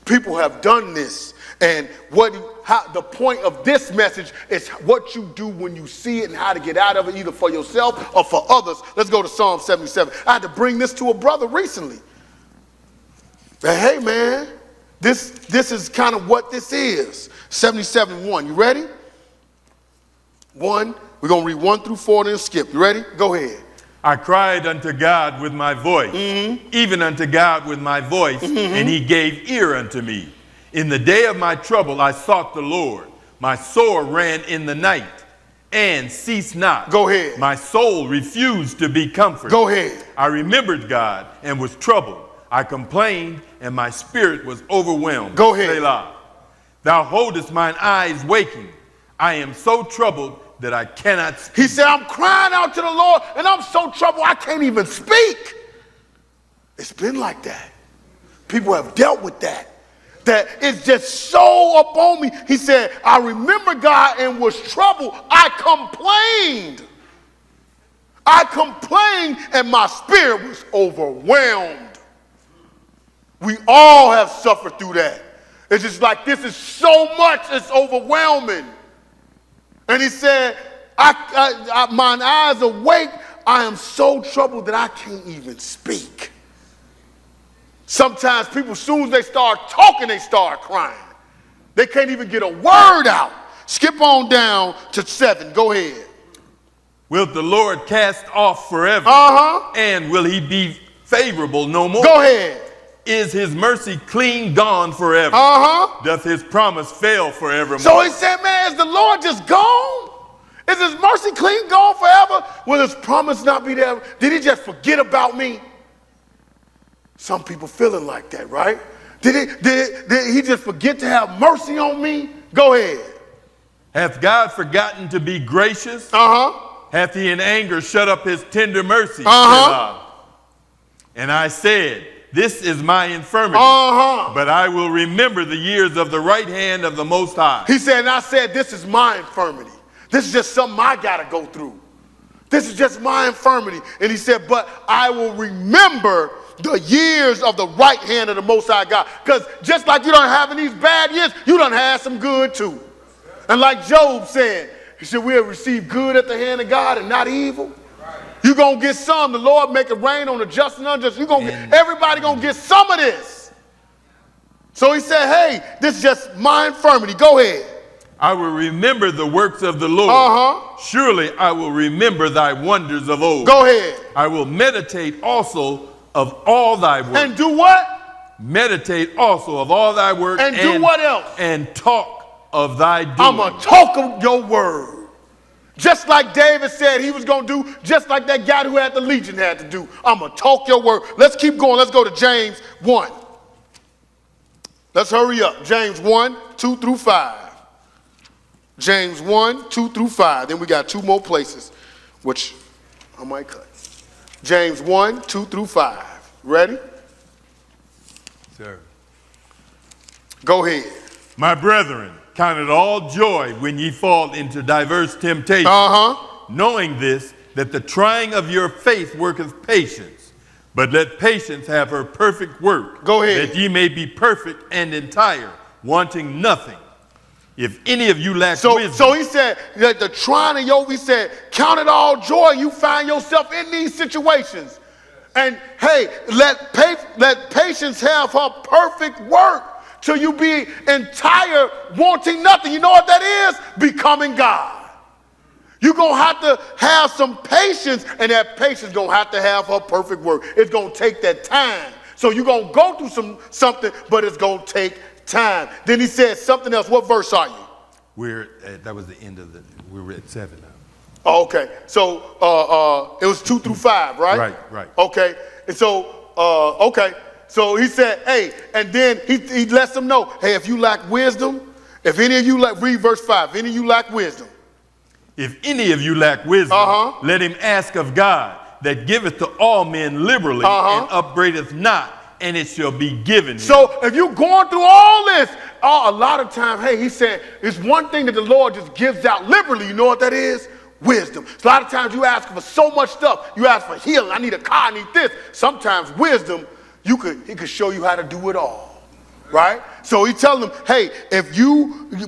People have done this. And the point of this message is what you do when you see it and how to get out of it, either for yourself or for others. Let's go to Psalm 77. I had to bring this to a brother recently. But hey, man, this is kind of what this is. 77:1. You ready? 1. We're going to read 1 through 4 and then skip. You ready? Go ahead. I cried unto God with my voice, even unto God with my voice, and he gave ear unto me. In the day of my trouble, I sought the Lord. My soul ran in the night and ceased not. Go ahead. My soul refused to be comforted. Go ahead. I remembered God and was troubled. I complained and my spirit was overwhelmed. Go ahead. Selah. Thou holdest mine eyes waking. I am so troubled that I cannot speak. He said, I'm crying out to the Lord and I'm so troubled I can't even speak. It's been like that. People have dealt with that. That it's just so upon me. He said, I remember God and was troubled. I complained. I complained and my spirit was overwhelmed. We all have suffered through that. It's just like, this is so much, it's overwhelming. And he said, mine eyes awake, I am so troubled that I can't even speak. Sometimes people, as soon as they start talking, they start crying. They can't even get a word out. Skip on down to 7. Go ahead. Will the Lord cast off forever? And will he be favorable no more? Go ahead. Is his mercy clean gone forever? Doth his promise fail forevermore? So he said, man, is the Lord just gone? Is his mercy clean gone forever? Will his promise not be there? Did he just forget about me? Some people feeling like that, right? Did he just forget to have mercy on me? Go ahead. Hath God forgotten to be gracious? Hath he in anger shut up his tender mercy? And I said, this is my infirmity, but I will remember the years of the right hand of the Most High. He said, and I said, this is my infirmity. This is just something I got to go through. This is just my infirmity. And he said, but I will remember the years of the right hand of the Most High God. Because just like you don't have in these bad years, you done had some good too. And like Job said, he said, we'll receive good at the hand of God and not evil. You're going to get some. The Lord make it rain on the just and unjust. Everybody going to get some of this. So he said, hey, this is just my infirmity. Go ahead. I will remember the works of the Lord. Surely I will remember thy wonders of old. Go ahead. I will meditate also of all thy works. And do what? Meditate also of all thy works. And do what else? And talk of thy doing. I'm going to talk of your word. Just like David said he was going to do, just like that guy who had the legion had to do. I'm going to talk your word. Let's keep going. Let's go to James 1. Let's hurry up. James 1, 2 through 5. James 1, 2 through 5. Then we got 2 more places, which I might cut. James 1, 2 through 5. Ready? Sir. Go ahead. My brethren, count it all joy when ye fall into diverse temptations, knowing this, that the trying of your faith worketh patience. But let patience have her perfect work. Go ahead. That ye may be perfect and entire, wanting nothing. If any of you lack wisdom. So he said that the trying of your, he said, count it all joy. You find yourself in these situations. And hey, let patience have her perfect work till you be entire, wanting nothing. You know what that is? Becoming God. You're going to have to have some patience, and that patience going to have her perfect work. It's going to take that time. So you're going to go through something, but it's going to take time. Then he said something else. What verse are you? That was the end of we were at 7 now. Oh, okay. So it was 2 through 5, right? Right. Okay. And so, okay. So he said, hey, and then he lets them know, hey, if you lack wisdom, if any of you read verse 5, if any of you lack wisdom. If any of you lack wisdom, let him ask of God, that giveth to all men liberally and upbraideth not, and it shall be given him. So if you're going through all this, a lot of times, hey, he said, it's one thing that the Lord just gives out liberally. You know what that is? Wisdom. So a lot of times you ask for so much stuff. You ask for healing. I need a car. I need this. Sometimes wisdom, he could show you how to do it all. Right? So he telling them, hey,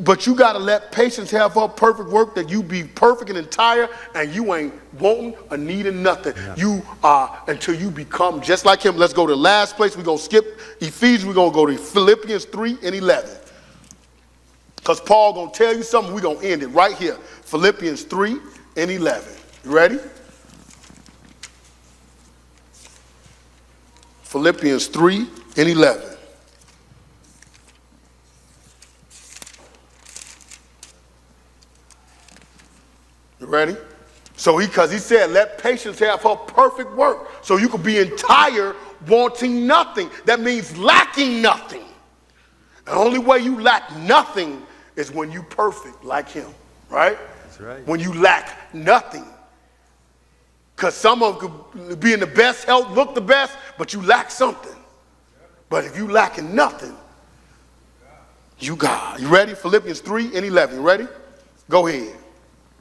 but you got to let patience have her perfect work, that you be perfect and entire, and you ain't wanting or needing nothing. Yeah. You are until you become just like him. Let's go to the last place. We're going to skip Ephesians. We're going to go to Philippians 3 and 11. Because Paul going to tell you something. We're going to end it right here. Philippians 3 and 11. You ready? Philippians 3 and 11. You ready? So because he said, let patience have her perfect work. So you could be entire, wanting nothing. That means lacking nothing. The only way you lack nothing is when you perfect like him. Right? That's right. When you lack nothing. Because some of them could be in the best health, look the best, but you lack something. But if you lacking nothing, you God. You ready? Philippians 3 and 11. You ready? Go ahead.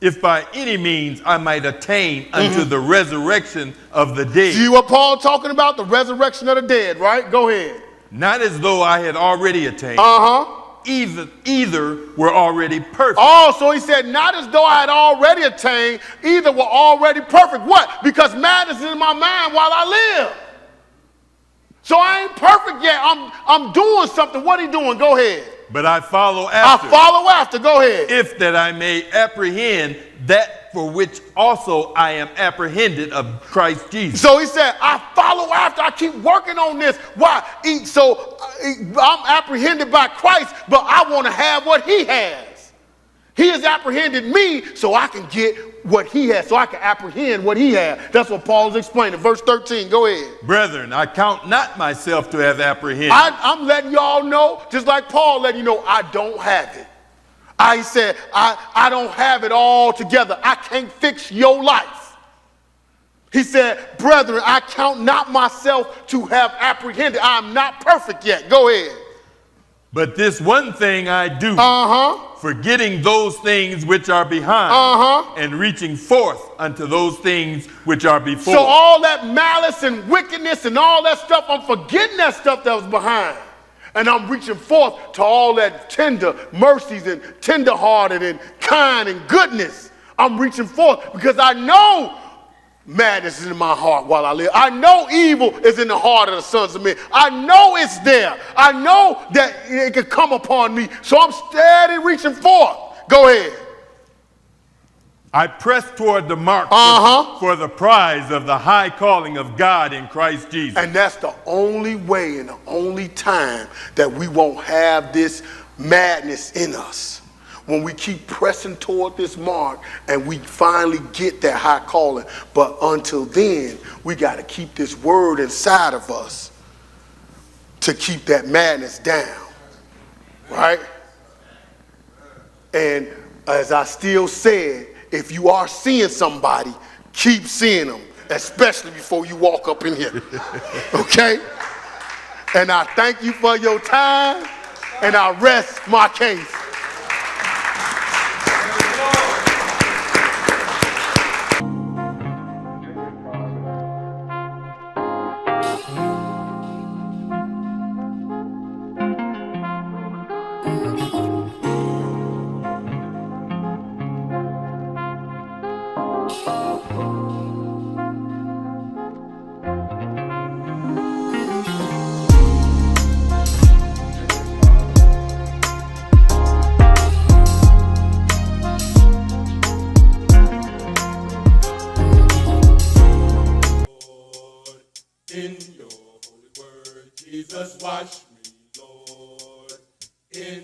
if by any means I might attain unto the resurrection of the dead. See what Paul talking about? The resurrection of the dead, right? Go ahead. Not as though I had already attained. Either were already perfect. Oh, so he said, not as though I had already attained, either were already perfect. What? Because madness is in my mind while I live. So I ain't perfect yet. I'm doing something. What are you doing? Go ahead. But I follow after. I follow after. Go ahead. If that I may apprehend that for which also I am apprehended of Christ Jesus. So he said, I follow after. I keep working on this. Why? So I'm apprehended by Christ, but I want to have what he has. He has apprehended me so I can get what he has, so I can apprehend what he has. That's what Paul's explaining. Verse 13, go ahead. Brethren, I count not myself to have apprehended. I'm letting y'all know, just like Paul letting you know, I don't have it. I said, I don't have it all together. I can't fix your life. He said, brethren, I count not myself to have apprehended. I am not perfect yet. Go ahead. But this one thing I do, forgetting those things which are behind, and reaching forth unto those things which are before. So all that malice and wickedness and all that stuff, I'm forgetting that stuff that was behind. And I'm reaching forth to all that tender mercies and tender-hearted and kind and goodness. I'm reaching forth because I know madness is in my heart while I live. I know evil is in the heart of the sons of men. I know it's there. I know that it can come upon me. So I'm steady reaching forth. Go ahead. I press toward the mark for the prize of the high calling of God in Christ Jesus. And that's the only way and the only time that we won't have this madness in us. When we keep pressing toward this mark and we finally get that high calling. But until then, we got to keep this word inside of us to keep that madness down. Right? And as I still said, if you are seeing somebody, keep seeing them, especially before you walk up in here. Okay? And I thank you for your time, and I rest my case. In your holy word, Jesus, wash me, Lord, in